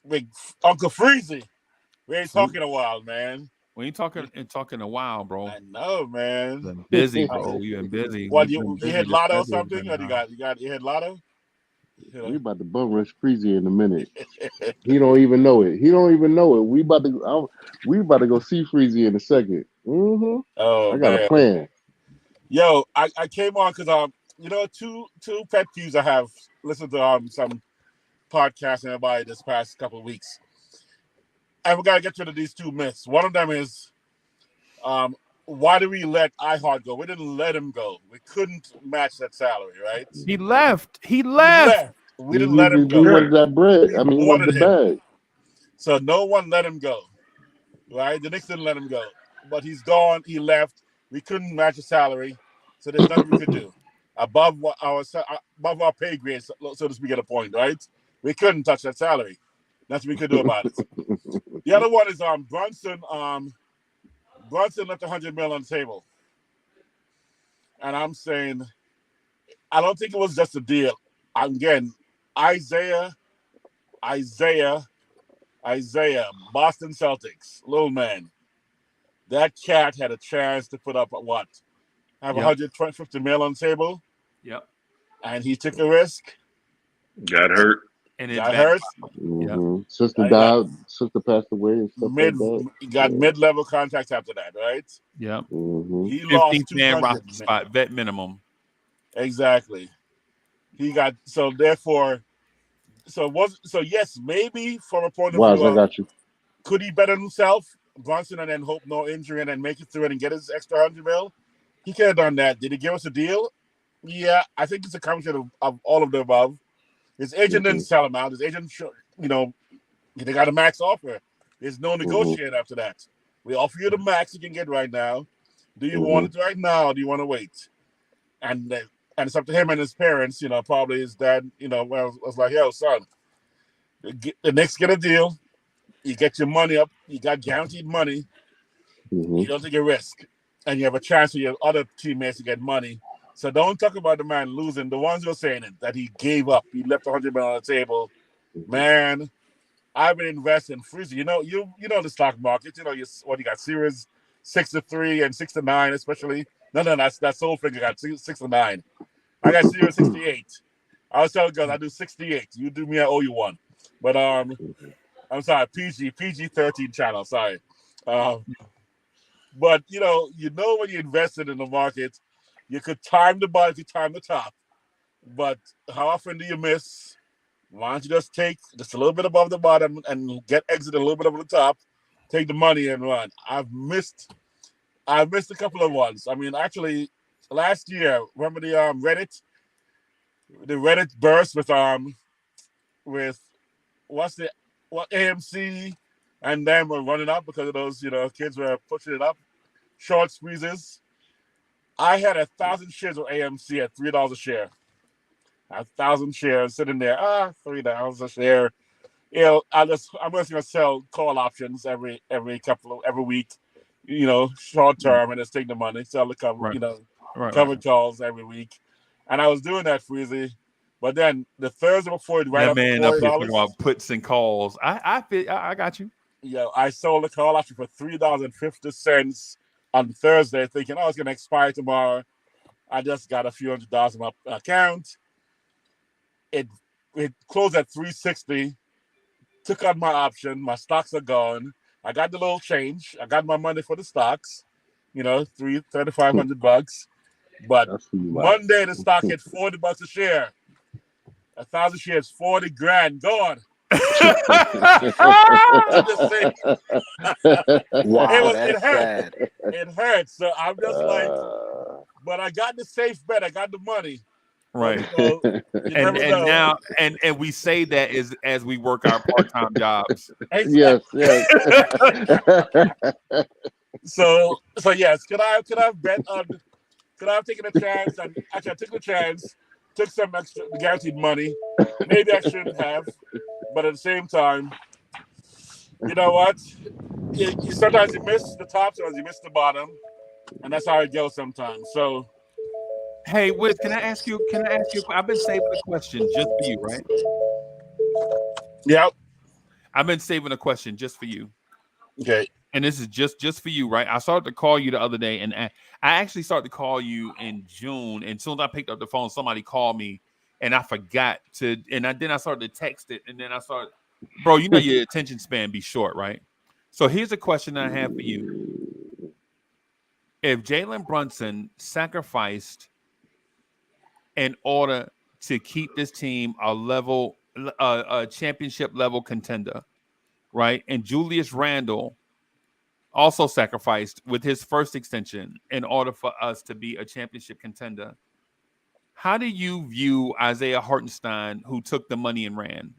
big Uncle Freezy. We ain't talking a while, man. We ain't talking a while, bro. I know, man. You've been busy, bro. You've been busy. What you hit lotto or something? Or you hit lotto? We about to bum rush Freezy in a minute. He don't even know it. We about to go see Freezy in a second. Mm-hmm. Oh, I got man. a plan. Yo, I came on because two pet peeves I have listened to some podcasts and everybody this past couple of weeks. And we gotta get rid of these two myths. One of them is why did we let iHeart go? We didn't let him go. We couldn't match that salary, right? He left. We didn't let him go. We wanted that bread. We wanted the bag. So no one let him go, right? The Knicks didn't let him go. But he's gone. He left. We couldn't match the salary. So there's nothing we could do. Above our pay grade, so to speak, at a point, right? We couldn't touch that salary. Nothing we could do about it. The other one is Brunson. Brunson left $100 million on the table. And I'm saying, I don't think it was just a deal. Again, Isaiah, Boston Celtics, little man. That cat had a chance to put up what? Have $150 million on the table? Yep. And he took a risk. Got hurt. And it got hurt. Mm-hmm. Yep. Sister died. Sister passed away and stuff like that. He got mid-level contracts after that, right? Yep. Mm-hmm. He lost 15-man roster spot, vet minimum. Exactly. He got yes, maybe from a point of view. I got you. Could he better himself, Brunson, and then hope no injury and then make it through it and get his extra $100 million? He could have done that. Did he give us a deal? Yeah, I think it's a combination of all of the above. His agent didn't sell him out. His agent, they got a max offer. There's no negotiating after that. We offer you the max you can get right now. Do you want it right now or do you want to wait? And it's up to him and his parents, probably his dad, was like, yo, son, the Knicks get a deal. You get your money up. You got guaranteed money. Mm-hmm. You don't take a risk. And you have a chance for your other teammates to get money. So don't talk about the man losing. The ones who are saying it, that he gave up. He left $100 million on the table. Man, I've been investing Freezy. You know the stock market. You got Series 6 to 3 and 6 to 9, especially. No, that's Soul Finger got 6 to 9. I got Series 68. I was telling girls I do 68. You do me, I owe you one. But I'm sorry, PG-13 channel. Sorry. But you know when you invested in the market, you could time the bottom to time the top. But how often do you miss? Why don't you just take just a little bit above the bottom and get exit a little bit over the top, take the money and run? I've missed a couple of ones. I mean, actually, last year, remember the Reddit burst with what AMC and them were running up because of those kids were pushing it up, short squeezes. I had 1,000 shares of AMC at $3 a share. 1,000 shares sitting there, $3 a share. I'm just gonna sell call options every week, short term, and just take the money, sell the cover, covered calls every week, and I was doing that freezy. But then the Thursday before it ran up to $40, talking about puts and calls. I got you. Yeah, I sold the call option for $3.50 on Thursday, thinking, it's gonna expire tomorrow. I just got a few $100s in my account. It closed at $3.60. Took out my option. My stocks are gone. I got the little change. I got my money for the stocks. $3,500. But Monday the stock hit $40 a share. 1,000 shares, 40 grand gone. I'm just saying. Wow, that's sad. It hurts. So I'm just like, but I got the safe bet. I got the money. Right. You and now we say that as we work our part-time jobs. Yes. So yes, could I have bet on? Could I have taken a chance? And actually, I took the chance, took some extra guaranteed money. Maybe I shouldn't have, but at the same time, you know what? Sometimes you miss the top, sometimes you miss the bottom, and that's how it goes sometimes. So. Hey, Wiz, can I ask you? I've been saving a question just for you, right? Yep. I've been saving a question just for you. Okay. And this is just for you, right? I started to call you the other day, and I actually started to call you in June. And as soon as I picked up the phone, somebody called me, and I forgot to. And then I started to text it, and then I started, bro. You know your attention span be short, right? So here's a question I have for you: if Jalen Brunson sacrificed in order to keep this team a championship level contender, right? And Julius Randle also sacrificed with his first extension in order for us to be a championship contender. How do you view Isaiah Hartenstein, who took the money and ran?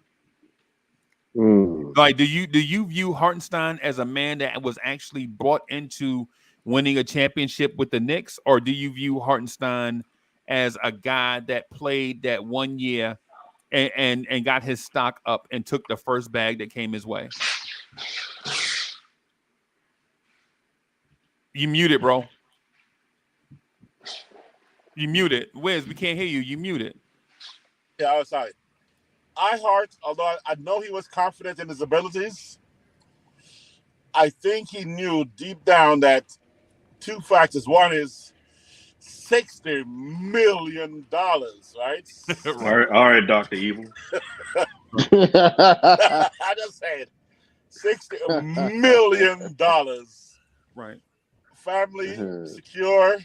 Like, do you view Hartenstein as a man that was actually brought into winning a championship with the Knicks, or do you view Hartenstein as a guy that played that 1 year and got his stock up and took the first bag that came his way? You muted, bro. You muted. Wiz, we can't hear you. You muted. Yeah, I was sorry. Although I know he was confident in his abilities, I think he knew deep down that two factors. One is $60 million, right? All right, Dr. Evil. I just said $60 million. Right. Family secure.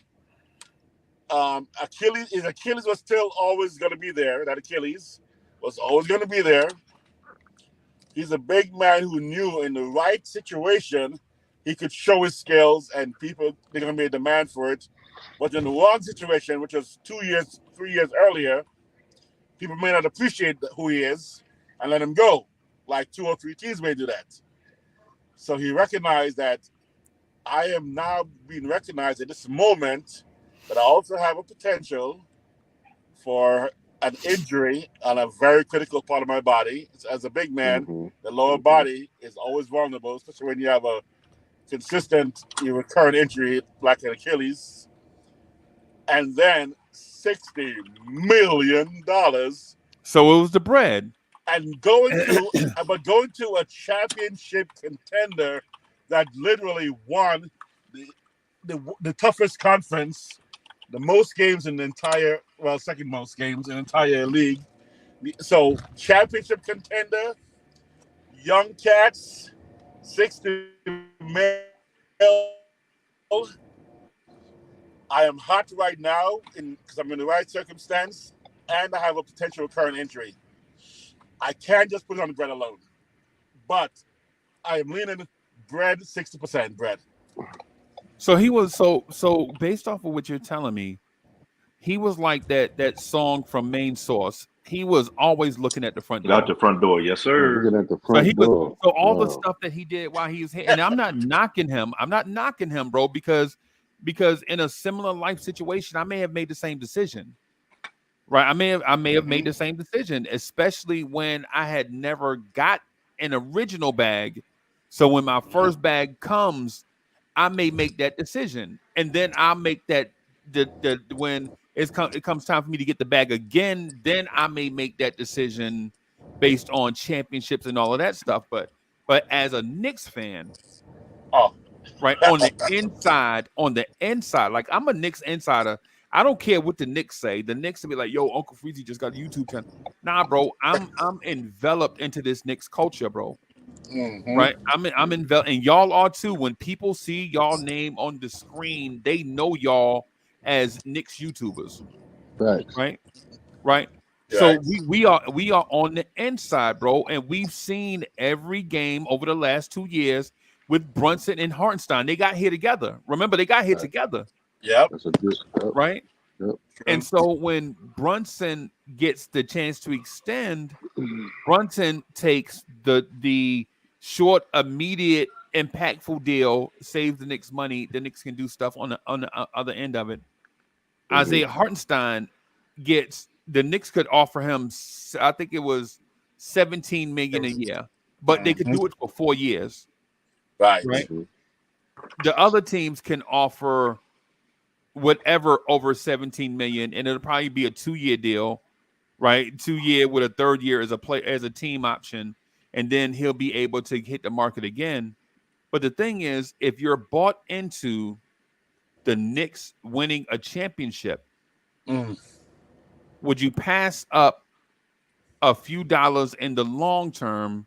Achilles was still always going to be there. That Achilles was always going to be there. He's a big man who knew in the right situation he could show his skills, and they're going to be a demand for it. But in the wrong situation, which was 3 years earlier, people may not appreciate who he is and let him go. Like 2 or 3 teams may do that. So he recognized that I am now being recognized at this moment that I also have a potential for an injury on a very critical part of my body. As a big man, the lower body is always vulnerable, especially when you have a consistent, recurrent injury like an Achilles. And then $60 million. So it was the bread. And going to a championship contender that literally won the toughest conference, the most games in the entire, second most games in the entire league, So championship contender, young cats, 60 mil. I am hot right now because I'm in the right circumstance, and I have a potential recurrent injury. I can't just put it on bread alone, but I am leaning bread 60% bread. So he was so based off of what you're telling me, he was like that song from Main Source. He was always looking at the front Out door. the front door, yes, Oh, sir. looking at the So he front was door. so all the Wow. stuff that he did while he was here, and I'm not knocking him. I'm not knocking him, bro, because in a similar life situation, I may have made the same decision. Right. I may have made the same decision, especially when I had never got an original bag. So when my first bag comes, I may make that decision. And then I'll make that the when it comes time for me to get the bag again, then I may make that decision based on championships and all of that stuff. But as a Knicks fan, Oh, right on the inside, like I'm a Knicks insider. I don't care what the Knicks say. The Knicks will be like, "Yo, Uncle Freezy just got a YouTube channel." Nah, bro, I'm enveloped into this Knicks culture, bro. Right? I'm enveloped, and y'all are too. When people see y'all name on the screen, they know y'all as Knicks YouTubers, Facts. right? Right. So right. we are on the inside, bro, and we've seen every game over the last 2 years with Brunson and Hartenstein. They got here together. Remember, they got here Facts. together, Yep. That's a good. Yep. right? Yep. And so when Brunson gets the chance to extend, Brunson takes the short, immediate, impactful deal, saves the Knicks money. The Knicks can do stuff on the other end of it. Isaiah Hartenstein gets the Knicks could offer him, I think it was 17 million a year, but they could do it for 4 years, Right. right? The other teams can offer whatever over 17 million, and it'll probably be a 2-year deal, right? 2-year with a third year as a team option, and then he'll be able to hit the market again. But the thing is, if you're bought into the Knicks winning a championship, would you pass up a few dollars in the long term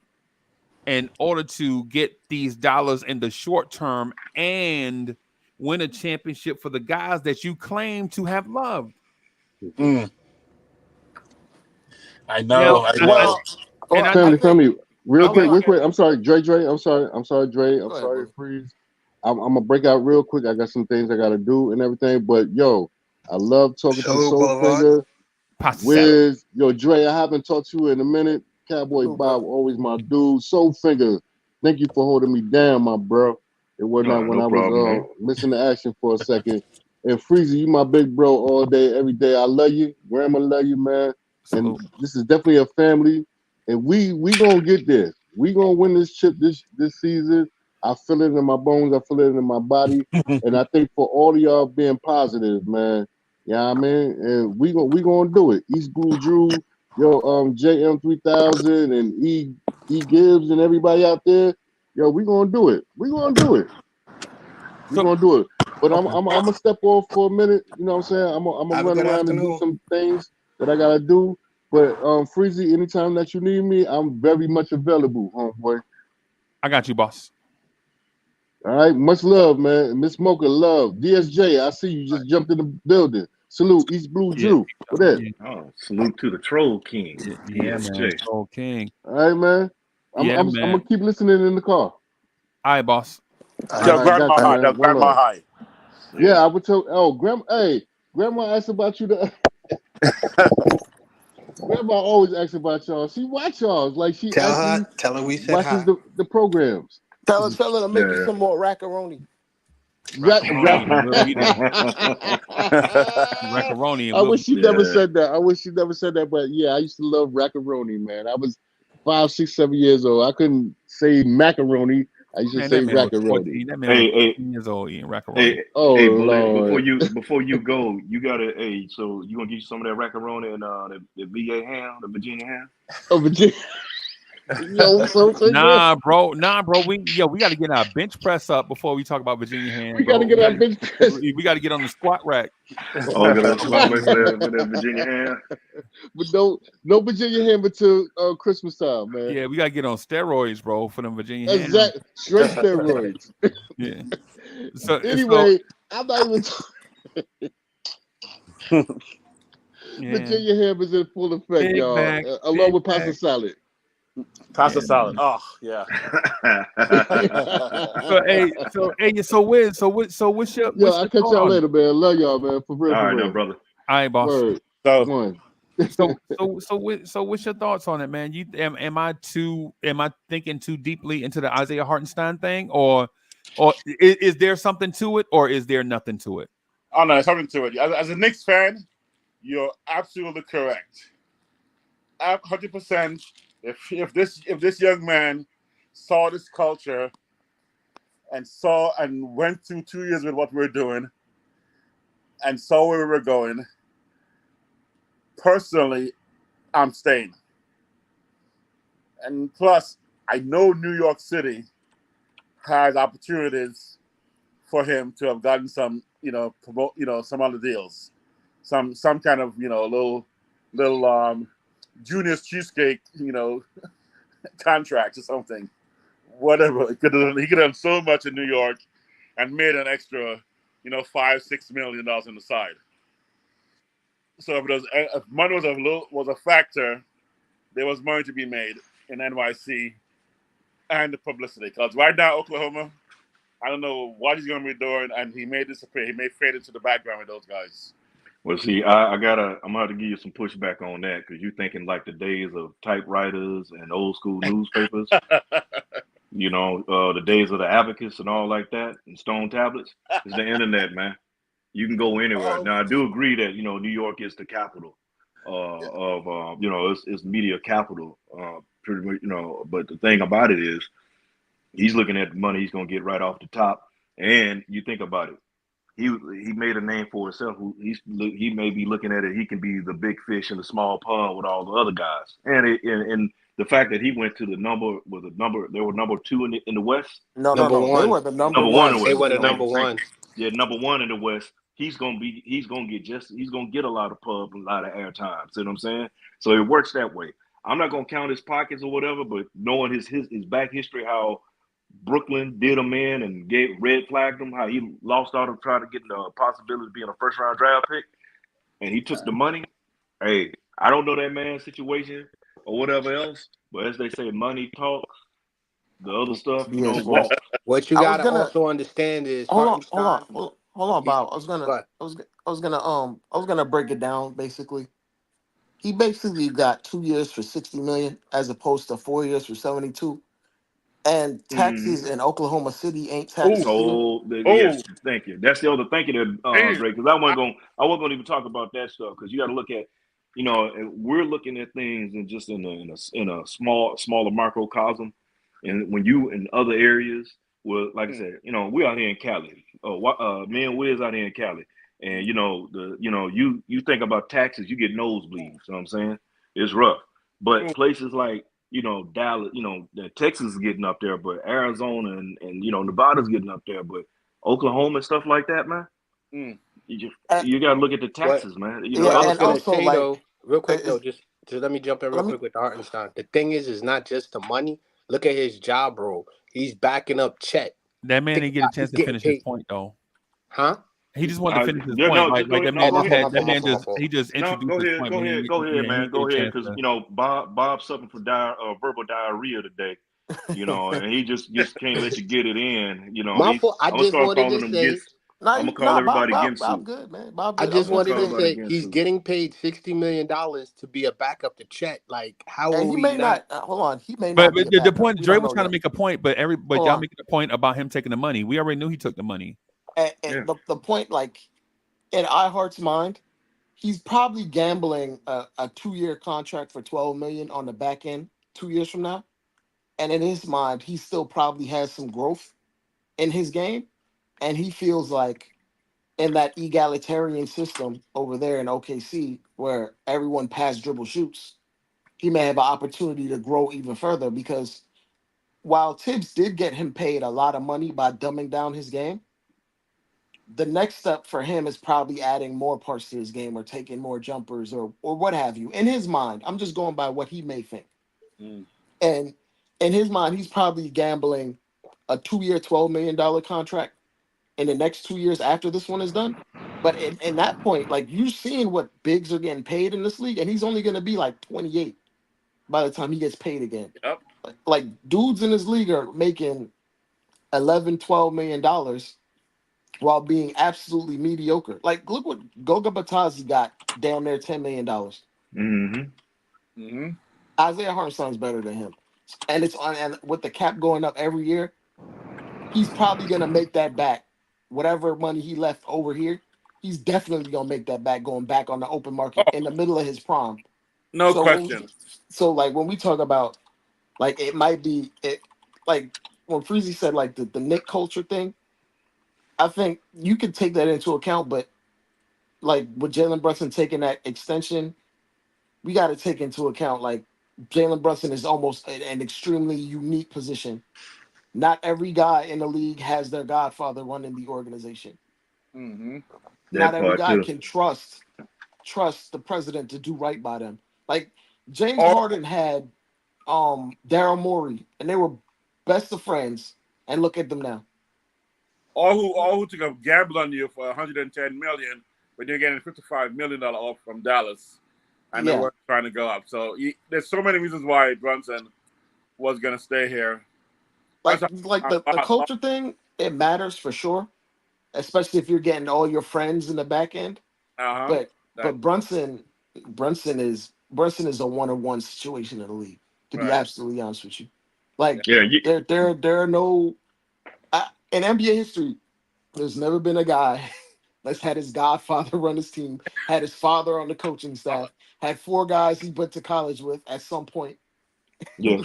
in order to get these dollars in the short term and win a championship for the guys that you claim to have loved? I Now, know. I know. Well, and well, I, I Family, think real I quick, think real quick. I'm sorry, Dre. I'm sorry, Dre. I'm go ahead, sorry, bro. Freeze. I'm gonna break out real quick. I got some things I gotta do and everything. But yo, I love talking to Show Soul Boulevard. Finger. Pasta salad. Wiz, yo, Dre, I haven't talked to you in a minute. Cowboy Cool, Bob, bro. always my dude. Soul Finger, thank you for holding me down, my bro. It was not when No I was problem, man. missing the action for a second. And Freezy, you my big bro all day, every day. I love you. Grandma love you, man. And Salute. this is definitely a family. And we gonna get this. We gonna win this chip this season. I feel it in my bones. I feel it in my body. And I think for all of y'all being positive, man. Yeah, I mean, and we gonna do it. East Blue Drew, yo, JM3000 and E Gibbs and everybody out there, yo, we gonna do it. We gonna do it. We So gonna do it. But I'm okay. gonna step off for a minute. You know what I'm saying? I'm gonna Have a run good around and do afternoon. some things that I gotta do. But Freezy, anytime that you need me, I'm very much available, homeboy. I got you, boss. All right, much love, man. Miss Mocha, love. DSJ, I see you just jumped in the building. Salute, East Blue Yeah. Drew. What that? Yeah, Oh, salute to the Troll King, yeah, man. DSJ. Soul King. All right, man. Yeah, I'm man. gonna keep listening in the car. All right, boss. All Tell right, I grandma got you, hi. man. Tell One grandma love. hi. Yeah, I would tell. Oh, grandma asked about you. Grandma always asks about y'all. She watch y'all. Like she actually Tell her we said watches hi. the programs. Tell her to make you Yeah. some more macaroni. Macaroni, and we'll be there. I Macaroni, and we'll be wish she there. never Yeah. said that. I wish she never said that. But yeah, I used to love macaroni, man. I was 5, 6, 7 years old. I couldn't say macaroni. I used to Man, say that man was macaroni. 14. That man was Hey, 14 years old eating macaroni. Oh hey, Bullet. Lord. Before you go, you gotta. Hey, so you gonna get you some of that macaroni and the VA ham, the Virginia ham? Oh, Virginia. So Nah, bro. We got to get our bench press up before we talk about Virginia Ham. we got to Bro. get our bench press. We got to get on the squat rack. Oh, get a squat away for that Virginia Ham. But no Virginia Ham until Christmas time, man. Yeah, we got to get on steroids, bro, for them Virginia Ham. Exactly. Straight steroids. Yeah. So Anyway, I'm not even yeah. Virginia Ham is in full effect, Big y'all. bag, Along big with pasta bag. salad. Pasta salad. Oh yeah. So what's your Yo, I'll catch thought y'all on it? later, man. Love y'all, man. For real, All for right, real. now, brother. All right, boss. Word. So One. So what's your thoughts on it, man? Am I thinking too deeply into the Isaiah Hartenstein thing, or is there something to it, or is there nothing to it? oh no, there's something to it. As a Knicks fan, you're absolutely correct. 100%. If this young man saw this culture and went through 2 years with what we're doing and saw where we were going, personally, I'm staying. And plus, I know New York City has opportunities for him to have gotten some, promote, some other deals, some kind of, little Junior's cheesecake, contract or something, whatever. He could have done so much in New York and made an extra, $5-6 million on the side. So if money was a factor, there was money to be made in NYC and the publicity. Because right now, Oklahoma, I don't know what he's going to be doing, and he may disappear. He may fade into the background with those guys. Well, see, I'm gonna have to give you some pushback on that because you're thinking like the days of typewriters and old school newspapers. The days of the abacus and all like that and stone tablets. It's the internet, man. You can go anywhere. Now, I do agree that New York is the capital of it's media capital, pretty much. But the thing about it is, he's looking at the money he's gonna get right off the top, and you think about it. He made a name for himself. He may be looking at it. He can be the big fish in the small pond with all the other guys. And the fact that he went to they were number 2 in the West. No. Number They one. were the number Number one. one in the They West. were the seed. number one. Yeah, number 1 in the West. He's gonna get a lot of pub, a lot of airtime. See what I'm saying? So it works that way. I'm not gonna count his pockets or whatever, but knowing his back history, how Brooklyn did him in and red flagged him, how he lost out on trying to get the possibility of being a first round draft pick, and he took the money. Hey, I don't know that man's situation or whatever else, but as they say, money talks. The other stuff, Yeah. walk. What you I was gotta gonna also understand is hold Hartenstein. on, Bob. I was But gonna break it down. Basically, he basically got 2 years for 60 million, as opposed to 4 years for 72. And taxes in Oklahoma City ain't taxes here. Yes, thank you. That's the other thank you there, Drake. Because I wasn't gonna even talk about that stuff because you got to look at, we're looking at things in a smaller macrocosm, and when you in other areas, well, like I said, we out here in Cali. Me and Wiz out here in Cali, and you think about taxes, you get nosebleeds. You know what I'm saying? It's rough, but places like Dallas, Texas is getting up there, but Arizona and Nevada's getting up there, but Oklahoma and stuff like that, man. You got to look at the taxes, man. what I was and gonna also, say like, though, real quick though, it's, just let me jump in real let me. quick with the Hartenstein. The thing is not just the money. Look at his job role. He's backing up Chet. That man Think didn't get a about chance he's to getting finish his paid. point though. Huh? He just wanted to finish his Yeah, point. no, just go ahead. No, Oh, my go fault. ahead. He just No, introduced go his ahead. point. Go But ahead. he Go ahead, didn't man. get a Go ahead, chance because to. Bob's suffering from verbal diarrhea today. And he just can't let you get it in. My fault. I I'm gonna just start wanted calling to them say. gets. I'm gonna call everybody Ginsu. Good, man. Bob I good. I was just I'm gonna gonna wanted call to say, everybody say he's Ginsu. getting paid $60 million to be a backup to Chet. Like, how are and he we may not? not. Hold on, he may But not be a the backup. point We Dre don't was know trying to yet. make a point, but Hold y'all on. making a point about him taking the money. We already knew he took the money. And Yeah. the point, like, in iHeart's mind, he's probably gambling a 2 year contract for 12 million on the back end 2 years from now. And in his mind, he still probably has some growth in his game, and he feels like in that egalitarian system over there in OKC, where everyone pass, dribble, shoots, he may have an opportunity to grow even further because while Tibbs did get him paid a lot of money by dumbing down his game, the next step for him is probably adding more parts to his game or taking more jumpers or what have you. In his mind, I'm just going by what he may think. Mm. And in his mind, he's probably gambling a 2-year, $12 million contract in the next 2 years after this one is done. But in that point, like you're seeing what bigs are getting paid in this league, and he's only going to be like 28 by the time he gets paid again. Yep. Like dudes in this league are making 11, $12 million while being absolutely mediocre. Like look what Goga Batazi got, damn near $10 million. Mm-hmm. Mm-hmm. Isaiah Hartenstein's better than him, and it's on. And with the cap going up every year, he's probably gonna make that back. Whatever money he left over here, he's definitely gonna make that back going back on the open market Oh, in the middle of his prime. no So when question. like when we talk about like it might be it like when Freezy said like the Nick culture thing, I think you could take that into account, but like with Jalen Brunson taking that extension, we got to take into account like Jalen Brunson is almost an extremely unique position. Not every guy in the league has their godfather running the organization. Mm-hmm. Not That every part guy too. can trust the president to do right by them. Like James Or, Harden had Daryl Morey, and they were best of friends. And look at them now. or who took a gamble on you for 110 million when you're getting $55 million off from Dallas, and they Yeah, weren't trying to go up. So there's so many reasons why Brunson was going to stay here. That's like the culture thing, it matters for sure, especially if you're getting all your friends in the back end. uh-huh. But That Brunson is a one-on-one situation in the league. To be right. absolutely honest with you, like Yeah, there are no in NBA history. There's never been a guy that's had his godfather run his team, had his father on the coaching staff, had 4 guys he went to college with at some point. yeah.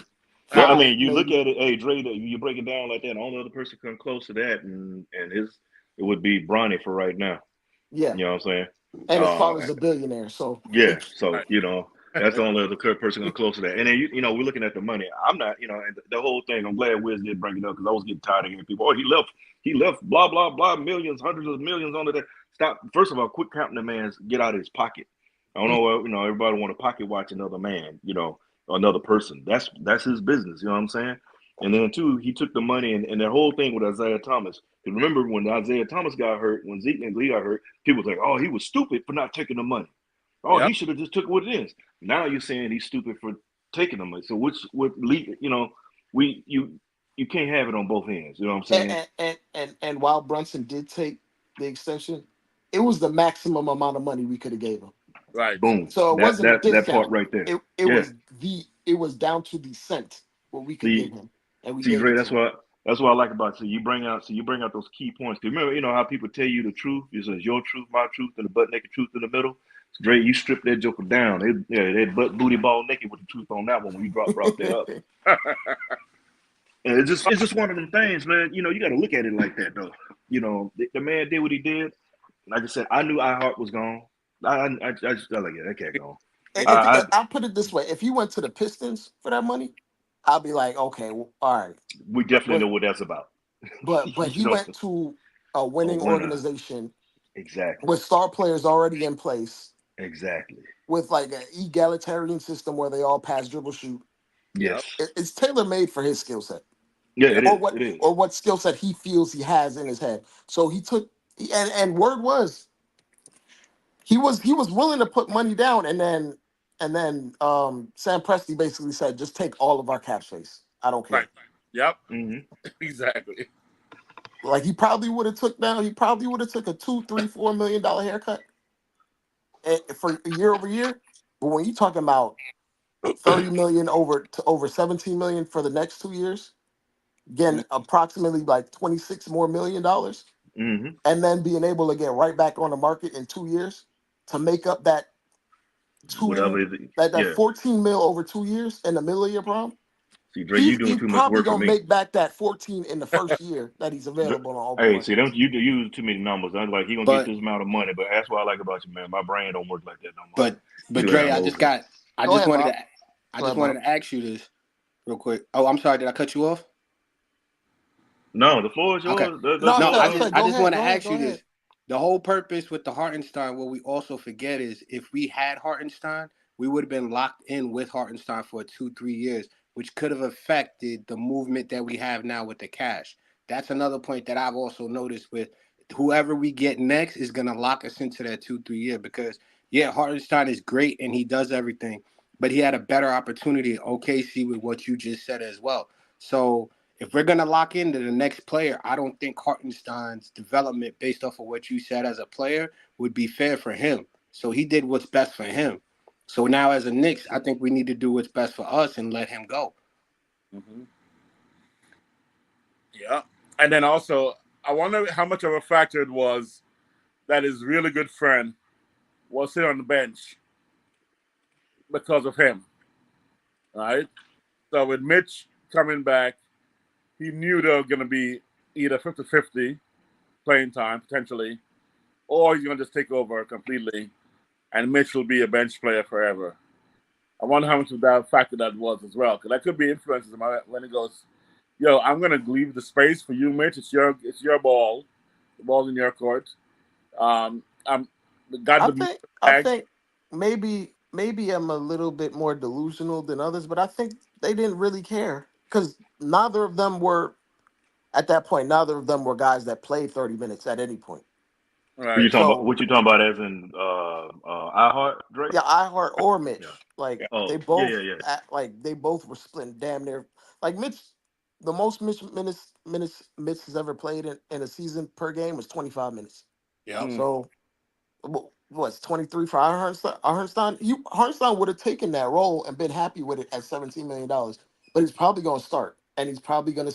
Well, I Uh, 5 mean, you look maybe. at it, hey Dre, that you break it down like that. The only other person come close to that, and it would be Bronny for right now. Yeah, You know what I'm saying? and his Uh, father's a billionaire, so yeah. So right. that's the only other person come close to that. And then we're looking at the money. I'm not, and the whole thing. I'm glad Wiz did bring it up because I was getting tired of hearing people. Oh, he left, blah blah blah, millions, hundreds of millions on that. Stop. First of all, quit counting the man's get out of his pocket. I don't know. Everybody want to pocket watch another man. Another person. That's his business. You know what I'm saying? And then two, he took the money and that whole thing with Isaiah Thomas. Because remember when Isaiah Thomas got hurt, when Zeke and Lee got hurt, people was like, "Oh, he was stupid for not taking the money. Oh, Yep. he should have just took what it is." Now you're saying he's stupid for taking the money. So what Lee? You can't have it on both ends. You know what I'm saying? and while Brunson did take the extension, it was the maximum amount of money we could have gave him. Right. Boom. So it That wasn't a that that part discount. right there. It Yeah. was down to the cent what we could give See, him, and we see, gave Dre. it That's to him. what I like about it. So you bring out those key points. 'Cause remember, how people tell you the truth. It says your truth, my truth, and the butt naked truth in the middle. So Dre, you strip that joker down. They butt booty ball naked with the truth on that one when you brought that up. And it's just one of them things, man. You got to look at it like that, though. The man did what he did. Like I said, I knew iHeart was gone. I just I was like, yeah, that cat gone. I I'll put it this way: if he went to the Pistons for that money, I'll be like, okay, well, all right. we definitely know But what that's about. but you he know, went to a a winning winner. organization Exactly. with star players already in place, Exactly. with like an egalitarian system where they all pass, dribble, shoot. Yep. Yes. It's tailor made for his skill set, Yeah, Yep. it or is. what It is. or what skill set he feels he has in his head. So he took and word was he was willing to put money down, and then Sam Presti basically said, just take all of our cap space. I don't care. Right. Yep. Hmm. Exactly. Like he probably would have took a 2, 3, $4 million haircut for year over year. But when you talking about 30 million over 17 million for the next 2 years, getting approximately like 26 more million dollars, Hmm. and then being able to get right back on the market in 2 years to make up that Whatever two it is. that Yeah. 14 mil over 2 years in the middle of your prom. See, Dre, you doing He's too much probably work for gonna me. make back that 14 in the first year that he's Dre- available on the open Hey, see, market. don't you use too many numbers. I'm like, he gonna get But this amount of money, but that's what I like about you, man. My brain don't work like that no more. but You Dre, and I I'm just over it. got I Go just ahead, wanted Bob. to I Go just ahead, wanted bro. to ask you this real quick. Oh, I'm sorry. Did I cut you off? No, the floor is Okay. yours. No, That's I No, said, all. I I just said, I go just ahead, want to go ahead, ask go you ahead. this. The whole purpose with the Hartenstein, what we also forget is if we had Hartenstein, we would have been locked in with Hartenstein for 2-3 years, which could have affected the movement that we have now with the cash. That's another point that I've also noticed with whoever we get next is gonna lock us into that 2-3 year because yeah, Hartenstein is great and he does everything, but he had a better opportunity at OKC with what you just said as well. So if we're gonna lock into the next player, I don't think Hartenstein's development based off of what you said as a player would be fair for him. So he did what's best for him. So now as a Knicks, I think we need to do what's best for us and let him go. Mm-hmm. Yeah. And then also, I wonder how much of a factor it was that his really good friend was sitting on the bench because of him, right? So with Mitch coming back, he knew there was going to be either 50-50 playing time, potentially, or he's going to just take over completely, and Mitch will be a bench player forever. I wonder how much of that factor that was as well, because that could be influences when he goes, "Yo, I'm gonna leave the space for you, Mitch. It's your ball. The ball's in your court. I'm got I the think I bag." think maybe I'm a little bit more delusional than others, but I think they didn't really care because neither of them were at that point. Neither of them were guys that played 30 minutes at any point. What you Right. talking about? So What you talking about? As in, iHeart Dre? yeah, iHeart or Yeah. Mitch, like Yeah. they Oh, yeah, both yeah, yeah. like they both were splitting damn near like Mitch. The most Mitch has ever played in a season per game was 25 minutes. Yep. Mm. So what's 23 for Hartenstein? Hartenstein would have taken that role and been happy with it at $17 million, but he's probably going to start and he's probably going to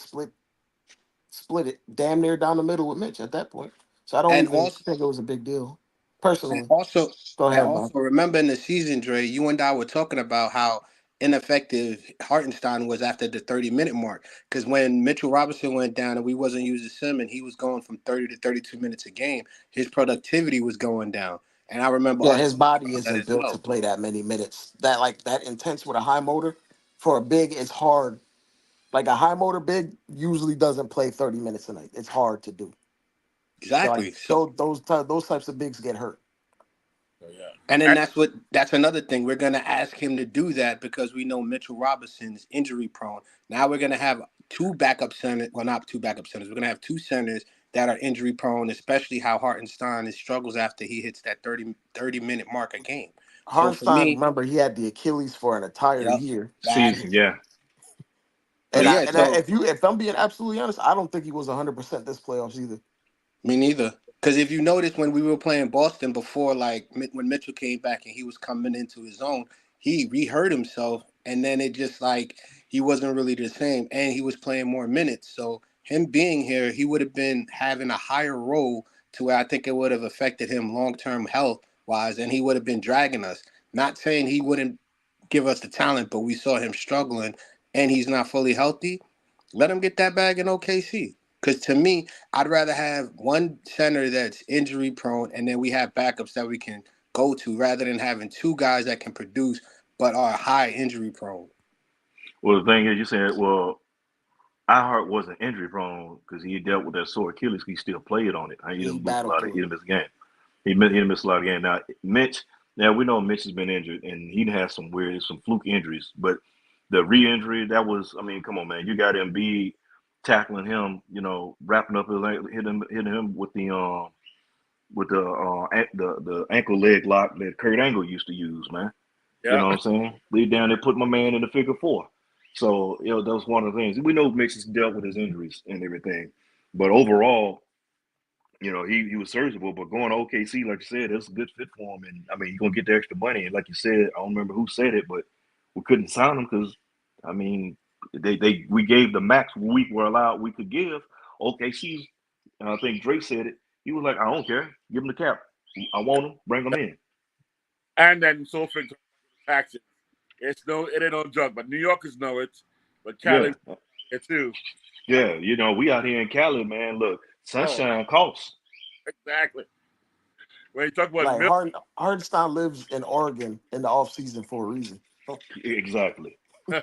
split it damn near down the middle with Mitch at that point. So I don't And even also think it was a big deal And personally. also, Go and ahead, Bob. also remember in the season, Dre, you and I were talking about how ineffective Hartenstein was after the 30-minute mark. Because when Mitchell Robinson went down and we wasn't using Sim and he was going from 30 to 32 minutes a game, his productivity was going down. And I remember Yeah, us his talking body about that isn't as built to well. play that many minutes. That like that intense with a high motor for a big is hard. Like a high motor big usually doesn't play 30 minutes a night. It's hard to do. Like Exactly. So those types of bigs get hurt. So, yeah. and then And, that's another thing. We're gonna ask him to do that because we know Mitchell Robinson is injury prone. Now we're gonna have two backup centers, well not two backup centers. We're gonna have two centers that are injury prone, especially how Hartenstein is struggles after he hits that 30-minute mark a game. So for Harnstein, me, remember, he had the Achilles for an entire yep, year. bad. Season, yeah. So yeah, so If I'm being absolutely honest, I don't think he was 100% this playoffs either. me neither. Because if you notice when we were playing Boston before, like when Mitchell came back and he was coming into his own, he re-hurt himself, and then it just like he wasn't really the same, and he was playing more minutes. So him being here, he would have been having a higher role to where I think it would have affected him long term health wise, and he would have been dragging us. Not saying he wouldn't give us the talent, but we saw him struggling, and he's not fully healthy. Let him get that bag in OKC. Because to me, I'd rather have one center that's injury prone and then we have backups that we can go to rather than having two guys that can produce but are high injury prone. Well, the thing is, you said, well, iHeart wasn't injury prone because he dealt with that sore Achilles. He still played on it. He He didn't miss a battled lot of. He through it. didn't miss a game. He didn't miss a lot of games. Now Mitch. Now we know Mitch has been injured and he had some fluke injuries. But the re-injury that was. I mean, come on, man. You got Embiid tackling him. Wrapping up his ankle, hitting him with the ankle leg lock that Kurt Angle used to use, man. You yeah. know what I'm saying? Lead down there, put my man in the figure four. So, that was one of the things. We know Mitch has dealt with his injuries and everything. But overall, he was serviceable. But going to OKC, like you said, it's a good fit for him. And I mean, you're gonna get the extra money. And like you said, I don't remember who said it, but we couldn't sign him because I mean, we gave the max we could give. OKC, and I think Drake said it. He was like, I don't care. Give him the cap. I want him. Bring him in. And then so for taxes, it ain't no joke, but New Yorkers know it, but Yeah. Cali it too. Yeah, we out here in Cali, man. Look, Oh, sunshine costs. exactly. When you talk about Like milk, Hardenstein lives in Oregon in the off season for a reason. Exactly.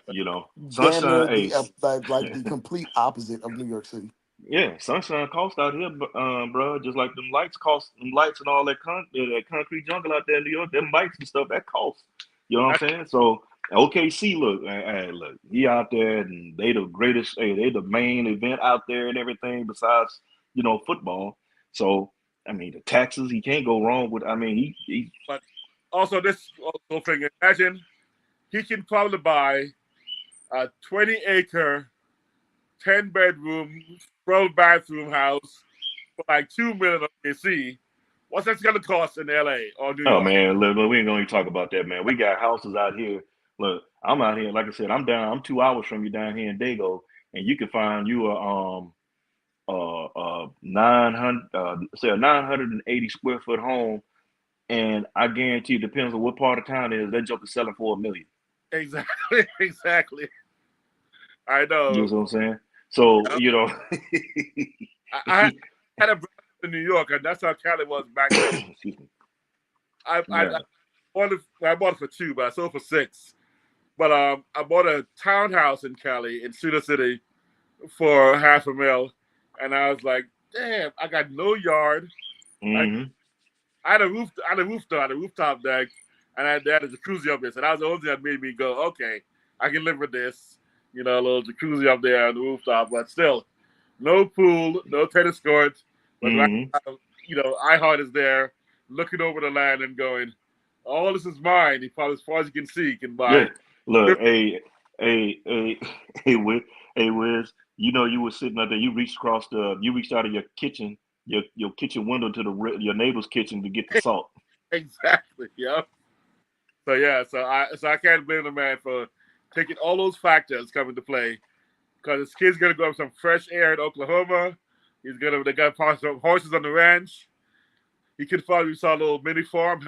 You know, Damn near sunshine. Hey, the like the complete opposite of New York City. yeah, sunshine cost out here, bro. Just like them lights cost, them lights and all that concrete jungle out there in New York, them lights and stuff that costs. You know what I'm saying? So OKC, look, look, he out there, and they the greatest. Hey, they the main event out there and everything besides football. So I mean, the taxes he can't go wrong with. I mean, he But also, this also thing, imagine he can probably buy a 20-acre, 10-bedroom, 12-bathroom house for like $2 million OKC. What's that going to cost in LA or New Oh York? man, look, we ain't gonna even talk about that, man. We got houses out here. Look, I'm out here, like I said, I'm 2 hours from you down here in Dago, and you can find you a 900 say a 980 square foot home, and I guarantee you, depends on what part of town it is, that joke is selling for $1 million. Exactly, exactly. I You know. know what I'm saying? So Yep. I he, had a brother in New York, and that's how Cali was back then. excuse me. I Yeah. I bought it for two, but I sold it for six. But I bought a townhouse in Cali, in Cedar City, for $500,000, and I was like, "Damn, I got no yard. I, Hmm. I had a roof, I had a rooftop, deck, and I had a jacuzzi up there. So that was the only thing that made me go, okay, I can live with this. A little jacuzzi up there on the rooftop, but still, no pool, no tennis court. But right Hmm. now, iHeart is there, looking over the land and going, all this is mine. As far as you can see, you can buy. Yeah. Look, hey, hey, Wiz, Wiz, you were sitting out there. You reached out of your kitchen, your kitchen window to your neighbor's kitchen to get the salt. Exactly. Yeah. So yeah, so I can't blame the man for taking all those factors come into play because his kid's gonna go up some fresh air in Oklahoma. They got some horses on the ranch. He could probably saw a little mini farm.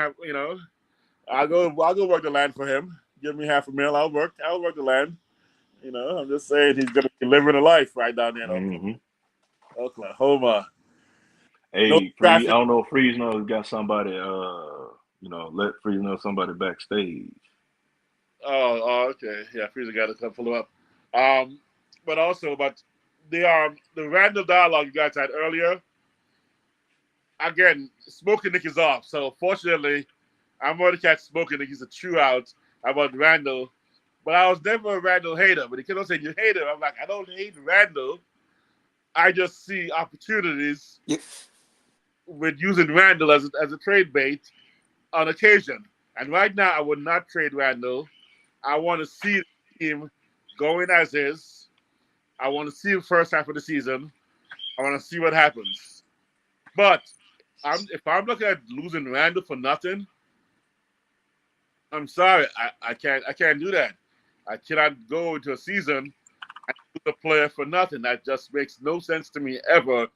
I'll go work the land for him. Give me $500,000. I'll work the land. I'm just saying he's gonna be living a life right down there in Hmm. Oklahoma. No Hey, Free, I traffic. don't know if Freeze knows got somebody. Let Freeze know somebody backstage. Okay. Yeah, Freezer got to come follow up. Um, but also, the random dialogue you guys had earlier. Again, Smoking Nick is off. So fortunately, I'm going to catch Smoking Nick. He's a true out about Randall. But I was never a Randall hater. But he kept on saying you hate him. I'm like, I don't hate Randall. I just see opportunities Yeah. with using Randall as a trade bait on occasion. And right now, I would not trade Randall. I want to see the team going as is. I want to see the first half of the season. I want to see what happens. But if I'm looking at losing Randall for nothing, I'm sorry. I can't do that. I cannot go into a season and lose a player for nothing. That just makes no sense to me ever,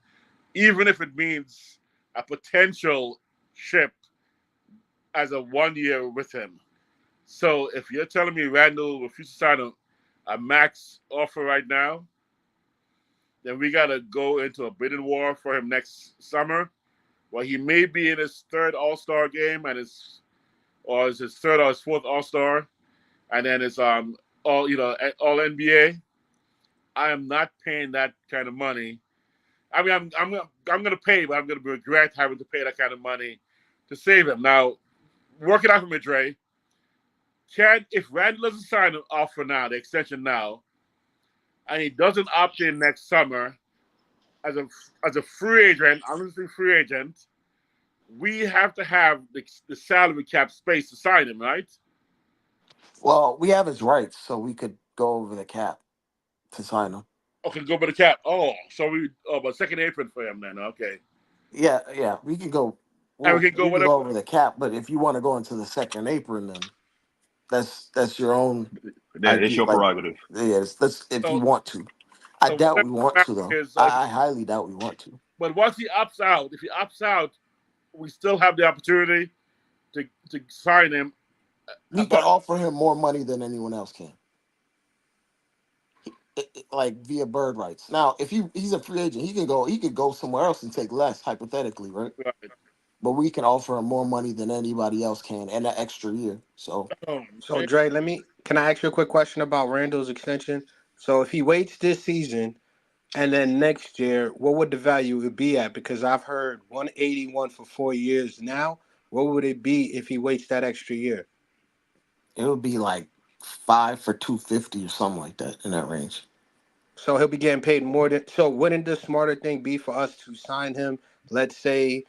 even if it means a potential ship as a 1 year with him. So if you're telling me Randall refused to sign a max offer right now, then we got to go into a bidding war for him next summer. Well, he may be in his third All Star game and is his third or his fourth All Star, and then it's all NBA. I am not paying that kind of money. I mean, I'm gonna pay, but I'm gonna regret having to pay that kind of money to save him. Now, working out for me, Dre. Can if Randall doesn't sign an offer now, the extension now, and he doesn't opt in next summer as a free agent, honestly free agent, we have to have the salary cap space to sign him, right? Well, we have his rights, so we could go over the cap to sign him. Okay, go by the cap. But second apron for him then. Okay, Yeah, yeah, we can go. and we Well, can go we can whatever. go over the cap, but if you want to go into the second apron, then that's your own It's idea. your Like, prerogative. yes, that's if you So, want to. I so doubt whatever we want the to though. is okay. I highly doubt we want to. But once he opts out, if he opts out, we still have the opportunity to sign him We can about offer him more money than anyone else can, like via bird rights. Now, if he's a free agent, he could go somewhere else and take less, hypothetically, right? But we can offer him more money than anybody else can, and an extra year. So So man. Dre, let me Can I ask you a quick question about Randall's extension? So if he waits this season and then next year, what would the value be at? Because I've heard 181 for 4 years now. What would it be if he waits that extra year? It would be like 5 for 250 or something like that in that range. So he'll be getting paid more than. So wouldn't the smarter thing be for us to sign him? Let's say It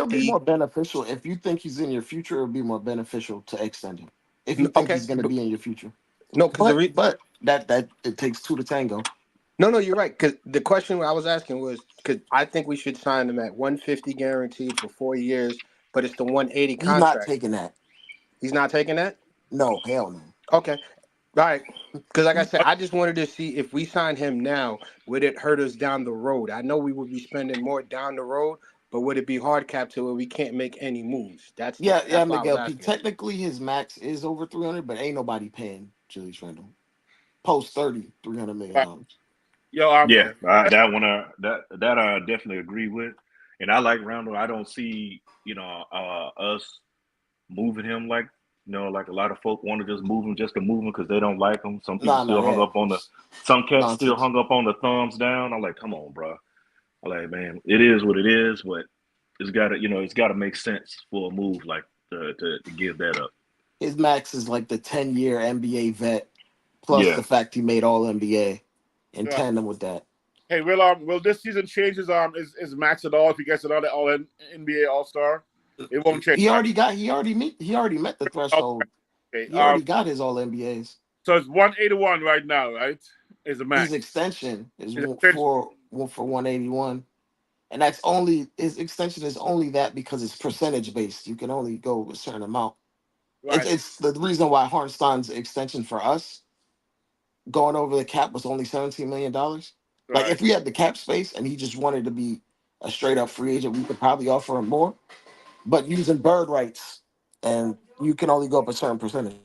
would be 150. more beneficial if you think he's in your future. It would be more beneficial to extend him if you think Okay, he's going to be in your future. no, because But that it takes two to tango. no, you're right. Because the question I was asking was because I think we should sign him at 150 guaranteed for 4 years, but it's the 180 He's not contract. taking that. He's not taking that. No, hell no. Okay, all right. Because like I said, I just wanted to see if we sign him now, would it hurt us down the road? I know we would be spending more down the road, but would it be hard cap to where we can't make any moves? Yeah, That's why I was Miguel P. asking. Technically, his max is over 300, but ain't nobody paying Julius Randle post 30, $300 million. Yo, Yeah, that one, that I definitely agree with, and I like Randall. I don't see, us moving him like, like a lot of folk want to just move him just to move him because they don't like him. Some people still hung Yeah, up on some cats still nonsense. hung up on the thumbs down. I'm like, come on, bro. I'm like, man, it is what it is, but it's gotta make sense for a move like to give that up. His max is like the 10-year NBA vet, plus Yeah, the fact he made All NBA in yeah. tandem with that. Hey, will this season change his max at all if he gets another All NBA All Star? It won't change. He already met the threshold. Okay. He already got his All NBAs. So it's 181 right now, right? Is the His max? extension is His extension, for 181, and that's only his extension is only that because it's percentage based. You can only go a certain amount. right? It's the reason why Hartenstein's extension for us going over the cap was only $17 million. Like Right. if we had the cap space and he just wanted to be a straight up free agent, we could probably offer him more. But using bird rights, and you can only go up a certain percentage.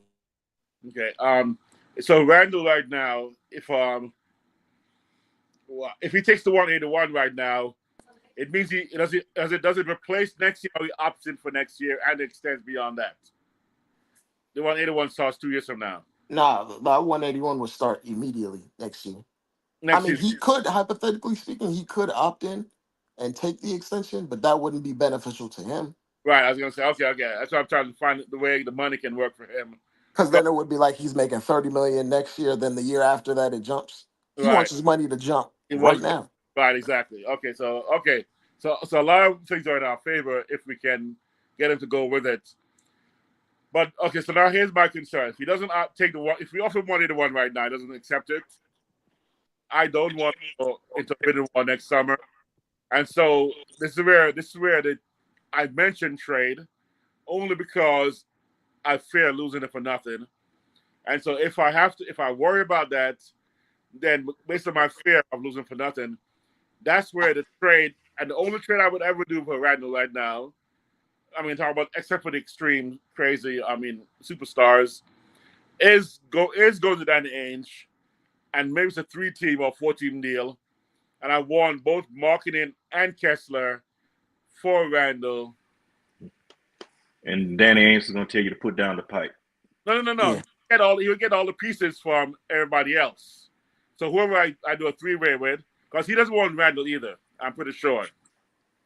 Okay. So Randall right now, if he takes the 181 right now, it means he does it replace next year or he opts in for next year and extends beyond that. The 181 starts 2 years from now. Nah, the 181 would start immediately next year. I Next mean, season. he could, hypothetically speaking, he could opt in and take the extension, but that wouldn't be beneficial to him. Right. I was gonna say, okay. That's why I'm trying to find the way the money can work for him. Because then it would be like he's making $30 million next year, then the year after that it jumps. He Right. wants his money to jump It right was now. right, exactly. So a lot of things are in our favor if we can get him to go with it. But okay, so now here's my concern. If he doesn't take the one, if we offer him 181 right now, he doesn't accept it. I don't want to go into a bidding war next summer. And so this is where I mentioned trade only because I fear losing it for nothing. And so if I worry about that, then based on my fear of losing for nothing, that's where the trade and the only trade I would ever do for Randall right now. I mean, talk about except for the extreme crazy. I mean, superstars is going to Danny Ainge, and maybe it's a 3-team or 4-team deal. And I want both Marketing and Kessler for Randall. and Danny Ainge is gonna tell you to put down the pipe. No. Yeah. He'll get all the pieces from everybody else. So whoever I do a 3-way with, because he doesn't want Randall either. I'm pretty sure.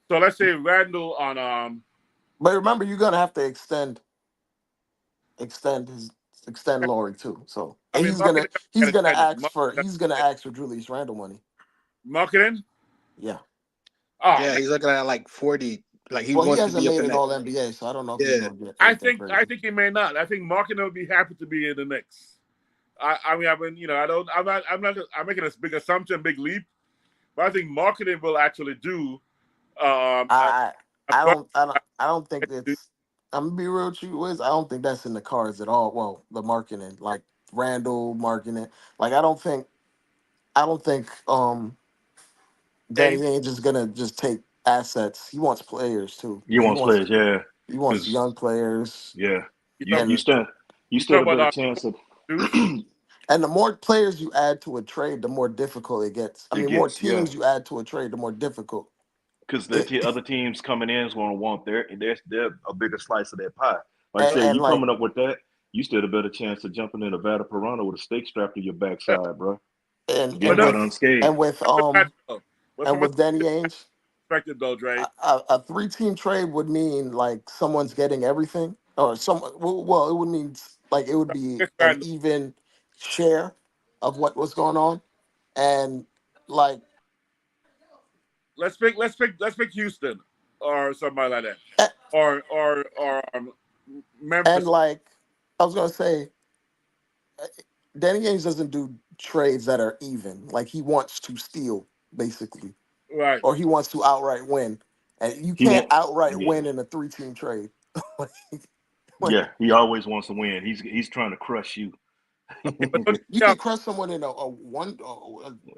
So let's say Randall on But remember, you're gonna have to extend Laurie too. So I and mean he's gonna ask for Marketing. Julius Randle money. Marketing? Yeah. Oh, Yeah, he's looking at like 40. Like he Well, he wants to hasn't be up made in an that. All NBA, so I don't know if he's Yeah. gonna get I anything think crazy. he may not. I think Marketing will be happy to be in the Knicks. I'm making a big assumption, big leap, but I think Marketing will actually do. I I a- don't think it's. I'm gonna be real with you, Wiz. I don't think that's in the cards at all. Well, the marketing, like Randall marketing, like I don't think Danny Ainge is gonna just take assets. He wants players too. You want players, yeah, He wants because young players, yeah, you you talk you and stand you you talk stand a about better chance of Deuce? and the more players you add to a trade, the more difficult it gets. I it mean, more gets, yeah, teams you add to a trade, the more difficult. because It, other teams coming in is going to want their a bigger slice of that pie. Like I said, and you like coming up with that, you stood a better chance of jumping in a Nevada Piranha with a stake strapped to your backside, bro. and Getting and out with unscathed. and with But and from a with Danny Ainge, perspective, though, Dre, a 3-team trade would mean like someone's getting everything, or some. Well, it would mean like it would be Chris an Randall, even share of what was going on, and like let's pick Houston or somebody like that, a- or and Memphis. like I was gonna say, Danny Ainge doesn't do trades that are even. Like he wants to steal basically, Right. or he wants to outright win, and you He can't won't. outright Yeah, win in a 3-team trade. like, like, yeah. He always wants to win. He's trying to crush you. But don't you yeah, can crush someone in a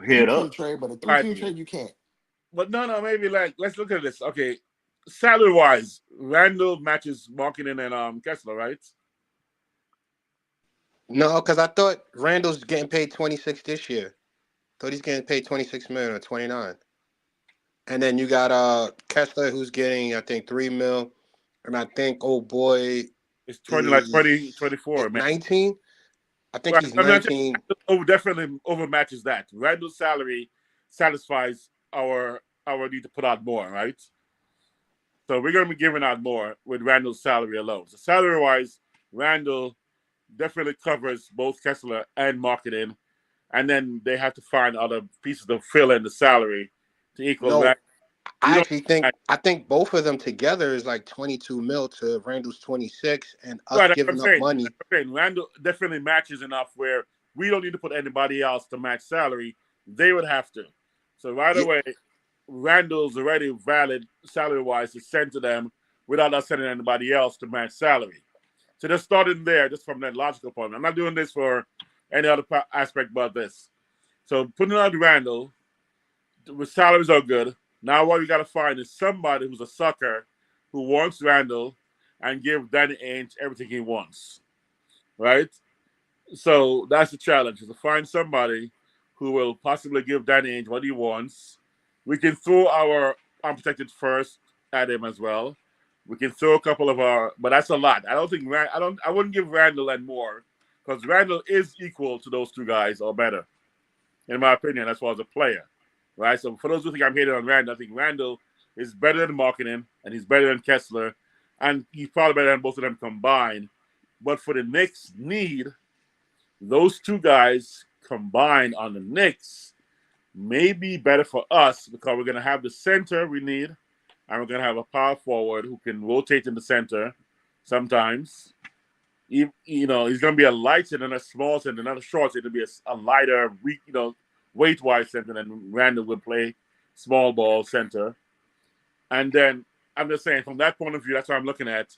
Head 2-team up. trade, but a right. 3-team trade you can't. But no, maybe like let's look at this. Okay, salary wise, Randall matches Marketing and Kessler, right? No, because I thought Randall's getting paid 26 this year. Thought he's getting paid 26 million or 29. And then you got Kessler who's getting I think 3 mil, and I think old boy It's 20 like is 2024, man. 19. I think Right. he's I'm not saying 19. definitely overmatches that. Randall's salary satisfies our need to put out more, right? So we're gonna be giving out more with Randall's salary alone. So salary wise, Randall definitely covers both Kessler and Marketing, and then they have to find other pieces to fill in the salary to equal No, Randall. We I don't. actually think both of them together is like 22 mil to Randall's 26, and us Right, that's what I'm giving up saying. money. Randall definitely matches enough where we don't need to put anybody else to match salary. They would have to. So right Yeah, away, Randall's already valid salary wise to send to them without us sending anybody else to match salary. So just starting there, just from that logical point. I'm not doing this for any other aspect but this. So putting out Randall, with salaries are good. Now what we got to find is somebody who's a sucker who wants Randall and give Danny Ainge everything he wants, right? So that's the challenge: is to find somebody who will possibly give Danny Ainge what he wants. We can throw our unprotected first at him as well. We can throw a couple of our, but that's a lot. I don't think I wouldn't give Randall and more because Randall is equal to those two guys or better, in my opinion, as far as a player, right? So for those who think I'm hating on Randall, I think Randall is better than Marketing and he's better than Kessler, and he's probably better than both of them combined. But for the Knicks' need, those two guys combined on the Knicks may be better for us because we're going to have the center we need, and we're going to have a power forward who can rotate in the center sometimes. He's going to be a lighter than a small center, not a short center. It'll be a lighter, weak, weight-wise center than Randall would play small ball center. And then I'm just saying, from that point of view, that's what I'm looking at.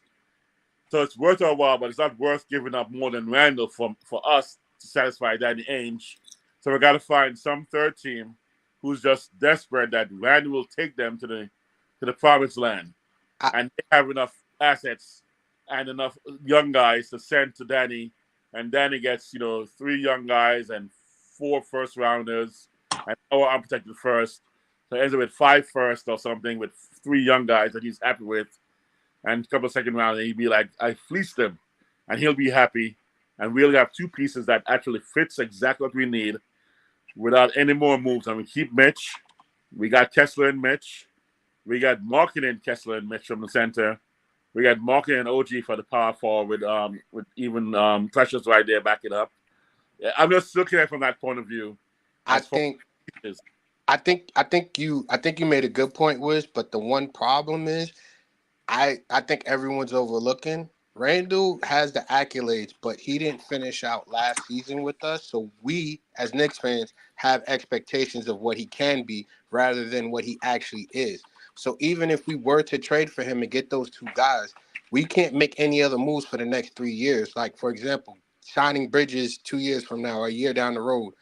So it's worth our while, but it's not worth giving up more than Randall for us to satisfy Danny Ainge. So we got to find some third team who's just desperate that Randall will take them to the promised land, I, and they have enough assets and enough young guys to send to Danny, and Danny gets 3 young guys and 4 first rounders and our unprotected first. So it ends up with 5 first or something with 3 young guys that he's happy with and a couple of second rounds, and he'd be like, I fleeced him. And he'll be happy. And we'll have 2 pieces that actually fits exactly what we need without any more moves. And we keep Mitch. We got Kessler and Mitch. We got Marketing Kessler and Mitch from the center. We got Marketing and OG for the power forward with even Precious right there backing up. Yeah, I'm just looking at it from that point of view I as far think as I think you made a good point, Wiz. But the one problem is I think everyone's overlooking. Randall has the accolades, but he didn't finish out last season with us. So we, as Knicks fans, have expectations of what he can be rather than what he actually is. So even if we were to trade for him and get those two guys, we can't make any other moves for the next 3 years. Like, for example, signing Bridges 2 years from now or a year down the road.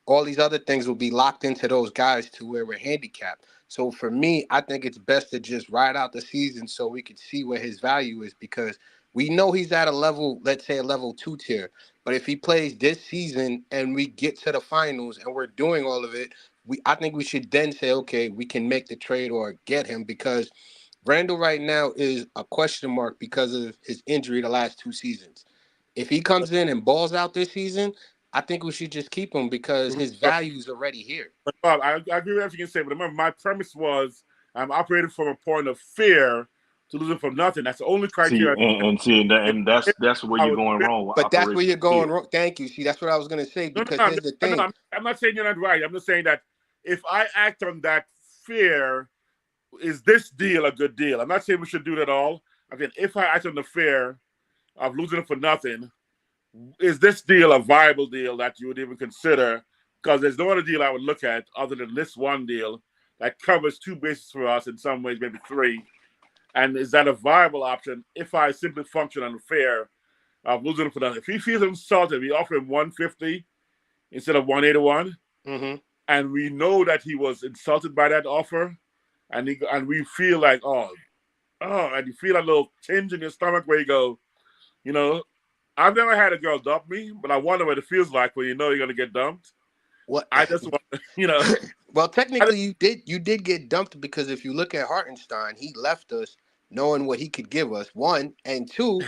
All these other things will be locked into those guys to where we're handicapped. So for me, I think it's best to just ride out the season so we can see where his value is because we know he's at a level, let's say a level 2 tier. But if he plays this season and we get to the finals and we're doing all of it, I think we should then say, okay, we can make the trade or get him because Randall right now is a question mark because of his injury the last 2 seasons. If he comes in and balls out this season, I think we should just keep him because his value is already here. But Bob, I agree with everything you say. But remember, my premise was I'm operating from a point of fear to losing from nothing. That's the only See, criteria. and that's where I you're was going wrong with But that's where Operation you're going Fear. wrong. Thank you. See, that's what I was gonna say. no, Because no, here's the thing. I'm not saying you're not right. I'm just saying that if I act on that fear, is this deal a good deal? I'm not saying we should do that all. I mean, if I act on the fear of losing it for nothing, is this deal a viable deal that you would even consider? Because there's no other deal I would look at other than this one deal that covers two bases for us in some ways, maybe three. And is that a viable option if I simply function on the fear of losing it for nothing? If he feels insulted, we offer him 150 instead of 181, Mm-hmm. and we know that he was insulted by that offer, and we feel like and you feel a little tinge in your stomach where you go, you know, I've never had a girl dump me, but I wonder what it feels like when you know you're gonna get dumped. What? I just want, Well, technically, you did get dumped because if you look at Hartenstein, he left us knowing what he could give us. One and two.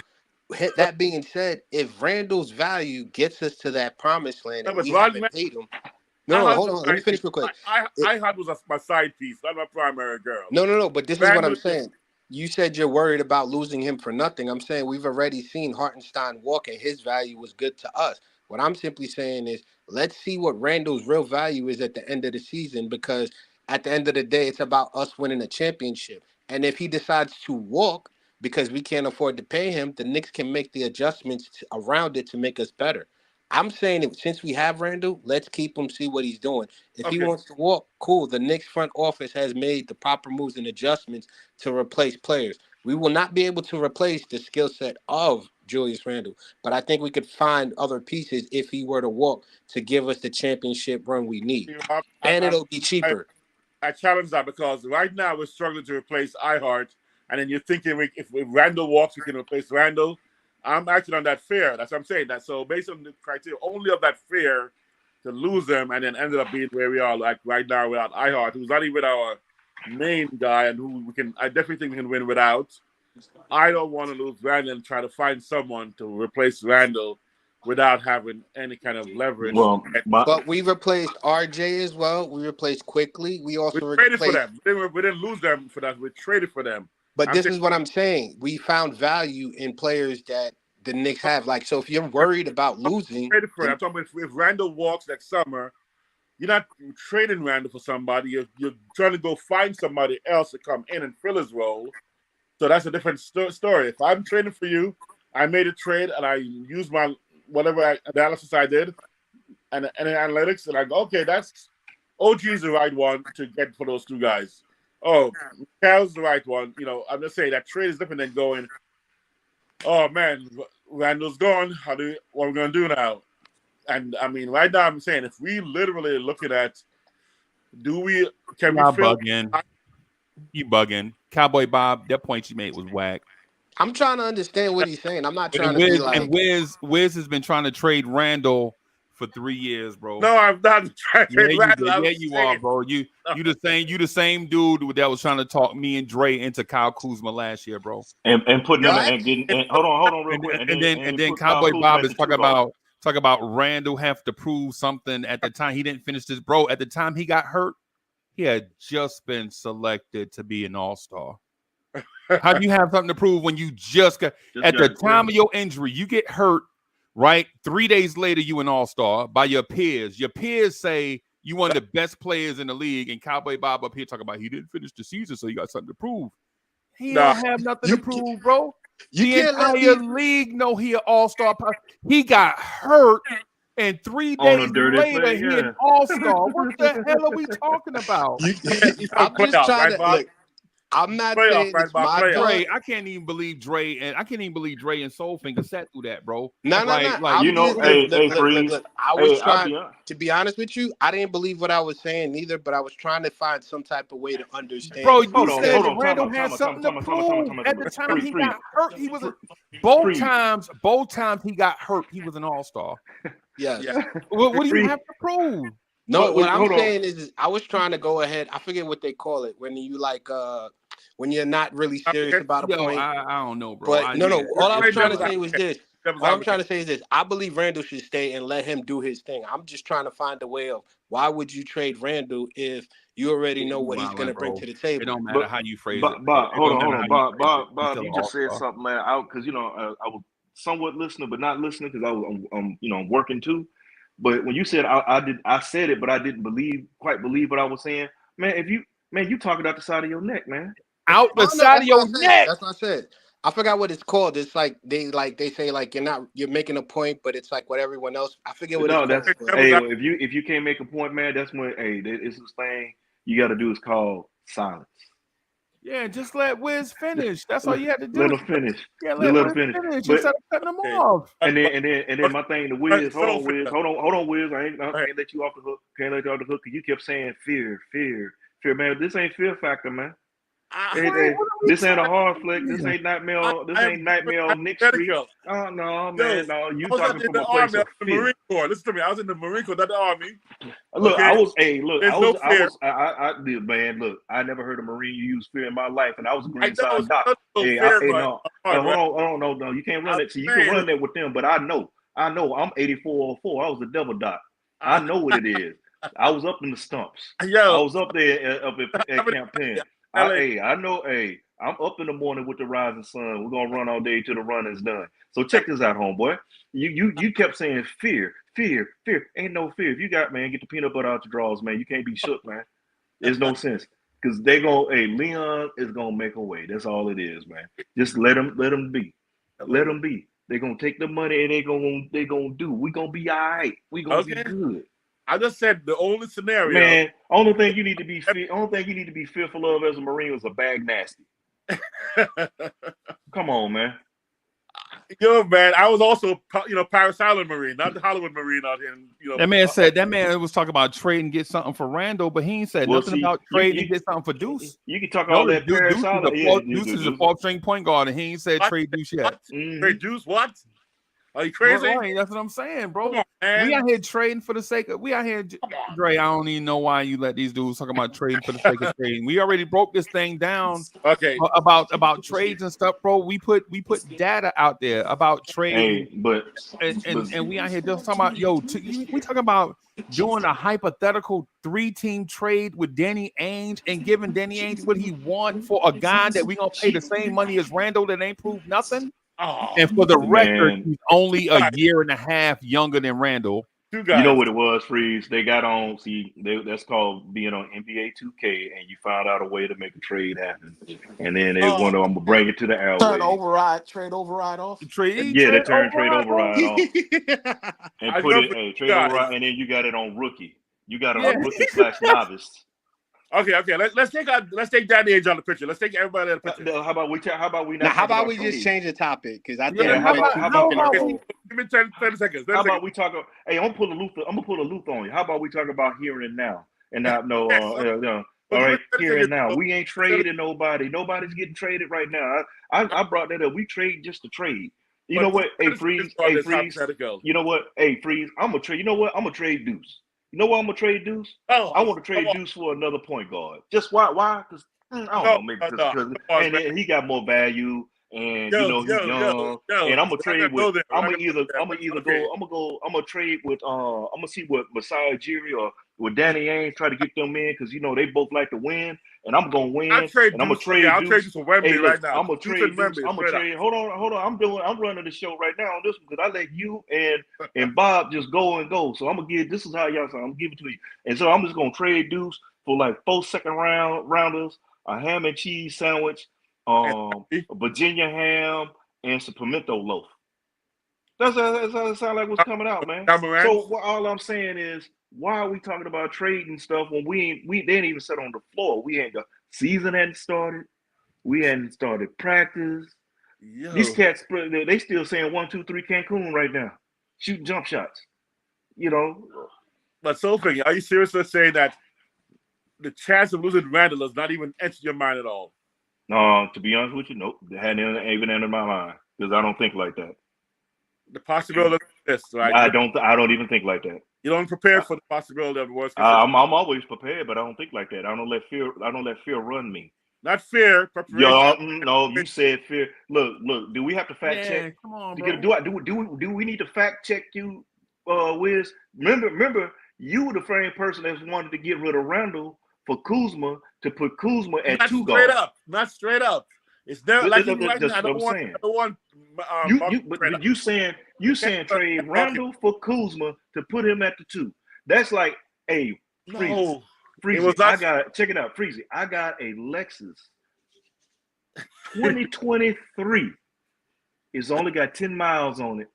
That being said, if Randall's value gets us to that promised land and but we Rodney, haven't paid him, I no, had hold on, let me finish real quick. I had was my side piece, not my primary girl. No. But this is what I'm Randall, saying. You said you're worried about losing him for nothing. I'm saying we've already seen Hartenstein walk, and his value was good to us. What I'm simply saying is, let's see what Randall's real value is at the end of the season, because at the end of the day, it's about us winning a championship. And if he decides to walk because we can't afford to pay him, the Knicks can make the adjustments around it to make us better. I'm saying that since we have Randall, let's keep him, see what he's doing. If he okay, wants to walk, cool. The Knicks front office has made the proper moves and adjustments to replace players. We will not be able to replace the skill set of Julius Randle, but I think we could find other pieces if he were to walk to give us the championship run we need. And it'll be cheaper. I challenge that because right now we're struggling to replace iHeart, and then you're thinking if Randall walks, we can replace Randall. I'm acting on that fear. That's what I'm saying. That so based on the criteria only of that fear to lose them, and then ended up being where we are, like right now without iHeart, who's not even our main guy, and who I definitely think we can win without. I don't want to lose Randall and try to find someone to replace Randall without having any kind of leverage. Well, But we replaced RJ as well. We replaced quickly. We We also traded for replaced. them. We didn't lose them for that. We traded for them. But I'm this saying is what I'm saying. We found value in players that the Knicks have. Like, so if you're worried about losing, traded for them. I'm then talking about if Randall walks next summer, you're not trading Randall for somebody. You're trying to go find somebody else to come in and fill his role. So that's a different story. If I'm trading for you, I made a trade and I used my whatever analysis I did and analytics, and I go, okay, that's OG's the right one to get for those two guys. Oh, Cal's the right one. I'm just saying that trade is different than going, oh man, Randall's gone. What are we gonna do now? And I mean, right now I'm saying if we literally looking at, can we fill? You bugging. Cowboy Bob, that point you made was whack. I'm trying to understand what he's saying. I'm not trying And to be Wiz, like. Wiz has been trying to trade Randall for 3 years, bro. No, I'm not trying to trade Randall. Yeah, you are, bro. You the same dude that was trying to talk me and Dre into Kyle Kuzma last year, bro. and putting them What? and getting hold on real quick, And then put Kyle Cowboy Kuzma Bob at is the talking 2 guard. about Randall have to prove something. At the time he didn't finish this, bro. At the time he got hurt, he had just been selected to be an all-star. How do you have something to prove when you just got at the time of your injury, you get hurt, right? 3 days later, you an all-star by your peers. Your peers say you one of the best players in the league, and Cowboy Bob up here talking about he didn't finish the season, so you got something to prove. He don't have nothing to prove, bro. You The can't let entire me. league know he an all-star. He got hurt, and 3 On a days dirty later, play, he yeah. an all-star. What the hell are we talking about? I'm just Playoff, trying right, to Bob? look. I'm not Playoff, saying right, it's Bob? my Playoff. fault. Dre, I can't even believe Dre and Soulfinger sat through that, bro. No. Like You know, Freeze. Look. I was Hey, I'll trying be honest. to be honest with you. I didn't believe what I was saying neither, but I was trying to find some type of way to understand. Bro, you Hold on, said hold on. Randall Time had out, something time to out. prove. At the time he Freeze. got hurt, he was both Freeze. times he got hurt, he was an all-star. Yes. Yeah. What do you Freeze. have to prove? No, what I'm Hold on. saying is I was trying to go ahead. I forget what they call it when you like when you're not really serious about a Yo, point. I don't know, bro. But no. All I was trying to say was this. All I'm trying to say is this: I believe Randall should stay and let him do his thing. I'm just trying to find a way of why would you trade Randall if you already know what he's going to bring to the It table. don't matter how you phrase it. Bob, It don't hold matter on, how you phrase it. He's Bob, still you an just said all-star. something, man. Because I was somewhat listening, but not listening because I'm working too. But when you said I said it, but I didn't quite believe what I was saying, man. You talking out the side of your neck, man. Out the Oh, no, side of your what I said. neck. That's what I said. I forgot what it's called. It's like they say like you're making a point, but it's like what everyone else. I forget what No, it's that's called. hey. If you can't make a point, man, that's when it's this thing you got to do is called silence. Yeah, just let Wiz finish. That's all you had to do. Let him finish. Yeah, Just let let him Wiz finish. finish But instead of cutting him off. and then my thing to Wiz. Hold on, Wiz. Hold on, Wiz. I can't let you off the hook. Can't let you off the hook because you kept saying fear, man. This ain't fear factor, man. This ain't a hard flick. This ain't nightmare. This ain't nightmare on Knicks Street. Oh no, man. No, you talking from a place of the fear. Marine Corps. Listen to me. I was in the Marine Corps, not the Army. Look, Okay? Man, look, I never heard a Marine use fear in my life, and I was a I Green know Side it's Doc. not so fair, but Hold on, no, you can't run it. So you can run that with them, but I know, I'm 8404. I was a double dot. I know what it is. I was up in the stumps. I was up there up at Camp Penn. I know. I'm up in the morning with the rising sun. We're gonna run all day till the run is done. So check this out, homeboy. You kept saying fear. Ain't no fear. If you got, man, get the peanut butter out your drawers, man. You can't be shook, man. There's no sense. Because Leon is gonna make a way. That's all it is, man. Just let him be. Let them be. They're gonna take the money and they gonna do. We gonna be all right. We gonna be good. I just said the only scenario. Man, only thing you need to be fearful of as a Marine was a bag nasty. Come on, man. Yo, man, I was also, Paris Island Marine, not the Hollywood Marine out here. That man was talking about trading, get something for Randall, but he ain't said nothing about trading to get something for Deuce. You can talk all that Paris Island. Deuce is a 4th-string point guard, and he ain't said trade Deuce yet. Trade Deuce? What? Are you crazy? Right, that's what I'm saying, bro. Come on, man. We out here trading for the sake of. We out here, Dre. I don't even know why you let these dudes talk about trading for the sake of trading. We already broke this thing down. Okay. About trades and stuff, bro. We put data out there about trading. And we out here just talking about we talking about doing a hypothetical 3-team trade with Danny Ainge and giving Danny Ainge what he want for a guy that we gonna pay the same money as Randall that ain't proved nothing. And for the record, he's only a year and a half younger than Randall. You know what it was, Freeze? They got on. That's called being on NBA 2K, and you found out a way to make a trade happen. And then they went, I'm gonna bring it to the airways. Trade override off. They turned trade override off and put it. Trade override, and then you got it on rookie. You got it on rookie / novice. Okay. Let's take Danny Ainge on the picture. Let's take everybody on the picture. How about we just change the topic? Because I think give me 30 seconds. How about we talk? Hey, I'm gonna pull a Luther on you. How about we talk about here and now? And not all right, here and now. We ain't trading nobody. Nobody's getting traded right now. I brought that up. We trade just to trade. You know what? Hey, Freeze. You know what? Hey, Freeze. I'm gonna trade. You know what? I'm gonna trade Deuce. You know why I'm gonna trade Deuce? I want to trade Deuce for another point guard. Just why? Because I don't know, maybe because he got more value, and he's young. And I'm gonna trade with. I'm gonna trade with. I'm gonna see what Masai Ujiri or with Danny Ainge try to get them in because they both like to win, and I'm gonna win. I'll trade Deuce for Wemby right now. I'm gonna trade Deuce. I'm gonna trade. Hold on. I'm running the show right now on this one because I let you and Bob just go and go. So I'm gonna give. This is how y'all say. I'm gonna give it to you. And so I'm just gonna trade Deuce for like 4 second-rounders, a ham and cheese sandwich, a Virginia ham, and some pimento loaf. That's how it sounds like what's coming out, man. So all I'm saying is, why are we talking about trading stuff when they ain't even set on the floor? We ain't got season hadn't started. We hadn't started practice. These cats, they still saying 1, 2, 3 Cancun right now, shooting jump shots. But Sophie, are you seriously saying that the chance of losing Randall does not even enter your mind at all? No, to be honest with you, nope. It hadn't even entered my mind because I don't think like that. The possibility of this, right? I don't even think like that. You don't prepare for the possibility of the worst. I'm always prepared, but I don't think like that. I don't let fear run me. Not fair preparation. Y'all, no, you said fair. Look. Do we have to fact Yeah, check? come on, To bro. get, do we need to fact check you, Wiz? Remember, you were the same person that wanted to get rid of Randall for Kuzma to put Kuzma at Not two straight guard. up. Not straight up. It's never like even right now. That's what I'm saying. I don't want But you saying trade Randall for Kuzma to put him at the two. That's like, hey, No, it Freezy, was not. check it out, Freezy. I got a Lexus 2023. It's only got 10 miles on it,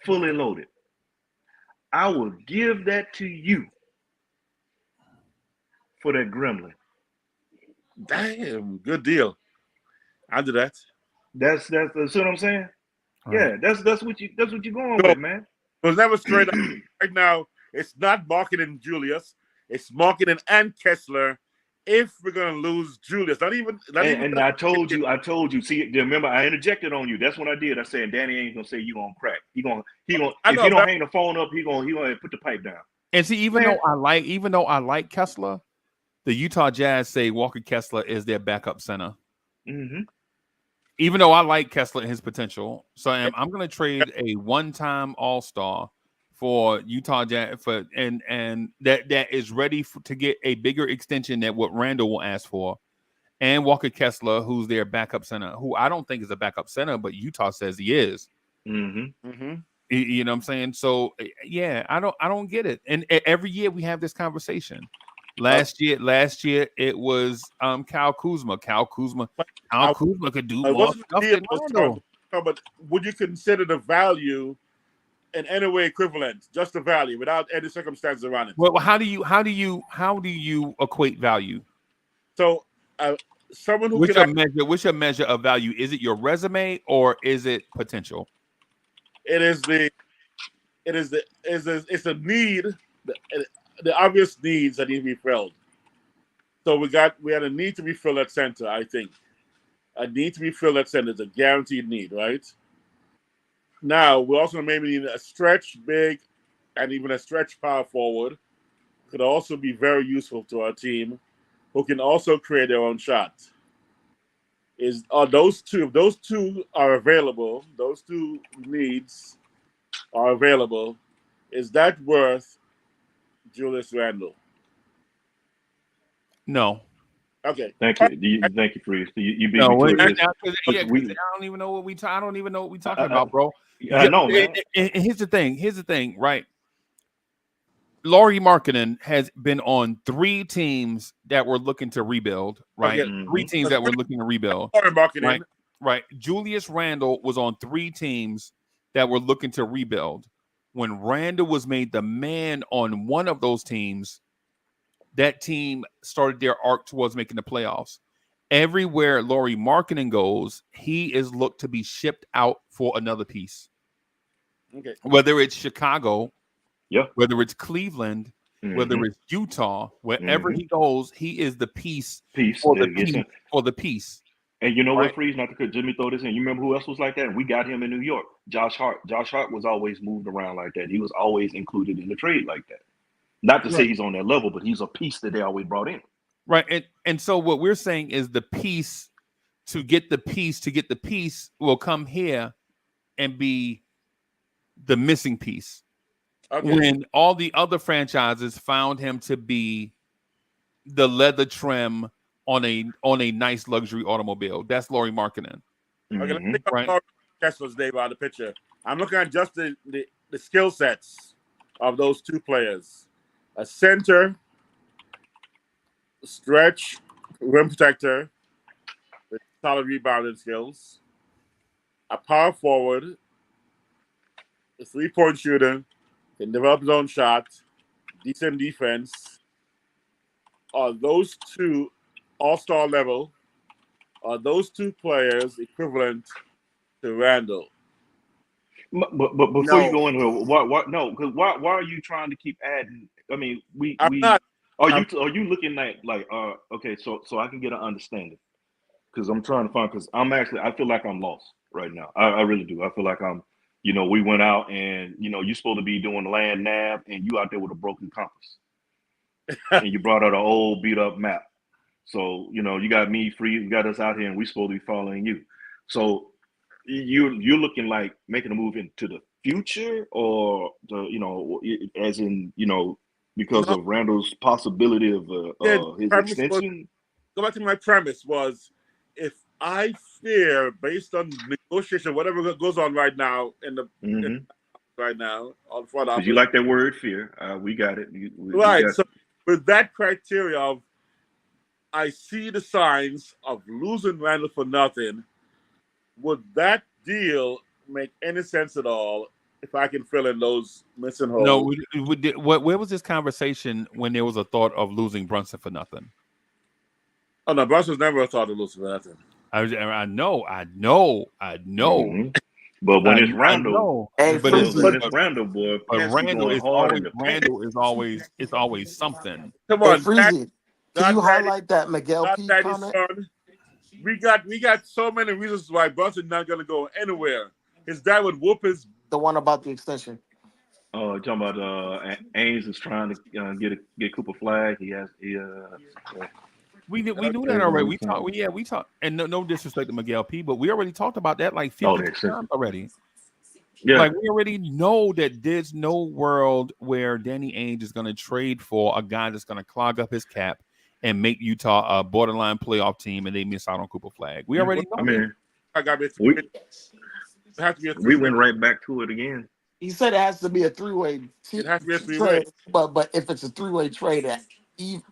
fully loaded. I will give that to you for that Gremlin. Damn, good deal. I'll do that. That's what I'm saying. Right. Yeah, that's what you're going So, with, man. it was never straight up. Right now, it's not marketing Julius. It's marketing and Kessler. If we're gonna lose Julius, not even. And I told you. See, remember, I interjected on you. That's what I did. I said, Danny ain't gonna say you gonna crack. He gonna. I If know, he don't but hang the phone up, he gonna put the pipe down. And see, even Man. though I like Kessler, the Utah Jazz say Walker Kessler is their backup center. Mm-hmm. Even though I like Kessler and his potential, so I'm going to trade a one-time All-Star for Utah Jazz and that is ready to get a bigger extension than what Randall will ask for, and Walker Kessler, who's their backup center, who I don't think is a backup center, but Utah says he is. Mm-hmm. You know what I'm saying? So yeah, I don't get it. And every year we have this conversation. Last year it was Kyle Kuzma. Kyle Kuzma could do it more wasn't stuff the deal than I was Rondo. talking about. Would you consider the value in any way equivalent? Just the value, without any circumstances around it. Well, how do you equate value? So, someone who What's can. your measure of value? Is it your resume or is it potential? It's a need, the obvious needs that need to be filled. So we had a need to be filled at center. I think a need to be filled at center is a guaranteed need, right? Now we also maybe need a stretch big, and even a stretch power forward could also be very useful to our team, who can also create their own shot. If those two are available, those two needs are available, is that worth Julius Randle? No. Okay. Thank you, Freeze. You beat No, me to it. I don't even know what we talking about, bro. I know, man. And here's the thing, right? Laurie Markkinen has been on 3 teams that were looking to rebuild, right? Okay. 3 teams that were looking to rebuild. Marketing. Right. Julius Randle was on 3 teams that were looking to rebuild. When Randle was made the man on one of those teams, that team started their arc towards making the playoffs. Everywhere Laurie Markkinen goes, he is looked to be shipped out for another piece. Okay. Whether it's Chicago, whether it's Cleveland, whether it's Utah, wherever he goes, he is the piece for the piece. And you know what, Freeze? Not to Jimmy throw this in. You remember who else was like that? We got him in New York. Josh Hart. Josh Hart was always moved around like that. He was always included in the trade like that. Not to say he's on that level, but he's a piece that they always brought in. Right. And so what we're saying is the piece to get the piece will come here and be the missing piece. Okay. When all the other franchises found him to be the leather trim on a nice luxury automobile. That's Laurie Markkinen. Okay, let's think about Kessler's name out of the picture. I'm looking at just the skill sets of those 2 players. A center, stretch, rim protector with solid rebounding skills. A power forward, a 3-point shooter, can develop his own shot, decent defense. Are those 2 all-star level? Are those 2 players equivalent to Randall? But before you go into it, why are you trying to keep adding? I mean, are you looking at okay, so I can get an understanding, because I'm trying to find, because I feel like I'm lost right now. I really do. I feel like I'm, we went out and you're supposed to be doing land nav, and you out there with a broken compass, and you brought out an old beat up map. So, you got me free, you got us out here, and we supposed to be following you. So you're looking like making a move into the future, or as in, because No, of Randall's possibility of again, his premise was, extension. go back to my premise was, if I fear based on negotiation, whatever goes on right now Mm-hmm. right now on the front Because you office, like that word fear. We got it. We right? got So with that criteria of, I see the signs of losing Randall for nothing. Would that deal make any sense at all if I can fill in those missing No, holes? where was this conversation when there was a thought of losing Brunson for nothing? Oh no, Brussels never thought of losing for nothing. I know. Mm-hmm. But when it's I Randall, know. Hey, But when Freezy. it's Randall, boy, pants be Randall going is hard always in the pants. it's always something. Come Hey, on, Freezy. Can you God daddy, highlight that Miguel God P daddy's comment? son. We got so many reasons why Brunson's not gonna go anywhere. His dad would whoop his. The one about the extension. Talking about Ames is trying to get Cooper Flag. We knew that Trade already. him We talked. We talked. And no disrespect to Miguel P, but we already talked about that like Oh, 50 the extension. times already. Yeah, Like we already know that there's no world where Danny Ainge is going to trade for a guy that's going to clog up his cap and make Utah a borderline playoff team, and they miss out on Cooper Flag. We yeah. already I know that. mean, I got to we be. It has to be a we three-way. went right back to it again. He said it has to be a three-way It has to be a three-way. trade, but if it's a three-way trade,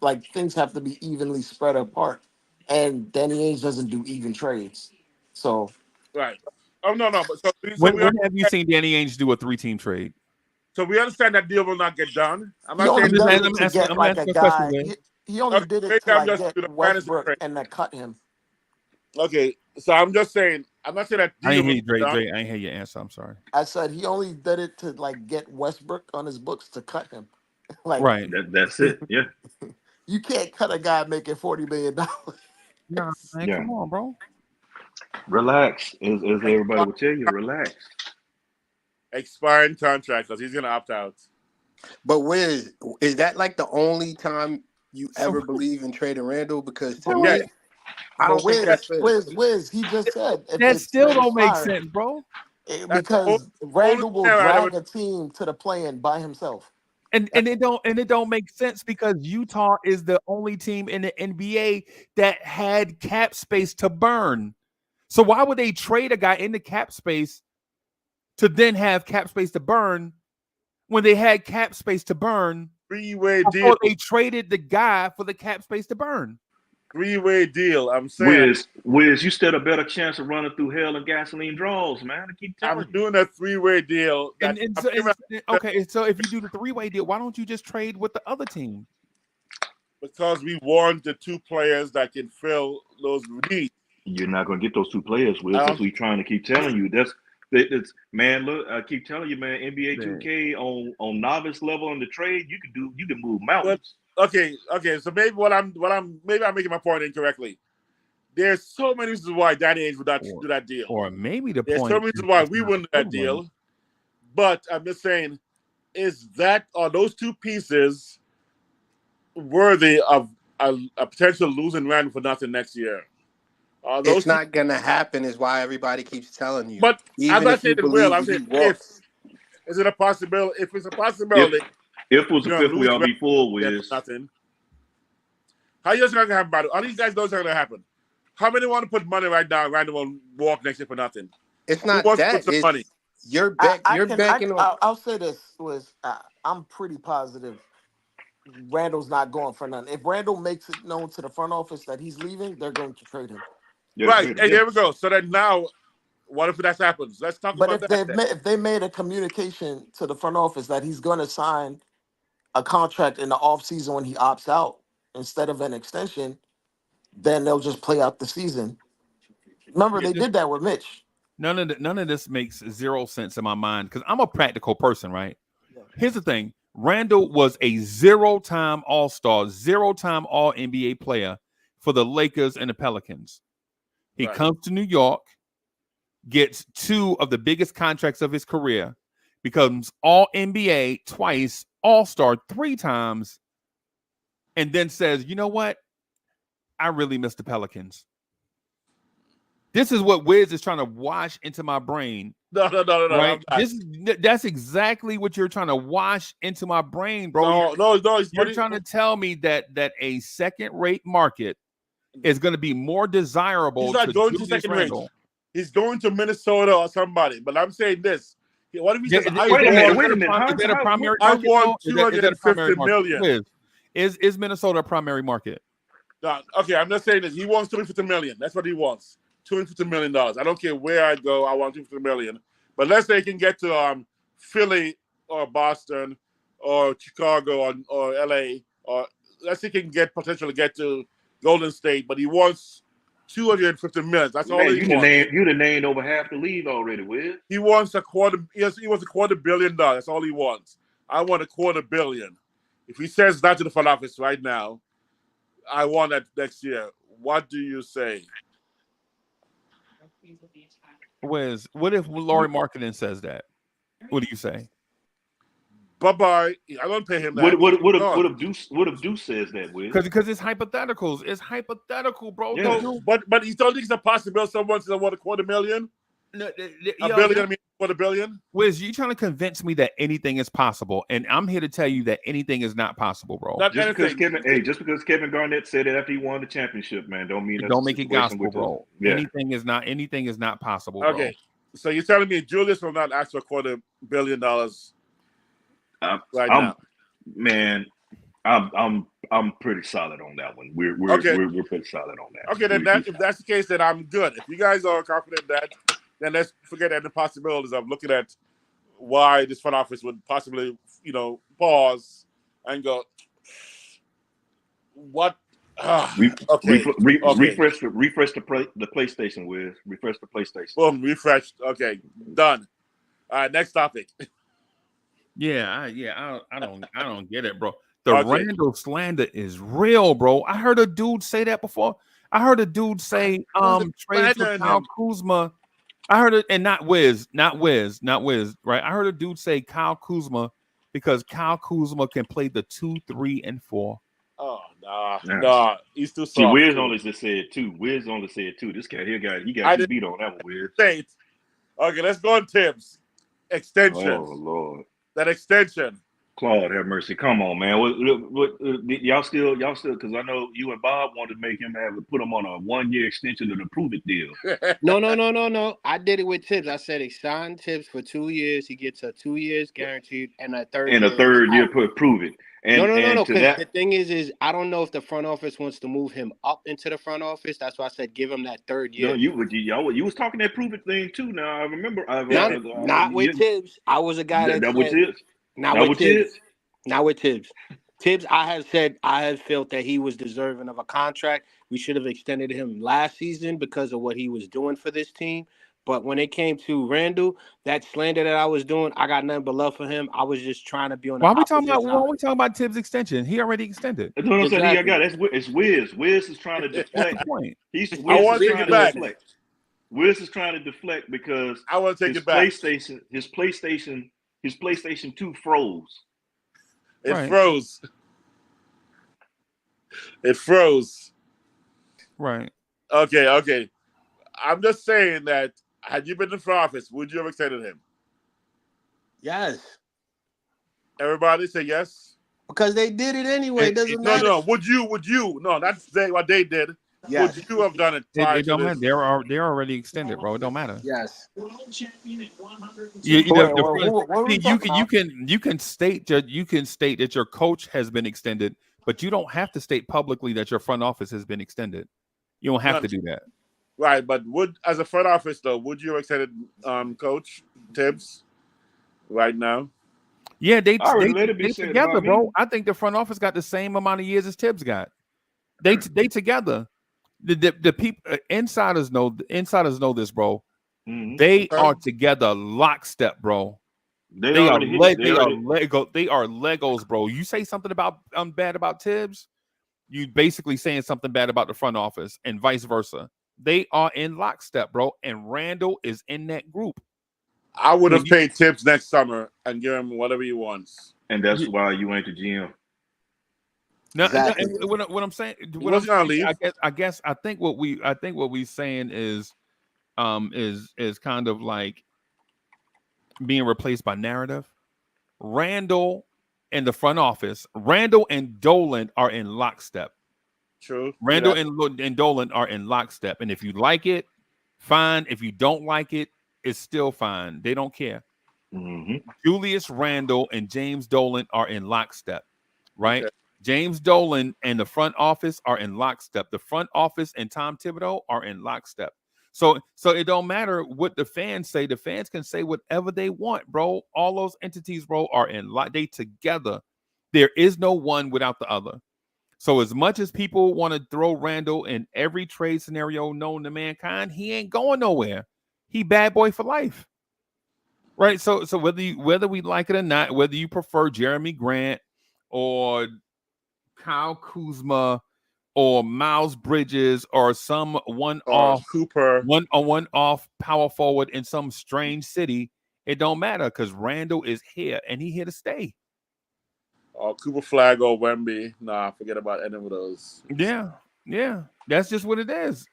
like things have to be evenly spread apart, and Danny Ainge doesn't do even trades. So Right. Oh no. But When have you seen Danny Ainge do a 3-team trade? so we understand that deal will not get done. I'm he not only saying does I'm it to asking get like a a question, guy. man. He only okay. did it Maybe to I'm like just get doing a fantasy Westbrook trade. and then cut him. Okay, so I'm just saying. I'm not saying that I deal ain't will hear you, get done. Dre. I ain't hear your answer. I'm sorry. I said he only did it to like get Westbrook on his books to cut him. Like Right. That's it. Yeah, you can't cut a guy making $40 million. Nah, man, yeah. come on, bro. Relax, as everybody would tell you. Relax. Expiring contract because he's gonna opt out. But Wiz, is that like the only time you So, ever believe in trading Randall? Because to bro, Yeah, me, I But don't think that's fair. Wiz, he just said if that it's still don't make expiring, sense, bro. that's the because only Randall will scenario I ever. drag a team to the play-in by himself. And it don't make sense because Utah is the only team in the NBA that had cap space to burn. So why would they trade a guy in the cap space to then have cap space to burn when they had cap space to burn Three-way deal. before they traded the guy for the cap space to burn? Three-way deal. I'm saying Wiz, you stood a better chance of running through hell and gasoline draws, man. I keep I'm telling you. doing a three-way deal. That And I'm so giving okay, so if you do the 3-way deal, why don't you just trade with the other team? because we want the two players that can fill those needs. You're not gonna get those two players, Wiz. That's what we're trying to keep telling you. It's man. Look, I keep telling you, man. NBA Man. 2K on novice level on the trade, you can move But mountains. okay. So maybe maybe I'm making my point incorrectly. There's so many reasons why Danny Ainge would not do that deal. Or maybe the There's so point many is reasons why it's we not wouldn't do a that good one. deal. But I'm just saying, are those two pieces worthy of a potential losing Randall for nothing next year? It's not gonna happen, is why everybody keeps telling you. But I'm Even not if you saying it will. believe I'm that he saying if. walks, Is it a possibility? If it's a If possibility, if was the you're gonna fifth we lose all be full, Randall Wiz. for nothing. How you guys gonna happen about it? All these guys know it's not gonna happen. How many want to put money right now? Randall will walk next year for nothing. it's Who not wants to put that. some money? It's you're I You're can banking on. I'll say this was I'm pretty positive Randall's not going for none. If Randall makes it known to the front office that he's leaving, they're going to trade him. Yeah, Right. trade him. Hey, Yeah. there we go. So then now, what if that happens? Let's talk But about if that then. if they made a communication to the front office that he's going to sign a contract in the offseason when he opts out instead of an extension, then they'll just play out the season. Remember, they did that with Mitch. None of this makes zero sense in my mind because I'm a practical person, right? Here's the thing: Randall was a 0-time All-Star, 0-time All NBA player for the Lakers and the Pelicans. He Right. comes to New York, gets 2 of the biggest contracts of his career, becomes All NBA twice, All-Star 3 times, and then says, "You know what? I really miss the Pelicans. This is what Wiz is trying to wash into my brain. No. Right? I'm not. That's exactly what you're trying to wash into my brain, bro. No. You're trying to tell me that a second-rate market is going to be more desirable. He's not to going to Julius second rate. Randle. He's going to Minnesota or somebody. But I'm saying this. What if he says, Wait a minute. Is that a primary I market? want Is that a primary $250 market? million. Is Minnesota a primary market? No, okay, I'm just saying this. He wants $250 million. That's what he wants. $250 million. I don't care where I go. I want $250 million. But let's say he can get to Philly or Boston or Chicago or LA, or let's say he can potentially get to Golden State, but he wants $250 million. That's all he wants. You done named over half the league already, Wiz. He wants a quarter. Yes, he wants $250 million. That's all he wants. I want $250 million. If he says that to the front office right now, I want that next year. What do you say? Wiz, what if Laurie Marketing says that? What do you say? Bye-bye. I don't pay him that. What if Deuce says that, Wiz? Because it's hypotheticals. It's hypothetical, bro. Yeah. No, but you don't think it's a possibility someone says I want $250 million? No, $1 billion? Wiz, you trying to convince me that anything is possible, and I'm here to tell you that anything is not possible, bro. Just because Kevin Garnett said it after he won the championship, man, don't mean don't make it gospel, bro. Yeah. Anything is not possible, bro. Okay, so you're telling me Julius will not ask for $250 million right now? Man, I'm pretty solid on that one. We're pretty solid on that. Okay, then if that's the case, then I'm good. If you guys are confident in that, then let's forget the possibilities of looking at why this front office would possibly, pause and go, what? Refresh the PlayStation, Wiz. Refresh the PlayStation. Boom, refreshed. Okay, done. All right, next topic. I don't get it, bro. The Randall slander is real, bro. I heard a dude say that before. I heard a dude say trade for Kyle Kuzma. I heard it, and not Wiz, right? I heard a dude say Kyle Kuzma because Kyle Kuzma can play the 2, 3, and 4. Oh nah, he's too soft. See, Wiz only just said 2. Wiz only said 2. This cat here got you beat on that one, Wiz. Okay, let's go on Tibbs. Extension. Oh Lord, that extension. Claude, have mercy. Come on, man. What y'all still? Because I know you and Bob wanted to make him put him on a 1-year extension of the Prove It deal. No. I did it with Tibbs. I said he signed Tibbs for 2 years. He gets a 2 years guaranteed and a third. And a third year Prove It. And, no. Because the thing is I don't know if the front office wants to move him up into the front office. That's why I said give him that third year. No, you was talking that Prove It thing too. Now I remember. Not with Tibbs. I was a guy that with Tibbs. Not with Tibbs. Not with Tibbs. Tibbs, I had felt that he was deserving of a contract. We should have extended him last season because of what he was doing for this team. But when it came to Randall, that slander that I was doing, I got nothing but love for him. I was just trying to be on the Why are we talking about Tibbs' extension? He already extended. That's what I'm saying. It's Wiz. Wiz is trying to deflect. I want to take it back. Wiz is trying to deflect because I want to take it back. His PlayStation 2 froze. It froze. It froze. Right. Okay. I'm just saying that had you been in the front office, would you have extended him? Yes. Everybody say yes? Because they did it anyway. It doesn't matter. No. Would you? No, that's what they did. Yes. Would you have done it? It don't matter. They're already extended, bro. It don't matter. Yes. You can state that your coach has been extended, but you don't have to state publicly that your front office has been extended. You don't have to do that. Right, but as a front office though, would you have extended Coach Tibbs right now? Yeah, they together, bro. I think the front office got the same amount of years as Tibbs got. They together. The people insiders know this, bro. Mm-hmm. They are together lockstep, bro. They are Legos, bro. You say something about bad about Tibbs, you basically saying something bad about the front office, and vice versa. They are in lockstep, bro. And Randall is in that group. I would have paid Tibbs next summer and give him whatever he wants. And that's why you ain't the GM. No, Exactly. what I'm saying, He what I'm wasn't gonna saying, leave. I think what we saying is kind of like being replaced by narrative. Randall and the front office, Randall and Dolan are in lockstep. True. Randall and Dolan are in lockstep, and if you like it, fine. If you don't like it, it's still fine. They don't care. Mm-hmm. Julius Randle and James Dolan are in lockstep, right? Okay. James Dolan and the front office are in lockstep. The front office and Tom Thibodeau are in lockstep. So it don't matter what the fans say. The fans can say whatever they want, bro. All those entities, bro, are in lock. They together. There is no one without the other. So as much as people want to throw Randall in every trade scenario known to mankind, he ain't going nowhere. He bad boy for life. Right. So whether we like it or not, whether you prefer Jeremy Grant or Kyle Kuzma or Miles Bridges or some Or Cooper. one off power forward in some strange city, it don't matter because Randall is here and he here to stay. Or Cooper Flag or Wemby. Nah, forget about any of those. Yeah. That's just what it is.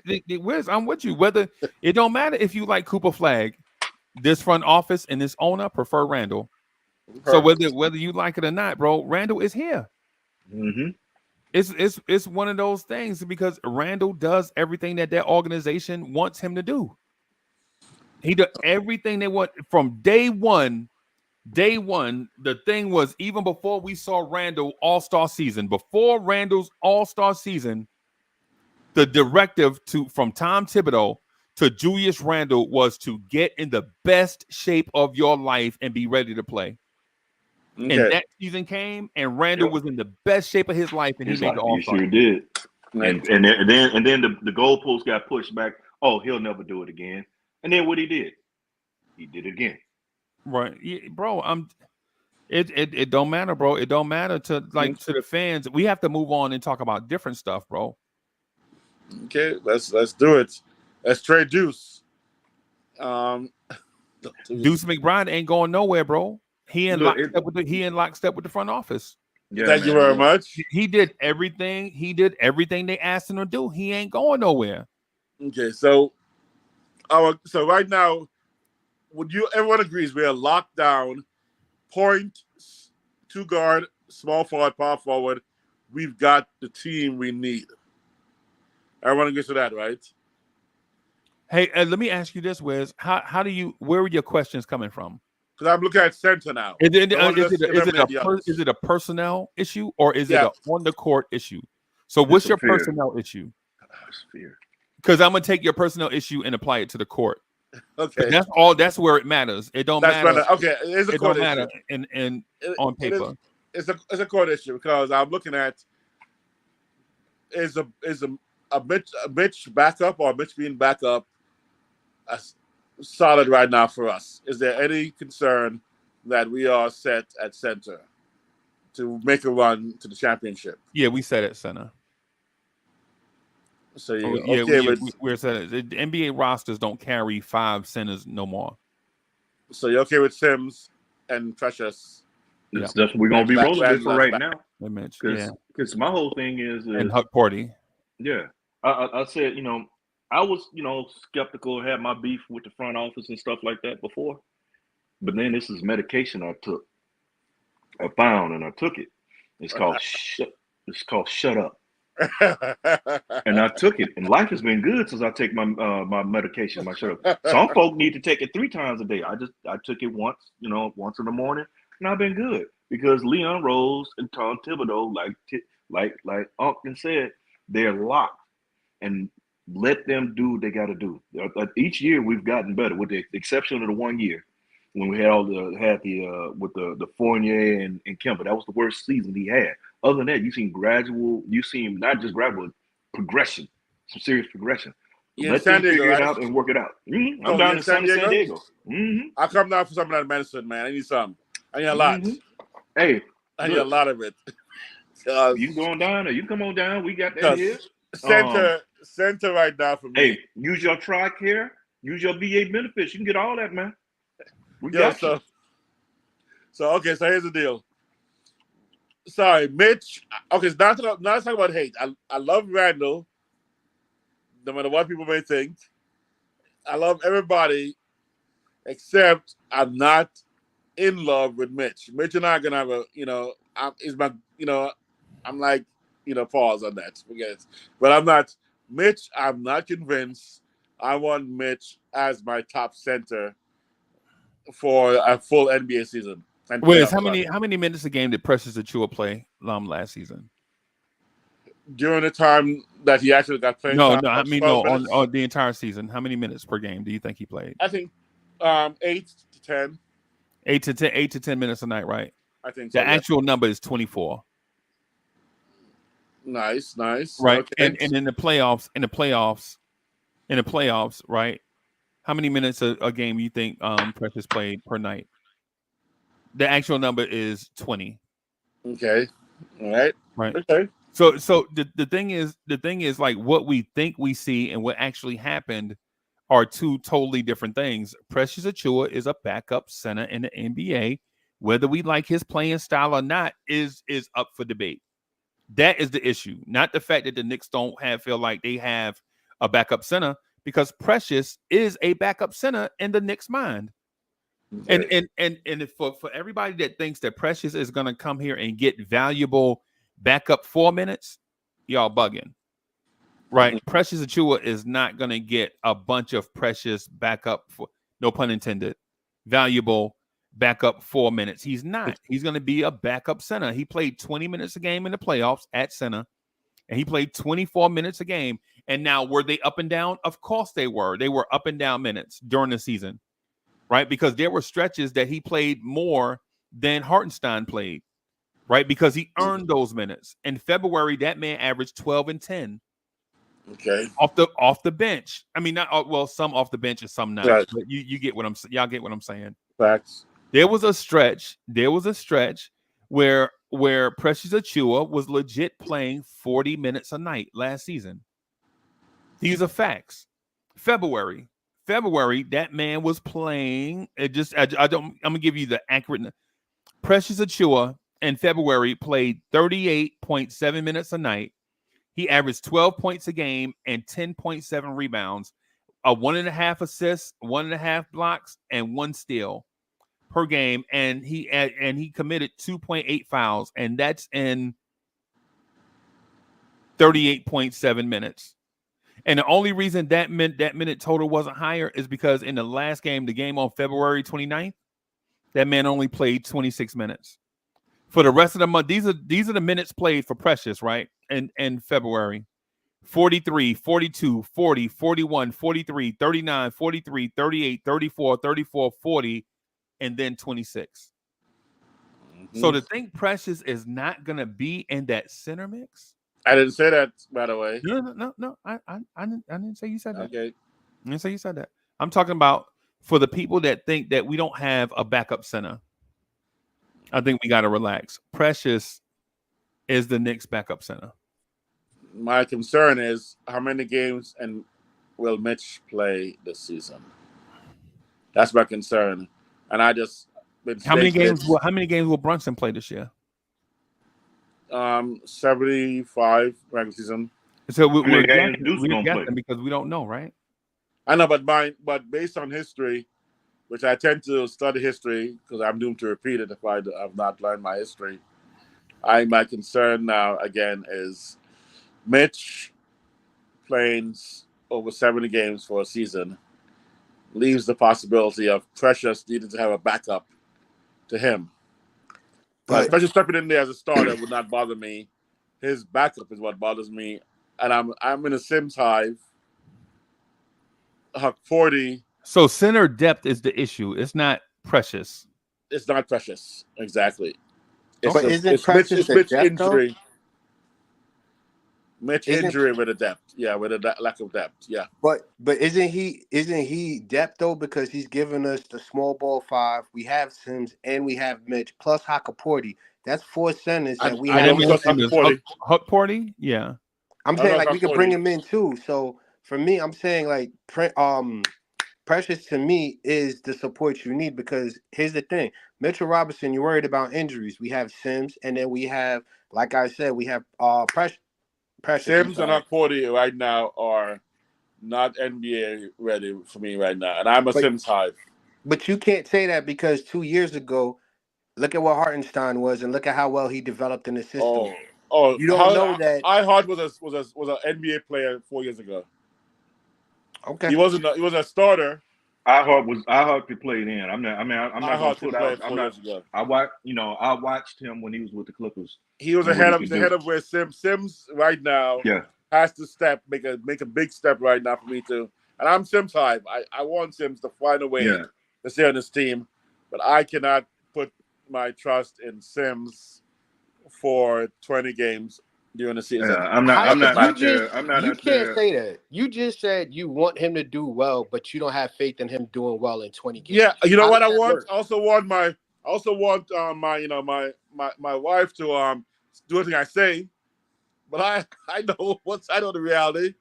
Yeah. Wiz, I'm with you. Whether it don't matter if you like Cooper Flag, this front office and this owner prefer Randall. So Perfect. whether you like it or not, bro, Randall is here. Mm-hmm. It's one of those things because Randall does everything that organization wants him to do. He does everything they want from day one. Day one, the thing was even before we saw Randall All-Star season, before Randall's All-Star season, the directive from Tom Thibodeau to Julius Randle was to get in the best shape of your life and be ready to play. Okay. And that season came, and Randall was in the best shape of his life, and he made the He All-Star. sure did. Right. And then the goalpost got pushed back. Oh, he'll never do it again. And then what he did it again. Right, yeah, bro. It don't matter, bro. It don't matter to to the fans. We have to move on and talk about different stuff, bro. Okay, let's do it. Let's trade Deuce. Deuce McBride ain't going nowhere, bro. He in Look, lockstep with the front office. Yeah, Thank you man, very look. much. He did everything. He did everything they asked him to do. He ain't going nowhere. Okay, so right now, everyone agrees we are locked down, point, two guard, small forward, power forward. We've got the team we need. Everyone agrees to that, right? Hey, let me ask you this, Wiz. Where are your questions coming from? Because I'm looking at center now. Is it a personnel issue or is it a on the court issue? So what's your personnel issue? It's fear. Because I'm gonna take your personnel issue and apply it to the court. Okay, that's where it matters. It don't matter. Okay, it's a court issue. Matter on paper. It's a court issue because I'm looking at is a Mitch backup or Mitch being backup solid right now for us? Is there any concern that we are set at center to make a run to the championship? Yeah, we set at center. So we're set. The NBA rosters don't carry 5 centers no more. So you're okay with Sims and Precious? That's what we're gonna be rolling with for right now. Because my whole thing is and Huck Party. Yeah, I said I was skeptical, had my beef with the front office and stuff like that before, but then this is medication I found and I took it. It's called Shut Up. And I took it, and life has been good since I take my medication, my Shut Up. Some folk need to take it 3 times a day. I took it once, once in the morning, and I've been good because Leon Rose and Tom Thibodeau, like Uncle said, they're locked, and let them do what they got to do. Each year we've gotten better, with the exception of the 1 year when we had with the Fournier and Kemba. That was the worst season he had. Other than that, you seen not just gradual progression, some serious progression. Let them figure it out and work it out. Mm-hmm. I'm down in San Diego. Mm-hmm. I'll come down for some of that medicine, man. I need some. I need a lot. Mm-hmm. Hey, I need a lot of it. You going down or you come on down? We got that here. Center right now for me. Hey, use your TRICARE, use your VA benefits. You can get all that, man. We got you. So here's the deal. Sorry, Mitch. Okay, it's not talking about hate. I love Randall, no matter what people may think. I love everybody, except I'm not in love with Mitch. Mitch and I are gonna have I'm like, pause on that. Forget it. But I'm not Mitch. I'm not convinced. I want Mitch as my top center for a full NBA season and Wiz, playoff how run. many minutes a game did Precious Achua play last season? During the time that he actually got playing No, time, no, I about mean 12 no, minutes. on the entire season. How many minutes per game do you think he played? I think 8 to 10. 8 to 10 minutes a night, right? I think so. The Yeah. actual number is 24. Nice. Right. Okay. And in the playoffs, right? How many minutes a game you think Precious played per night? The actual number is 20. Okay. All right. Right. Okay. So the thing is like what we think we see and what actually happened are two totally different things. Precious Achua is a backup center in the NBA. Whether we like his playing style or not is up for debate. That is the issue, not the fact that the Knicks don't feel like they have a backup center, because Precious is a backup center in the Knicks' mind. Okay. And for everybody that thinks that Precious is going to come here and get valuable backup 4 minutes, y'all bugging. Right? Precious Achua is not going to get a bunch of Precious backup, for no pun intended, valuable backup 4 minutes. He's not. He's going to be a backup center. He played 20 minutes a game in the playoffs at center, and he played 24 minutes a game. And now, were they up and down? Of course they were. They were up and down minutes during the season, right? Because there were stretches that he played more than Hartenstein played, right? Because he earned those minutes. In February, that man averaged 12 and 10. Okay. Off the bench. I mean, not well, some off the bench and some not. Right. But you get what y'all get what I'm saying. Facts. There was a stretch where Precious Achua was legit playing 40 minutes a night last season. These are facts. February, that man was playing. I'm gonna give you the accurate. Precious Achua in February played 38.7 minutes a night. He averaged 12 points a game and 10.7 rebounds, 1.5 assists, 1.5 blocks, and 1 steal per game. And he committed 2.8 fouls, and that's in 38.7 minutes. And the only reason that minute total wasn't higher is because in the last game, the game on February 29th, that man only played 26 minutes. For the rest of the month, these are the minutes played for Precious, right? In February. 43, 42, 40, 41, 43, 39, 43, 38, 34, 34, 40, and then 26. Mm-hmm. So to think Precious is not going to be in that center mix? I didn't say that, by the way. No. I didn't say you said that. Okay. I didn't say you said that. I'm talking about for the people that think that we don't have a backup center. I think we got to relax. Precious is the Knicks' backup center. My concern is how many games and will Mitch play this season? That's my concern. And I just how many games will Brunson play this year? 75 regular season. So we're guessing because we don't know, right? I know, but based on history, which I tend to study history because I'm doomed to repeat it if I have not learned my history. My concern now again is Mitch playing over 70 games for a season leaves the possibility of Precious needing to have a backup to him. But Precious stepping in there as a starter would not bother me. His backup is what bothers me, and I'm in a Sims hive. Huck 40. So center depth is the issue. It's not Precious. It's not Precious, exactly. Isn't Precious a Mitch depth, injury. though? Mitch injury with a depth, with a lack of depth, yeah. But isn't he depth though, because he's given us the small ball 5. We have Sims and we have Mitch plus Hakaporti. That's 4 centers that we have. Huck Porty, yeah. I'm saying like we could bring him in too. So for me, I'm saying like Precious to me is the support you need because here's the thing. Mitchell Robinson, you're worried about injuries. We have Sims, and then we have, like I said, we have Precious. I'm Sims and sorry. Hakpoti right now are not NBA ready for me right now, and I'm a But Sims hive. but you can't say that because 2 years ago, look at what Hartenstein was, and look at how well he developed in the system. You don't know How that. I Hart was an NBA player 4 years ago. Okay. He wasn't. He was a starter. I Hart could play then. I'm not. I mean, I'm I not gonna Hart could put play out. I'm 4 not. years ago. I watched him when he was with the Clippers He was and what ahead he of could do. where Sims right now Yeah, has to make a big step right now for me to. And I'm Sims hive. I want Sims to find a way yeah. to stay on this team, but I cannot put my trust in Sims for 20 games during the Yeah, season. I'm not. How I'm not you out just there. I'm not you out can't there. say that. You just said you want him to do well, but you don't have faith in him doing well in 20 Yeah, games. you know How what does I that want? work? I also want my wife to do anything I say, but I know the reality.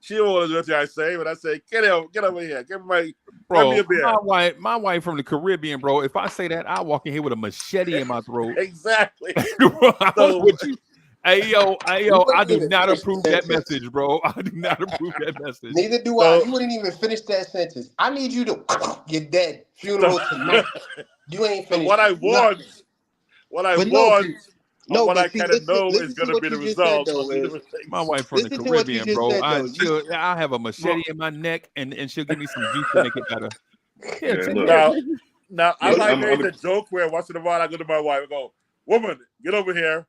She don't want to do anything I say, but I say get over here, get me Bro, a beer. my wife from the Caribbean, bro. If I say that, I walk in here with a machete in my throat. Exactly. So Would you? Hey yo, You I wouldn't do even not finish the approve that sentence. message, bro. I do not approve that message. Neither do I. so, You wouldn't even finish that sentence. I need you to get dead. so, Funeral tonight. You ain't so what finished I want, nothing. what I But no, want, see, or no, what I but see, kind of know is listen going to to be what the you just said result of though. two Is different My things. wife from the listen to what you Caribbean, just bro. said though. I have a Well, machete in my neck, and she'll give me some juice to make it better. Yeah, Yeah, 10 look, years, now, nigga. now I look. might I'm. make a joke where once in a while I go to my wife and go, "Woman, get over here,"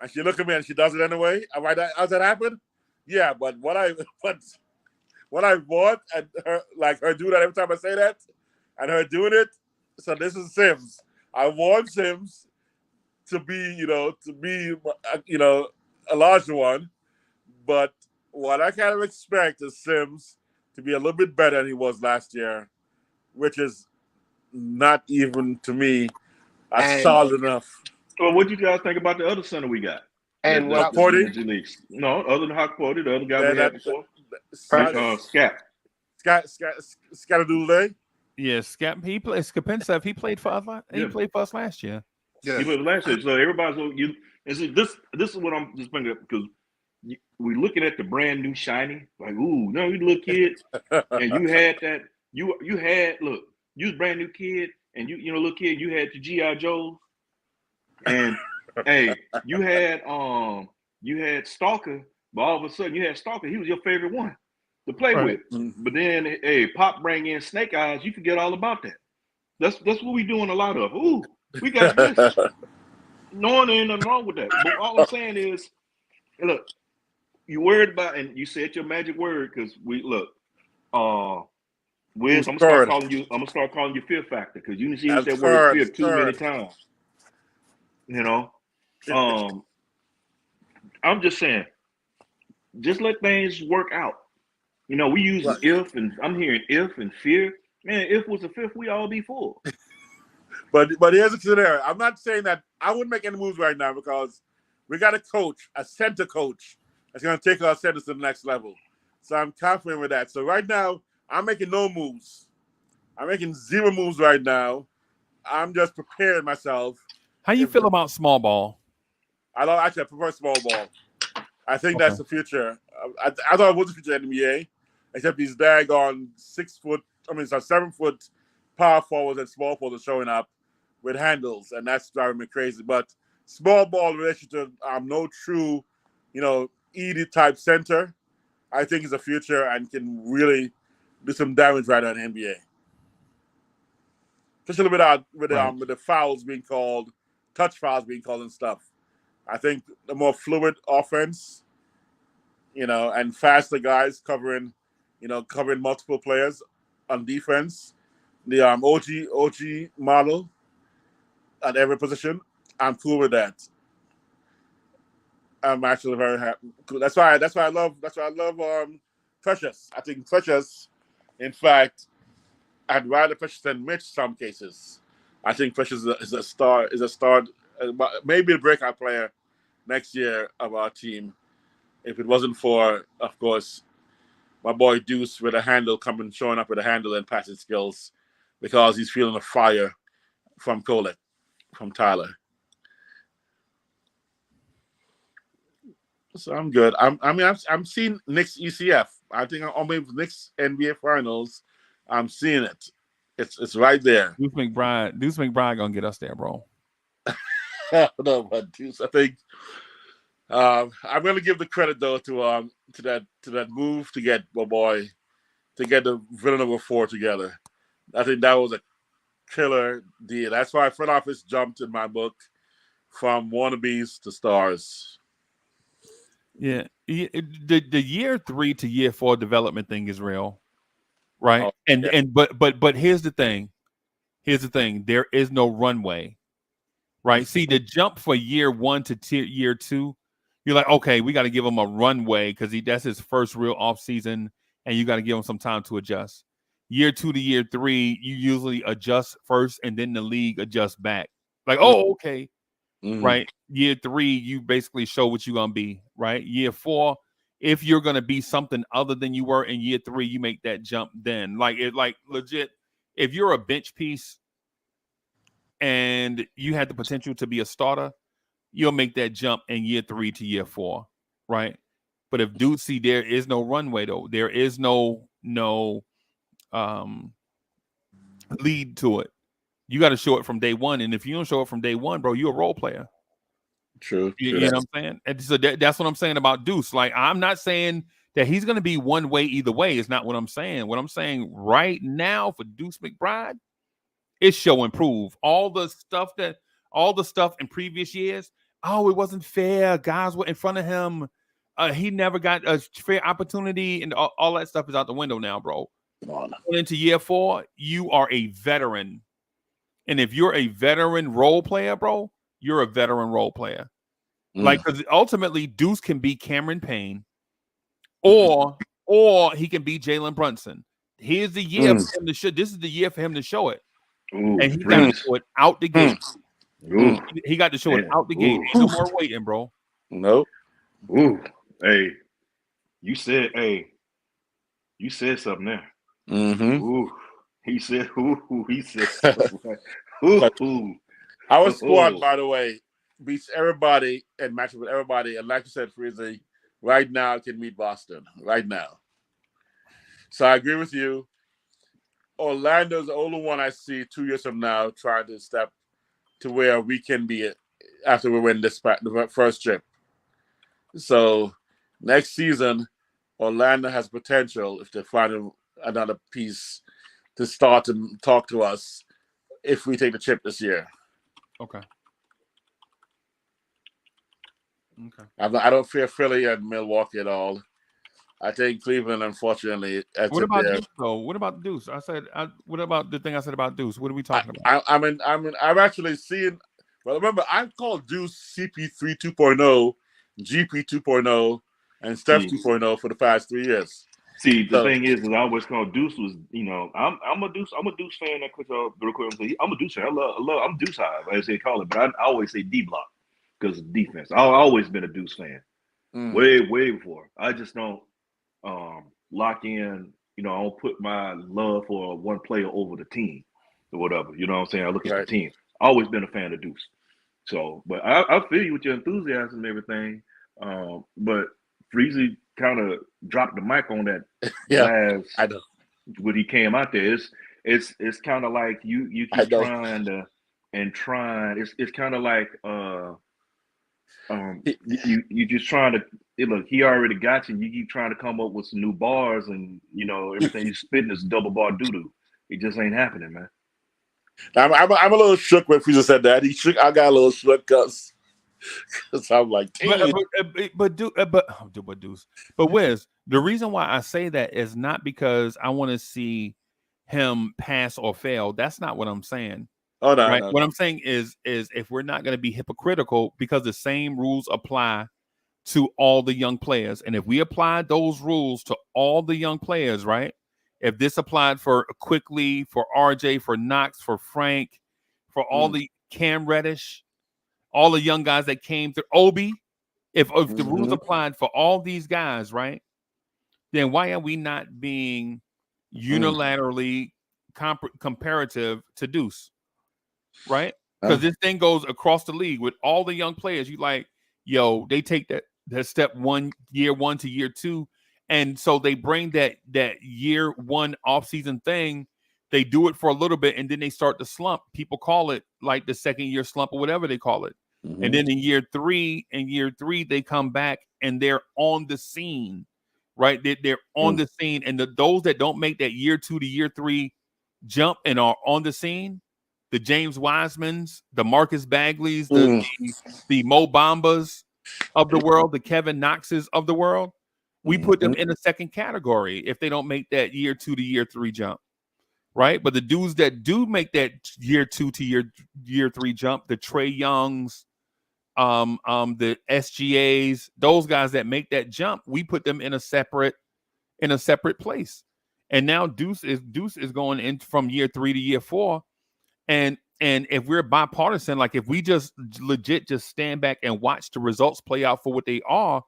and she look at me and she does it anyway. Am I how's that happen? Yeah, but what I want and her do that every time I say that, and her doing it. So this is Sims. I want Sims to be, a larger one, but what I kind of expect is Sims to be a little bit better than he was last year, which is not even to me that's And solid enough. Well, what do you guys think about the other center we got? and what I That's been Party, in the leagues. No, other than Hawk Porter, the other guy we that had before, precious. Scap. Scatadule. Yeah, he played Skapensev. He played for us. He Yeah, played for us last year. he Yeah. played last year. So everybody's you. And see, this is what I'm just bringing up because we're looking at the brand new shiny. Like, ooh, no, you little kid, and you had that. You had look. You was brand new kid, and little kid. You had the GI Joe, and hey, you had Stalker, but all of a sudden you had Stalker. He was your favorite one to play Right. with. But then, hey, Pop bring in Snake Eyes. You forget all about that. That's what we doing a lot of. Ooh, we got this. No, there ain't nothing wrong with that. But all I'm saying is, look, you worried about, and you said your magic word because we look. Wiz, Who's I'm gonna start third? calling you. I'm gonna start calling you Fear Factor because you use And that word third, fear too many third. times. You know, um, I'm just saying, just let things work out. We using Right. if, and I'm hearing if and fear. Man, if was a fifth, we all be full. But here's the scenario. I'm not saying that I wouldn't make any moves right now because we got a center coach that's going to take our centers to the next level. So I'm confident with that. So right now, I'm making no moves. I'm making zero moves right now. I'm just preparing myself. How you feel about small ball? I prefer small ball. I think Okay. that's the future. I thought it was the future in the NBA, except these daggone 7-foot power forwards and small forwards are showing up with handles, and that's driving me crazy. But small ball in relation to no true, Edie type center, I think is a future and can really do some damage right now in the NBA. Just a little bit out with the fouls being called, touch fouls being called and stuff. I think the more fluid offense, and faster guys covering multiple players on defense. The OG model at every position. I'm cool with that. I'm actually very happy. That's why I love Precious. I think Precious, in fact, I'd rather Precious than Mitch some cases. I think Precious is a star, maybe a breakout player next year of our team. If it wasn't for, of course, my boy Deuce with a handle showing up with a handle and passing skills because he's feeling the fire from Colette, from Tyler. So I'm good. I'm seeing Knicks ECF. I think I'm with Knicks NBA Finals. I'm seeing it. It's right there. Deuce McBride gonna get us there, bro. No, but Deuce, I think I'm gonna give the credit though to that move to get my boy to get the Villanova 4 together. I think that was a killer deal. That's why front office jumped in my book from wannabes to stars. Yeah, the year 3 to year 4 development thing is real, right? Oh, And yeah. but here's the thing. There is no runway, right? See, the jump for year 1 to year 2, you're like, okay, we got to give him a runway because that's his first real off season, and you got to give him some time to adjust. Year 2 to year 3, you usually adjust first, and then the league adjusts back. Like, oh, okay. Right. Year 3, you basically show what you're gonna be. Right. Year 4, if you're gonna be something other than you were in year 3, you make that jump. Then, like legit, if you're a bench piece and you had the potential to be a starter, you'll make that jump in year 3 to year 4. Right. But if dudes see there is no runway though, there is no lead to it. You got to show it from day one, and if you don't show it from day one, bro, you're a role player. True. You know what I'm saying? And so that's what I'm saying about Deuce. Like, I'm not saying that he's going to be one way either way. It's not what I'm saying. What I'm saying right now for Deuce McBride is show and prove. All the stuff in previous years, oh, it wasn't fair. Guys were in front of him. He never got a fair opportunity, and all that stuff is out the window now, bro. Going into year 4, you are a veteran. And if you're a veteran role player, bro, you're a veteran role player. Like, because ultimately, Deuce can be Cameron Payne, or he can be Jalen Brunson. Here's the year for him to show. This is the year for him to show it, and he got to show it out the gate. He got to show it out the gate. Ain't no more waiting, bro. Nope. Hey, you said something there. Ooh. He said something. Our squad, by the way, beats everybody and matches with everybody. And like you said, Freezy, right now can meet Boston. Right now. So I agree with you. Orlando's the only one I see 2 years from now trying to step to where we can be after we win the first trip. So next season, Orlando has potential if they find another piece to start to talk to us if we take the chip this year. Okay. I don't fear Philly and Milwaukee at all. I think Cleveland, unfortunately. What about Deuce, though? What about Deuce? What about the thing I said about Deuce? What are we talking about? I'm actually seeing. Well, remember, I called Deuce CP3 2.0, GP 2.0, and Steph 2.0 for the past 3 years. See, the thing is, I always called Deuce was, I'm a Deuce fan. That quick, real quick, I'm a Deuce fan. I'm Deuce high, as they call it, but I always say D block because of defense. I've always been a Deuce fan, way before. I just don't lock in. I don't put my love for one player over the team or whatever. You know what I'm saying? I look at the team. Always been a fan of Deuce. So, but I feel you with your enthusiasm and everything. But Freezy kind of dropped the mic on that last. I know. When he came out there, it's kind of like you keep trying to and trying. It's kind of like you just trying to look. He already got you. You keep trying to come up with some new bars, and everything he's spitting is double bar doo doo. It just ain't happening, man. I'm a little shook when Freezer said that. I got a little shook because I'm like, but Wiz, the reason why I say that is not because I want to see him pass or fail. That's not what I'm saying. Oh no, right? No. What I'm saying is if we're not going to be hypocritical, because the same rules apply to all the young players, and if we apply those rules to all the young players, right? If this applied for Quickly, for RJ, for Knox, for Frank, for all the Cam Reddish, all the young guys that came through Obi, if the rules applied for all these guys, right? then why are we not being unilaterally comparative to Deuce? Right? Because this thing goes across the league with all the young players. You like, yo, they take that step year one to year two. And so they bring that year one offseason thing. They do it for a little bit and then they start to slump. People call it like the second year slump or whatever they call it. And then in year three, they come back and they're on the scene, right? They're on the scene. And those that don't make that year two to year three jump and are on the scene, the James Wisemans, the Marcus Bagleys, the Mo Bambas of the world, the Kevin Knoxes of the world, we put them in a second category if they don't make that year two to year three jump, right? But the dudes that do make that year two to year three jump, the Trey Youngs, the SGAs, those guys that make that jump, we put them in a separate place. And now Deuce is going in from year 3 to year 4. And if we're bipartisan, like if we just legit just stand back and watch the results play out for what they are,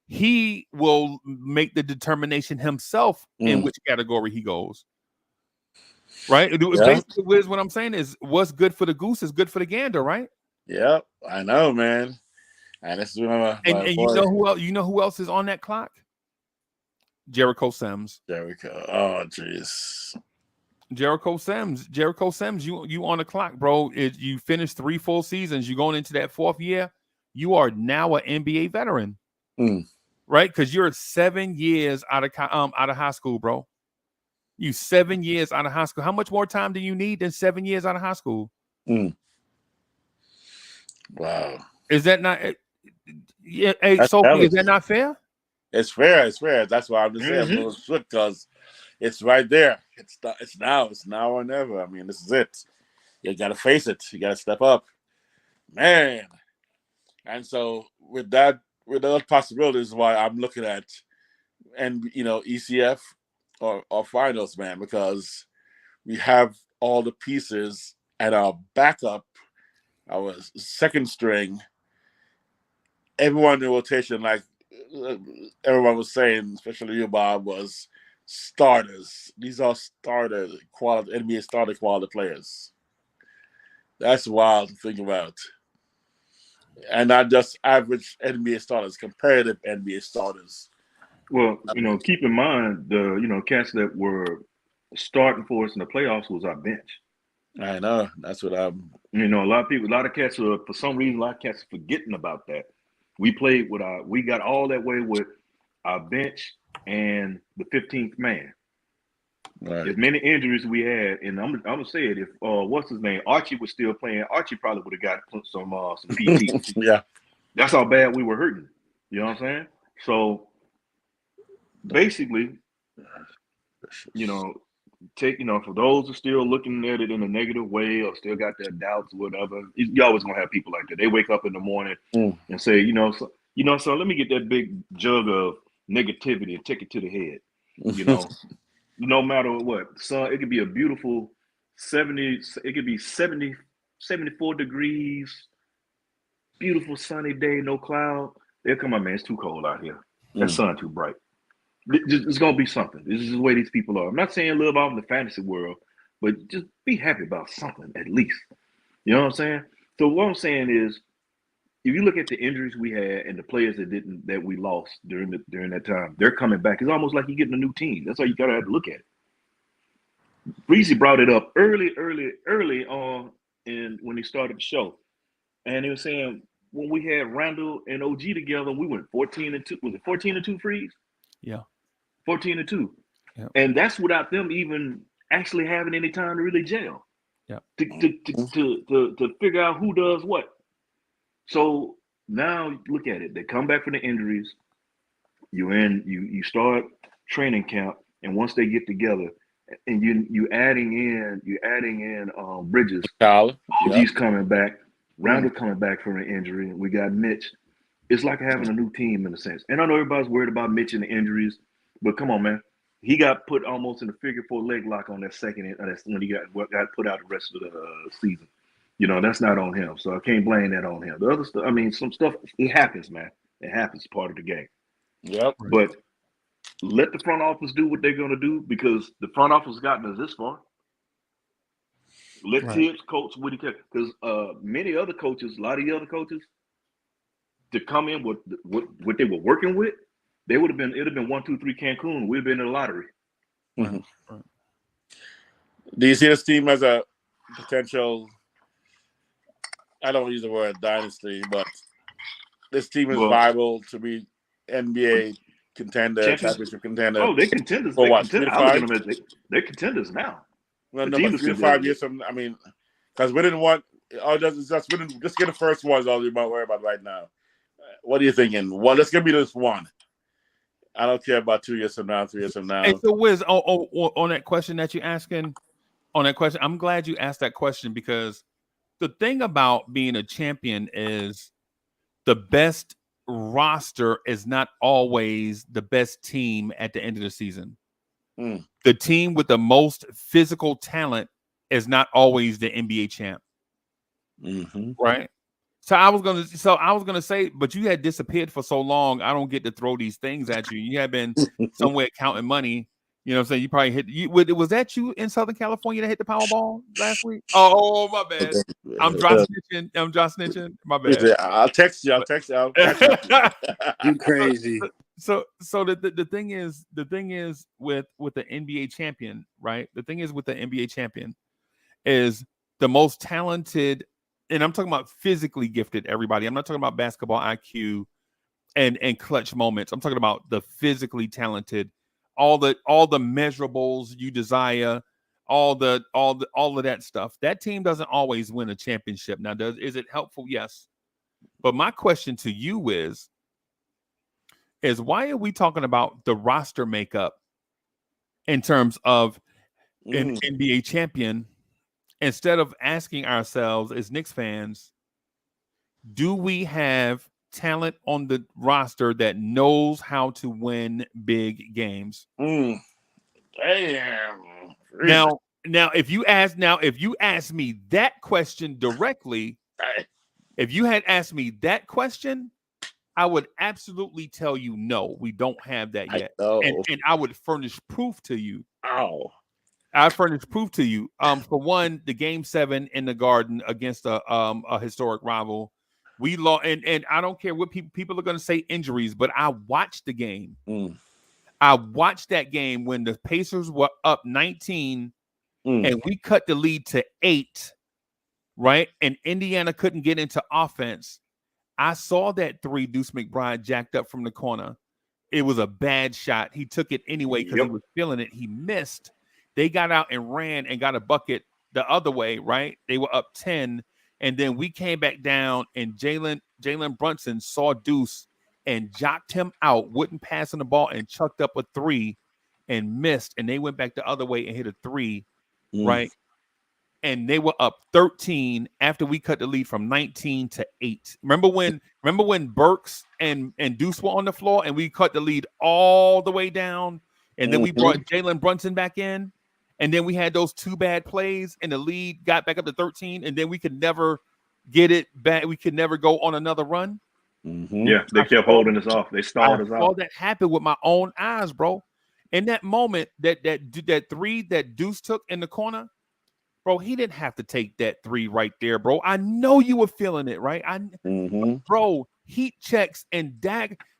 he will make the determination himself in which category he goes. Right? Basically, Wiz, what I'm saying is what's good for the goose is good for the gander, right? Yep, I know, man. And this is my and you know who else? You know who else is on that clock? Jericho Sims. Jericho. Oh, jeez. Jericho Sims, you on the clock, bro. You finished 3 full seasons. You're going into that 4th year. You are now an NBA veteran, right? Because you're 7 years out of high school, bro. You 7 years out of high school. How much more time do you need than 7 years out of high school? Wow. Is that not? Yeah, hey, Sophie, is that not fair? It's fair. It's fair. That's why I'm just saying I'm a little shook because it's right there. It's now or never. I mean, this is it. You got to face it. You got to step up, man. And so with those possibilities, why I'm looking at, and ECF or finals, man, because we have all the pieces and our backup, our second string, everyone in the rotation, like everyone was saying, especially you, Bob, was starters. These are NBA starter quality players. That's wild to think about. And not just average NBA starters, comparative NBA starters. Well, keep in mind the cats that were starting for us in the playoffs was our bench. I know. That's what I'm. A lot of cats are, for some reason, are forgetting about that. We played we got all that way with our bench and the 15th man. Right. As many injuries we had, and I'm gonna say it, if what's his name, Archie was still playing, Archie probably would have got some PT. Yeah. That's how bad we were hurting. You know what I'm saying? So basically, for those who are still looking at it in a negative way or still got their doubts or whatever, you always gonna have people like that. They wake up in the morning and say, so let me get that big jug of negativity and take it to the head. No matter what. So it could be a beautiful 70, it could be 70, 74 degrees, beautiful sunny day, no cloud. They'll come on, man, it's too cold out here. That sun too bright. It's going to be something. This is the way these people are. I'm not saying live out in the fantasy world, but just be happy about something at least. You know what I'm saying? So what I'm saying is, if you look at the injuries we had and the players that we lost during that time, they're coming back. It's almost like you're getting a new team. That's how you gotta have to look at it. Breezy brought it up early on when he started the show, and he was saying when we had Randall and OG together, we went 14-2. Was it 14-2 freeze? Yeah, 14-2. Yeah. And that's without them even actually having any time to really gel. Yeah. To figure out who does what. So now look at it. They come back from the injuries. You start training camp, and once they get together, and you adding in Bridges. He's coming back. Randall coming back from an injury. We got Mitch. It's like having a new team in a sense. And I know everybody's worried about Mitch and the injuries, but come on, man. He got put almost in a figure 4 leg lock on that second. That's when he got put out the rest of the season. That's not on him. So I can't blame that on him. The other stuff, some stuff, it happens, man. It happens, part of the game. Yep. But let the front office do what they're going to do because the front office gotten us this far. Let Tibbs coach what he can, because many other coaches, a lot of the other coaches, to come in with what they were working with, they would have been. It'd have been 1, 2, 3 Cancun. We'd have been in the lottery. Mm-hmm. Do you see this team as a potential? I don't use the word dynasty, but this team is viable to be NBA contender, championship contender. Oh, they're contenders. For what? 3 to 5? They're contenders now. Well, no, but 3 to 5 years from. I mean, because we didn't want. Oh, just get the first one is all you're worried about right now. What are you thinking? Well, let's give me this one. I don't care about 2 years from now, 3 years from now. And so, Wiz, on that question that you're asking, I'm glad you asked that question because the thing about being a champion is the best roster is not always the best team at the end of the season. The team with the most physical talent is not always the NBA champ. Right? So I was gonna say, but you had disappeared for so long. I don't get to throw these things at you. You had been somewhere counting money. You know what I'm saying? You probably hit. Was that you in Southern California that hit the Powerball last week? Oh, my bad. I'm dry snitching. My bad. I'll text you. You crazy. So the thing is with the NBA champion, right? The thing is with the NBA champion is the most talented. And I'm talking about physically gifted everybody. I'm not talking about basketball IQ and clutch moments. I'm talking about the physically talented, all the measurables you desire, all of that stuff. That team doesn't always win a championship. Now, is it helpful? Yes. But my question to you is why are we talking about the roster makeup in terms of an NBA champion? Instead of asking ourselves as Knicks fans, do we have talent on the roster that knows how to win big games? Damn. Now, if you ask me that question directly, if you had asked me that question, I would absolutely tell you no, we don't have that yet. And I would furnish proof to you. I furnish proof to you. For one, the Game 7 in the Garden against a historic rival, we lost. And I don't care what people are going to say injuries, but I watched the game. I watched that game when the Pacers were up 19, and we cut the lead to 8, right? And Indiana couldn't get into offense. I saw that 3 Deuce McBride jacked up from the corner. It was a bad shot. He took it anyway because he was feeling it. He missed. They got out and ran and got a bucket the other way, right? They were up 10, and then we came back down, and Jalen Brunson saw Deuce and jocked him out, wouldn't pass on the ball, and chucked up a 3 and missed, and they went back the other way and hit a 3, right? And they were up 13 after we cut the lead from 19 to 8. Remember when Burks and Deuce were on the floor and we cut the lead all the way down, and then we brought Jalen Brunson back in? And then we had those 2 bad plays, and the lead got back up to 13, and then we could never get it back. We could never go on another run. Yeah, they kept holding us off. They stalled us out. I saw that happen with my own eyes, bro. In that moment, that 3 that Deuce took in the corner, bro, he didn't have to take that 3 right there, bro. I know you were feeling it, right? Bro, heat checks and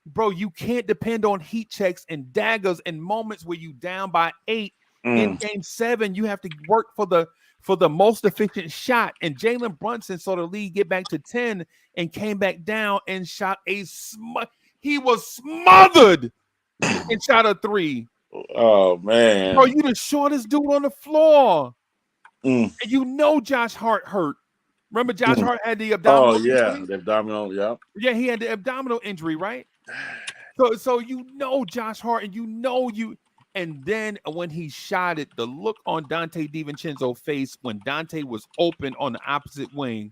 bro, you can't depend on heat checks and daggers in moments where you down by 8. In Game 7, you have to work for the most efficient shot. And Jalen Brunson saw the lead get back to 10 and came back down and shot he was smothered and shot a 3. Oh, man. Bro, you the shortest dude on the floor. And you know Josh Hart hurt. Remember Josh Hart had the abdominal injury? The abdominal, Yeah, he had the abdominal injury, right? So you know Josh Hart, and you know you. And then when he shot it, the look on Dante DiVincenzo's face when Dante was open on the opposite wing,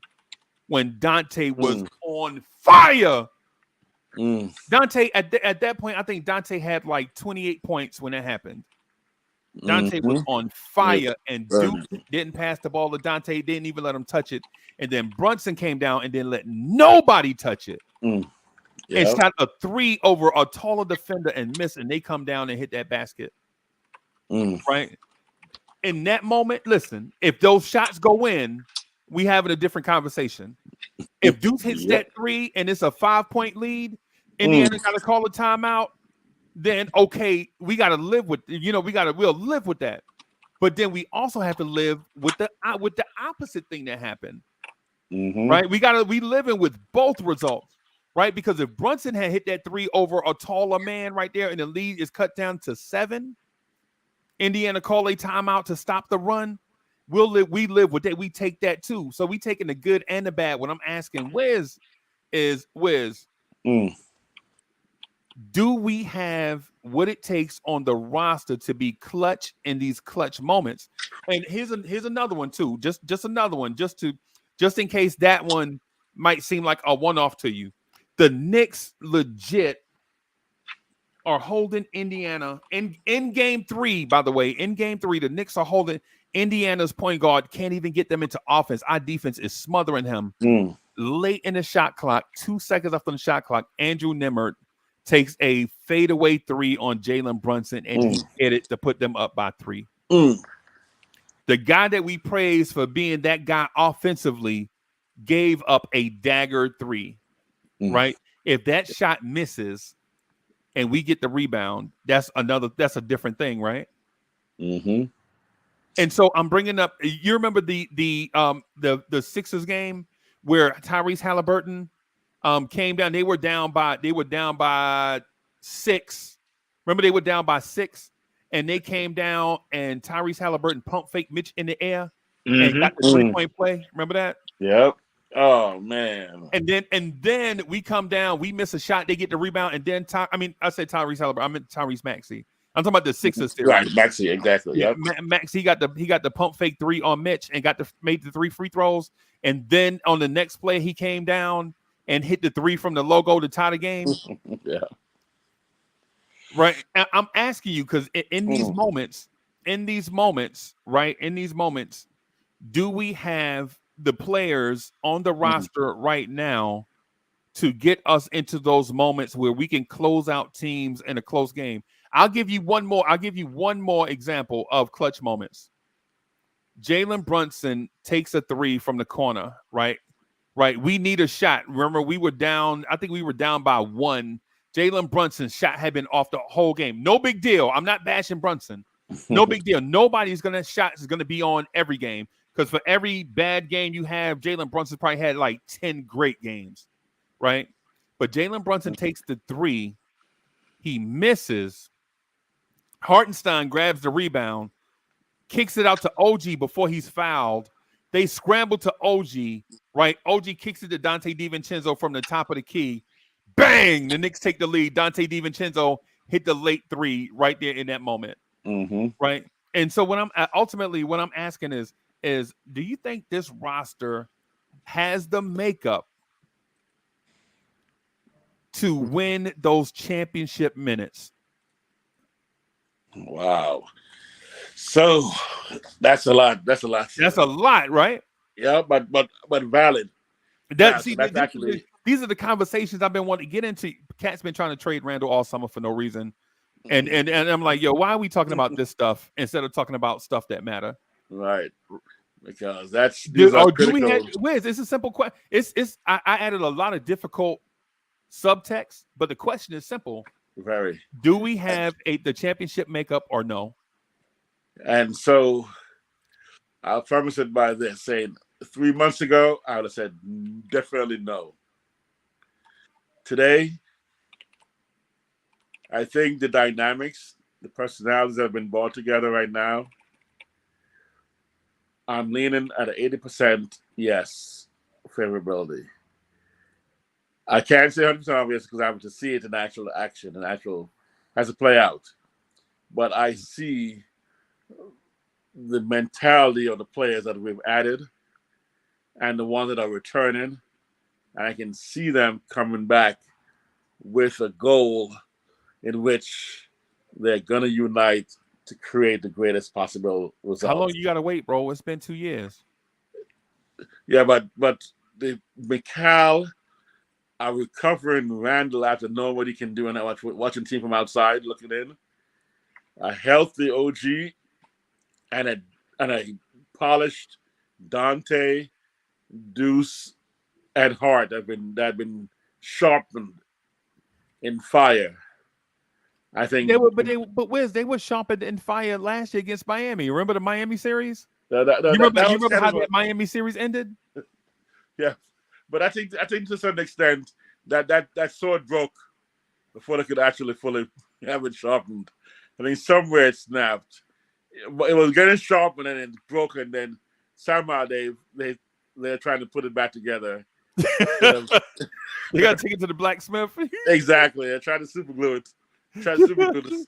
when Dante was on fire. Dante, at that point, I think Dante had like 28 points when that happened. Dante was on fire, and Duke didn't pass the ball to Dante, didn't even let him touch it. And then Brunson came down and didn't let nobody touch it. and shot a 3 over a taller defender and missed, and they come down and hit that basket. Right? In that moment, listen, if those shots go in, we having a different conversation. If Deuce hits that 3 and it's a 5-point lead, Indiana got to call a timeout, then okay, we got to live with, we'll live with that. But then we also have to live with the opposite thing that happened. Right? We living with both results, right? Because if Brunson had hit that 3 over a taller man right there and the lead is cut down to 7, Indiana call a timeout to stop the run, we live with that. We take that too. So we taking the good and the bad. What I'm asking Wiz is, do we have what it takes on the roster to be clutch in these clutch moments? And here's another one too. Just another one, just in case that one might seem like a one-off to you. The Knicks legit are holding Indiana in game 3, by the way. In game 3, the Knicks are holding Indiana's point guard, can't even get them into offense. Our defense is smothering him. Late in the shot clock, 2 seconds left on the shot clock, Andrew Nemert takes a fadeaway 3 on Jalen Brunson, and he hit it to put them up by 3. The guy that we praise for being that guy offensively gave up a dagger 3, right? If that shot misses and we get the rebound, that's a different thing, right? And so I'm bringing up, you remember the Sixers game where Tyrese Halliburton came down. They were down by 6. Remember, they were down by 6, and they came down, and Tyrese Halliburton pump fake Mitch in the air and got the 3-point play. Remember that? Yep. Oh man. And then we come down, we miss a shot, they get the rebound, and then I said Tyrese Halliburton, I meant Tyrese Maxey. I'm talking about the Sixers series. Right, Maxey, exactly. Yeah, Yep. Max, he got the pump fake 3 on Mitch and made the 3 free throws, and then on the next play he came down and hit the 3 from the logo to tie the game. Yeah. Right. I'm asking you because in these moments, right? In these moments, do we have the players on the roster right now to get us into those moments where we can close out teams in a close game? I'll give you one more example of clutch moments. Jalen Brunson takes a 3 from the corner, right? Right. We need a shot. Remember, we were down. I think we were down by 1. Jalen Brunson's shot had been off the whole game. No big deal. I'm not bashing Brunson. No big deal. Nobody's going to shots is going to be on every game, because for every bad game you have, Jalen Brunson probably had like 10 great games, right? But Jalen Brunson takes the 3. He misses. Hartenstein grabs the rebound, kicks it out to OG before he's fouled. They scramble to OG, right? OG kicks it to Dante DiVincenzo from the top of the key. Bang! The Knicks take the lead. Dante DiVincenzo hit the late 3 right there in that moment, right? And so what I'm asking is, do you think this roster has the makeup to win those championship minutes? Wow. So that's a lot. That's a lot, right? Yeah, but valid. That's actually, these are the conversations I've been wanting to get into. Cat's been trying to trade Randall all summer for no reason. And I'm like, yo, why are we talking about this stuff instead of talking about stuff that matter? Right. Because that's do we have Wiz? It's a simple question. I added a lot of difficult subtext, but the question is simple. Very. Do we have the championship makeup or no? And so I'll premise it by this, saying 3 months ago, I would have said definitely no. Today, I think the dynamics, the personalities that have been brought together right now, I'm leaning at an 80% yes favorability. I can't say 100% obvious because I have to see it in actual action and has to play out. But I see the mentality of the players that we've added and the ones that are returning, and I can see them coming back with a goal in which they're going to unite to create the greatest possible result. How long you got to wait, bro? It's been 2 years. Yeah, but the Mikal a recovering Randall after knowing what he can do and watching team from outside looking in. A healthy OG and a polished Dante, Deuce, and Hart that have been sharpened in fire. I think but Wiz, they were sharpened in fire last year against Miami. Remember the Miami series? that You remember was kind how of the Miami series ended? yeah. But I think to some extent that sword broke before they could actually fully have it sharpened. I think somewhere it snapped. It was getting sharpened and it broke, and then somehow they're trying to put it back together. You got to take it to the blacksmith. Exactly. They're trying to super glue it. Trying to super glue this.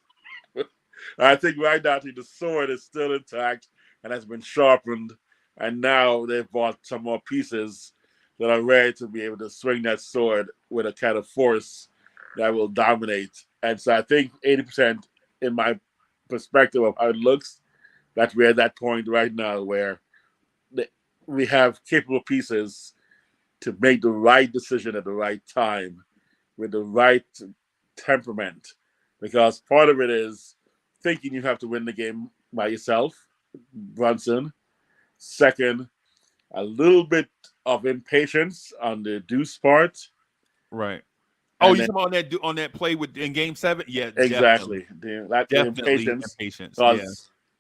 I think right now the sword is still intact and has been sharpened, and now they've bought some more pieces that are ready to be able to swing that sword with a kind of force that will dominate. And so I think 80%, in my perspective of how it looks, that we're at that point right now where we have capable pieces to make the right decision at the right time with the right temperament. Because part of it is thinking you have to win the game by yourself, Brunson. Second, a little bit of impatience on the Deuce part. Right. And Oh, you then, talking on that play in Game 7? Yeah, exactly. The definitely impatience. impatience. Because Yeah,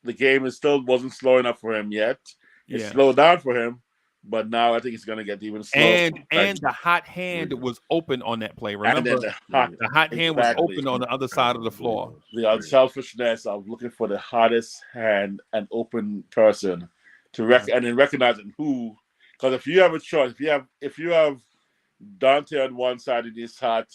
the game still wasn't slow enough for him yet. It yeah. slowed down for him, but now I think it's going to get even slower. And the hot hand was open on that play. And then Remember, the hot hand was exactly. open on the other side of the floor. The unselfishness of looking for the hottest hand and open person to and then recognizing who. Because if you have a choice, if you have Dante on one side and he's hot,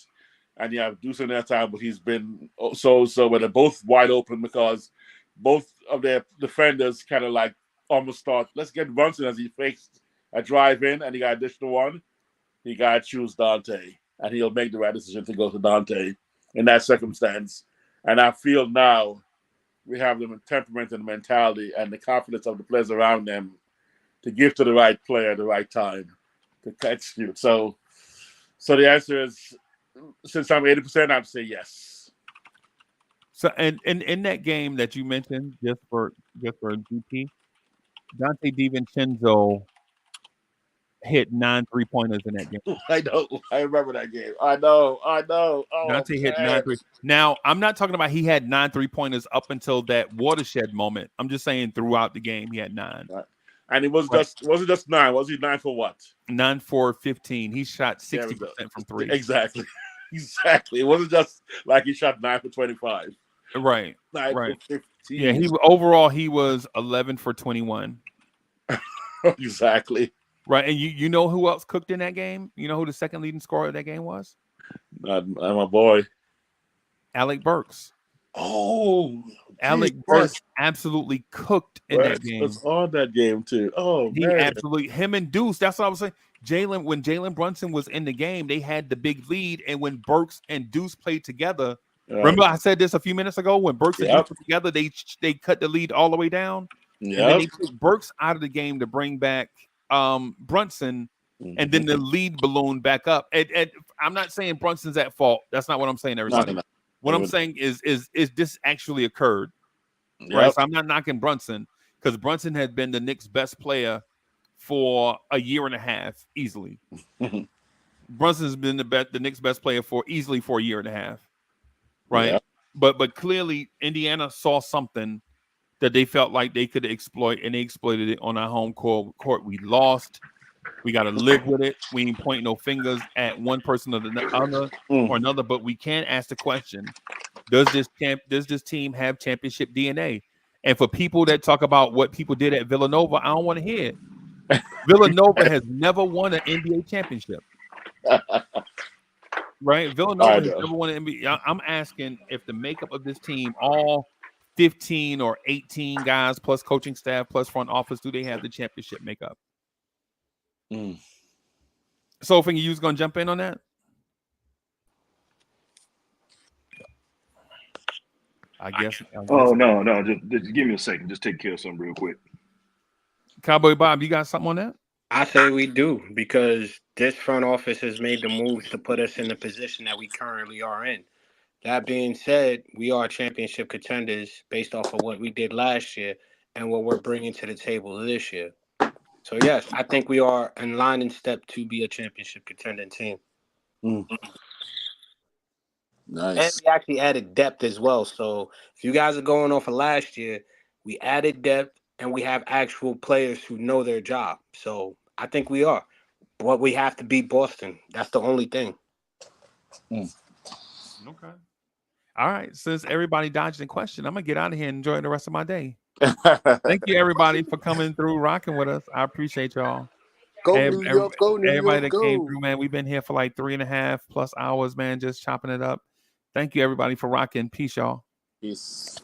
and you have Deuce on that time, but he's been so where they're both wide open because both of their defenders kind of like almost thought, let's get Brunson as he fakes a drive in and he got additional one. You got to choose Dante, and he'll make the right decision to go to Dante in that circumstance. And I feel now we have the temperament and the mentality and the confidence of the players around them to give to the right player at the right time to execute. So the answer is, since I'm 80%, I'd say yes. So, and in that game that you mentioned, just for GP, Dante DiVincenzo hit 9 3-pointers in that game. I know. I remember that game. I know. Oh, Dante hit 9 3. Now, I'm not talking about he had 9 3-pointers up until that watershed moment. I'm just saying throughout the game he had 9. Right. And it wasn't just 9. Was he 9 for what? 9 for 15. He shot 60% from 3. Exactly. Exactly. It wasn't just like he shot 9 for 25. Right. 9 right. for 15. Yeah, he was 11 for 21. Exactly. Right. And you know who else cooked in that game? You know who the second leading scorer of that game was? My boy. Alec Burks. Oh, Alec Burks absolutely cooked in that game. Was on that game too. Oh, he man. absolutely, him and Deuce. That's what I was saying. When Jalen Brunson was in the game, they had the big lead, and when Burks and Deuce played together, remember I said this a few minutes ago. When Burks and Deuce were together, they cut the lead all the way down, and then they took Burks out of the game to bring back Brunson, and then the lead ballooned back up. And I'm not saying Brunson's at fault. That's not what I'm saying, everybody. No. What I'm saying is this actually occurred, right? So I'm not knocking Brunson because Brunson had been the Knicks' best player for a year and a half, easily. Brunson's been the Knicks' best player for a year and a half, right? Yeah. But clearly Indiana saw something that they felt like they could exploit, and they exploited it on our home court. We lost. We got to live with it. We ain't pointing no fingers at one person or the other or another, but we can ask the question: does this team have championship DNA? And for people that talk about what people did at Villanova, I don't want to hear it. Villanova has never won an NBA championship, right? Villanova has never won an NBA. I'm asking if the makeup of this team, all 15 or 18 guys plus coaching staff plus front office, do they have the championship makeup? So, Finger, you was gonna jump in on that? I guess. Oh no! Just give me a second. Just take care of something real quick. Cowboy Bob, you got something on that? I say we do because this front office has made the moves to put us in the position that we currently are in. That being said, we are championship contenders based off of what we did last year and what we're bringing to the table this year. So yes, I think we are in line and step to be a championship contending team. Mm. And Nice. we actually added depth as well. So if you guys are going off of last year, we added depth and we have actual players who know their job. So I think we are. But we have to beat Boston. That's the only thing. Okay. All right. Since everybody dodged the question, I'm gonna get out of here and enjoy the rest of my day. Thank you, everybody, for coming through, rocking with us. I appreciate y'all. Go Ev- New ev- York, go New Everybody York, that came go. through, man. We've been here for like 3.5+ hours, man, just chopping it up. Thank you, everybody, for rocking. Peace, y'all. Peace.